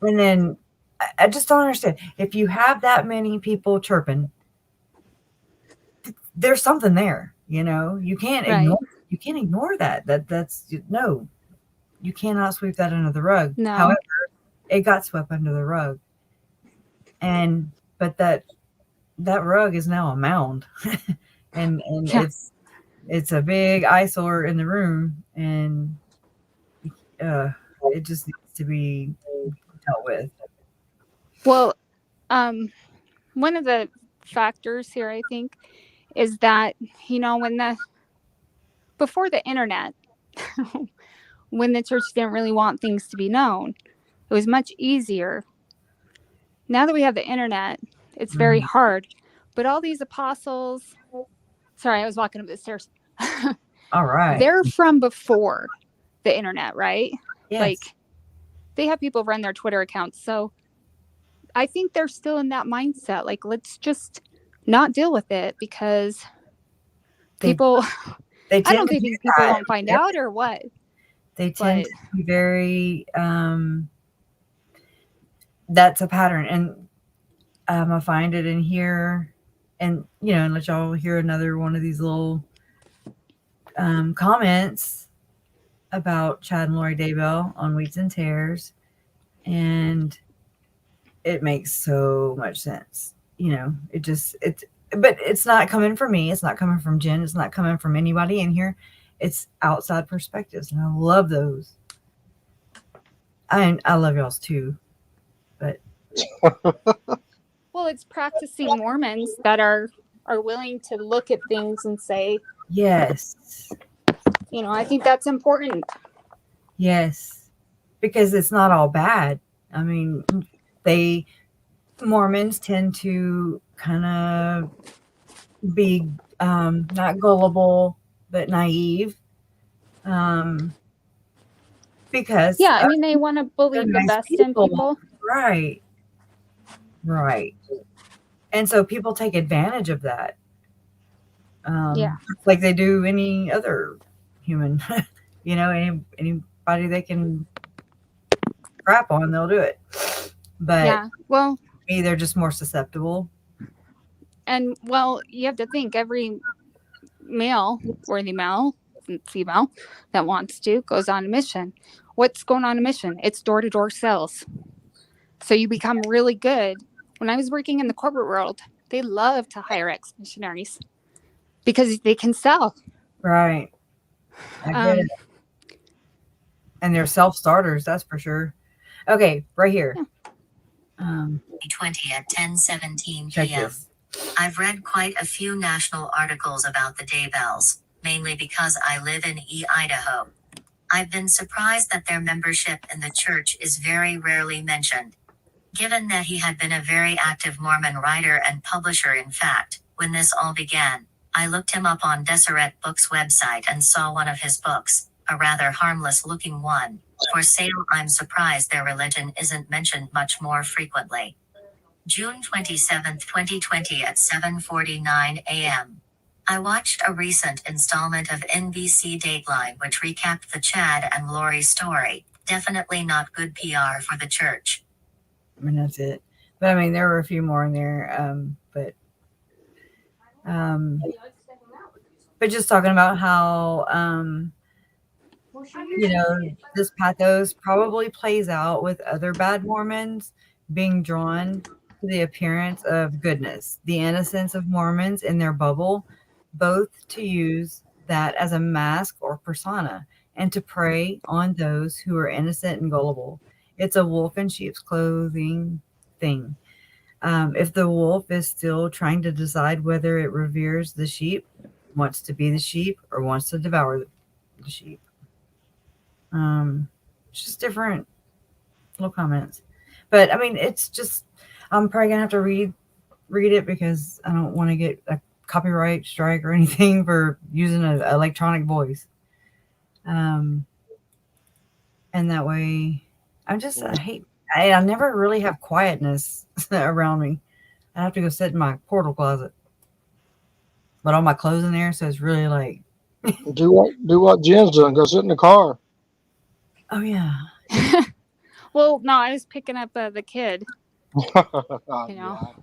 then I just don't understand. If you have that many people chirping, there's something there. You can't ignore that. That's no. You cannot sweep that under the rug. No. However, it got swept under the rug, but that rug is now a mound, and it's a big eyesore in the room, and it just needs to be dealt with. Well, one of the factors here, I think, is that before the internet, when the church didn't really want things to be known, it was much easier now that we have the internet, it's very hard. But all these apostles, sorry, I was walking up the stairs. All right. They're from before the internet, right? Yes. Like they have people run their Twitter accounts. So I think they're still in that mindset. Like, let's just not deal with it because people, I don't think these people won't find out or what. They tend to be very, that's a pattern. And I find it in here and, you know, and let y'all hear another one of these little comments about Chad and Lori Daybell on Wheats and Tears. And it makes so much sense. You know, but it's not coming from me. It's not coming from Jen. It's not coming from anybody in here. It's outside perspectives. And I love those. I love y'all's too, but. Well, it's practicing Mormons that are willing to look at things and say, yes. You know, I think that's important. Yes. Because it's not all bad. I mean, Mormons tend to kind of be not gullible, but naive. Because I mean, they want to believe the best in people. Right. And so people take advantage of that. Like they do any other human. You know, anybody they can crap on, they'll do it. But well, maybe they're just more susceptible. And well, you have to think every worthy male, female that wants to goes on a mission. What's going on a mission? It's door-to-door sales. So you become really good. When I was working in the corporate world, they love to hire ex-missionaries because they can sell. Right. I get it. And they're self-starters, that's for sure. Okay, right here. 20 at 10:17 p.m. I've read quite a few national articles about the Daybells, mainly because I live in Idaho. I've been surprised that their membership in the church is very rarely mentioned. Given that he had been a very active Mormon writer and publisher, in fact, when this all began, I looked him up on Deseret Books' website and saw one of his books, a rather harmless-looking one, for sale. I'm surprised their religion isn't mentioned much more frequently. June 27, 2020 at 7:49 a.m. I watched a recent installment of NBC Dateline which recapped the Chad and Lori story. Definitely not good PR for the church. I mean, that's it. But I mean, there were a few more in there. But just talking about how, you know, this pathos probably plays out with other bad Mormons being drawn to the appearance of goodness, the innocence of Mormons in their bubble, both to use that as a mask or persona and to prey on those who are innocent and gullible. It's a wolf in sheep's clothing thing. If the wolf is still trying to decide whether it reveres the sheep, wants to be the sheep, or wants to devour the sheep. Just different little comments. But I mean, it's just, I'm probably gonna have to read it because I don't want to get a copyright strike or anything for using an electronic voice. And that way, I never really have quietness around me. I have to go sit in my portal closet. But all my clothes in there, so it's really like do what Jen's doing. Go sit in the car. Oh yeah. Well, no, I was picking up the kid. You know,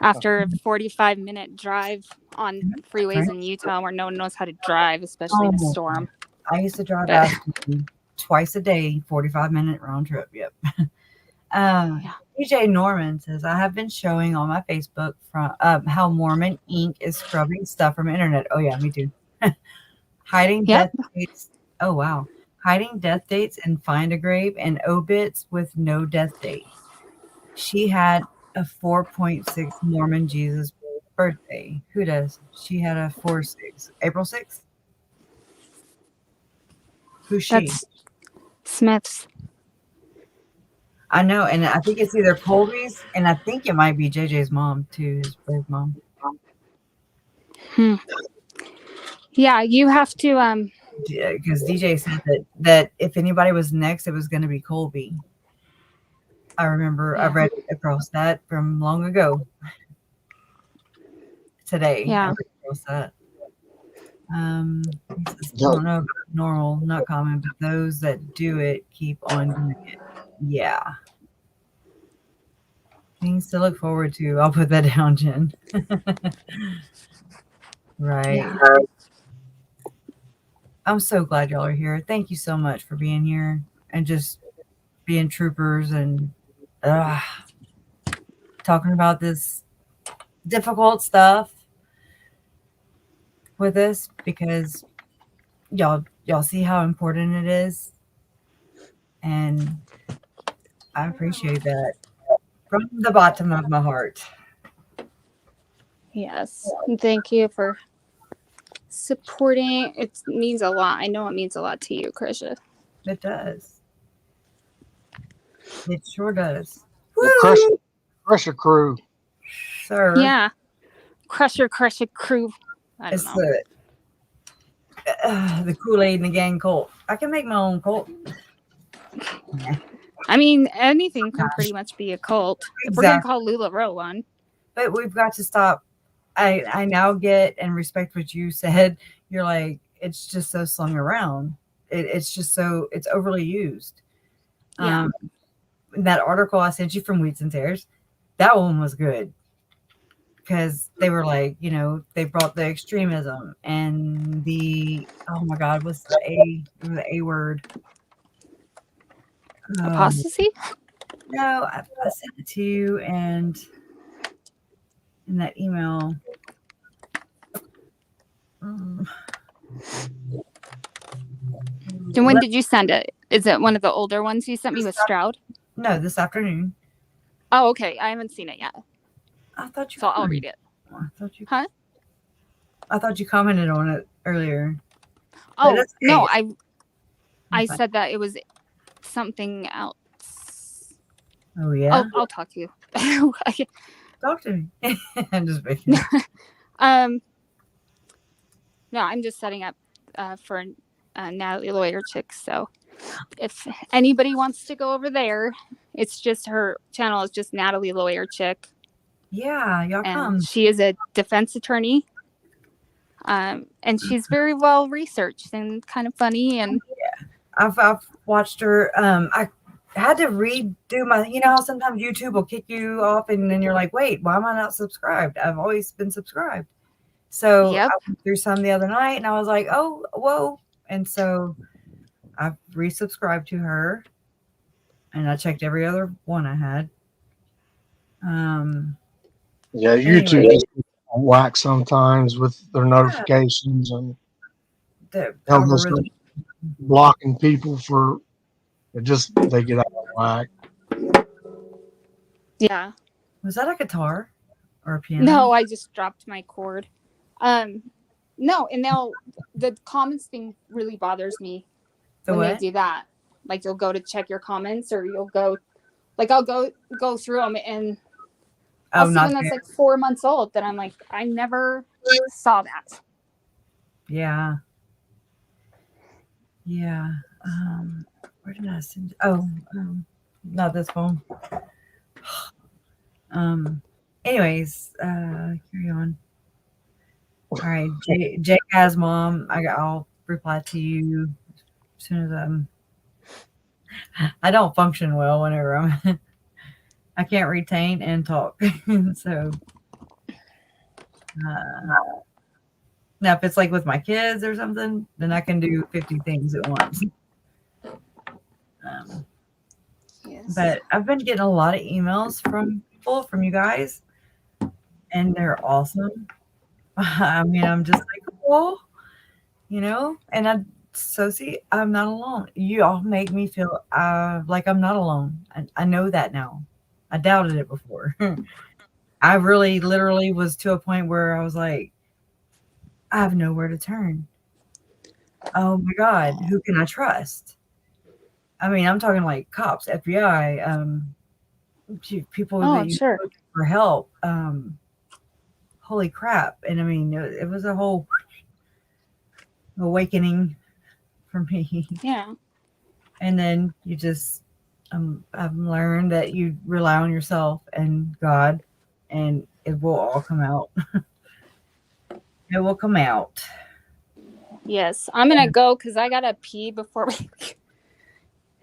after a 45-minute drive on freeways in Utah where no one knows how to drive, especially in a storm. I used to drive Aspen twice a day, 45-minute round trip. Yep. DJ Norman says, I have been showing on my Facebook from how Mormon Inc. is scrubbing stuff from internet. Oh yeah, me too. Hiding death dates. Oh wow. Hiding death dates and find a grave and obits with no death date. She had a 4.6 Mormon Jesus birthday. Who does? She had a 4.6. April 6th? Who's she? That's Smith's. I know, and I think it's either Colby's, and I think it might be JJ's mom too, his brave mom. Yeah, you have to. Because DJ said that if anybody was next, it was going to be Colby. I remember I read across that from long ago. Today, Yeah. I read across that. He says, I don't know about normal, not common, but those that do it keep on doing it. Yeah. Things to look forward to. I'll put that down, Jen. Right. Yeah. I'm so glad y'all are here. Thank you so much for being here and just being troopers and talking about this difficult stuff with us, because y'all see how important it is, and I appreciate that from the bottom of my heart. Yes. And thank you for supporting. It means a lot. I know it means a lot to you, Krisha. It does. It sure does. The Crusher crew. Sir. Yeah. Crusher crew. I don't It's know. the Kool-Aid in the gang cult. I can make my own cult. I mean, anything can pretty much be a cult. Exactly. If we're going to call LuLaRoe one. But we've got to stop. I now get and respect what you said. You're like, it's just so slung around. It's just so, it's overly used. Yeah. That article I sent you from Wheats and Tears, that one was good. Because they were like, you know, they brought the extremism and the, oh my God, what's the A word? Apostasy? No, I sent it to you and in that email. And when did you send it? Is it one of the older ones you sent me with Stroud? No, this afternoon. Oh, okay. I haven't seen it yet. I thought you. So I'll read it. I thought you. Huh? I thought you commented on it earlier. Oh no, I said that it was something else. Oh yeah. I'll talk to you. Talk to me. I'm just making. No, I'm just setting up for Natalie Lawyer Chick. So if anybody wants to go over there, it's just her channel is just Natalie Lawyer Chick. Yeah, y'all come. She is a defense attorney. And she's very well researched and kind of funny. And yeah, I've watched her. I had to redo my. You know how sometimes YouTube will kick you off, and then you're like, "Wait, why am I not subscribed? I've always been subscribed." So I went through some the other night, and I was like, "Oh, whoa!" And so I resubscribed to her, and I checked every other one I had. Yeah, YouTube is whack sometimes with their notifications and the algorithm blocking people for it. Just they get out of whack. Yeah. Was that a guitar or a piano? No, I just dropped my cord. No, and now the comments thing really bothers me when they do that. Like you'll go to check your comments, or you'll go, like I'll go through them, and I'll see one that's like 4 months old that I'm like, I never saw that. Yeah. Yeah. Where did I send it? Oh, not this phone. Anyways, carry on. All right, Jay has mom. I'll reply to you as soon as I don't function well whenever I can't retain and talk. So now if it's like with my kids or something, then I can do 50 things at once. But I've been getting a lot of emails from people, from you guys, and they're awesome. I mean, I'm just like, cool, you know, and see, I'm not alone. You all make me feel like I'm not alone. I know that now. I doubted it before. I really literally was to a point where I was like, I have nowhere to turn. Oh my God, who can I trust? I mean, I'm talking like cops, FBI, people Oh, that you sure. look for help. Holy crap. And I mean, it was a whole awakening for me. Yeah. And then you just, I've learned that you rely on yourself and God, and it will all come out. It will come out. Yes. I'm going to go because I got to pee before we.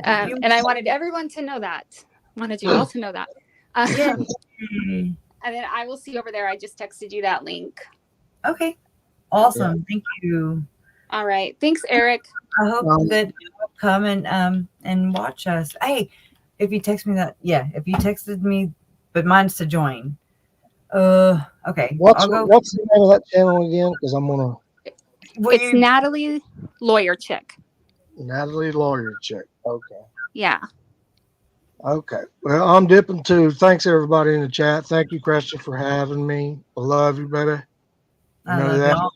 You- And I wanted everyone to know that. I wanted you all to know that. Yay. And then I will see you over there. I just texted you that link. Okay. Awesome. Thank you. All right. Thanks, Eric. I hope that you'll come and watch us. Hey, if you text me that, if you texted me, but mine's to join. Okay. What's I'll go. what's the name of that channel again? Because I'm gonna It's Natalie Lawyer Chick. Natalie Lawyer Chick. Okay. Yeah. Okay. Well, I'm dipping too. Thanks everybody in the chat. Thank you, Christian, for having me. I love you, baby. I know love that. y'all.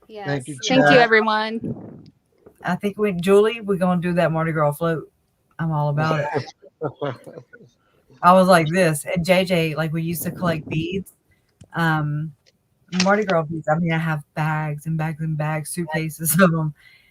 Yes. Thank you, Thank you, chat. everyone. I think Julie, we're gonna do that Mardi Gras float. I'm all about it. I was like this, and JJ, like we used to collect beads, Mardi Gras beads. I mean, I have bags and bags and bags, suitcases of them,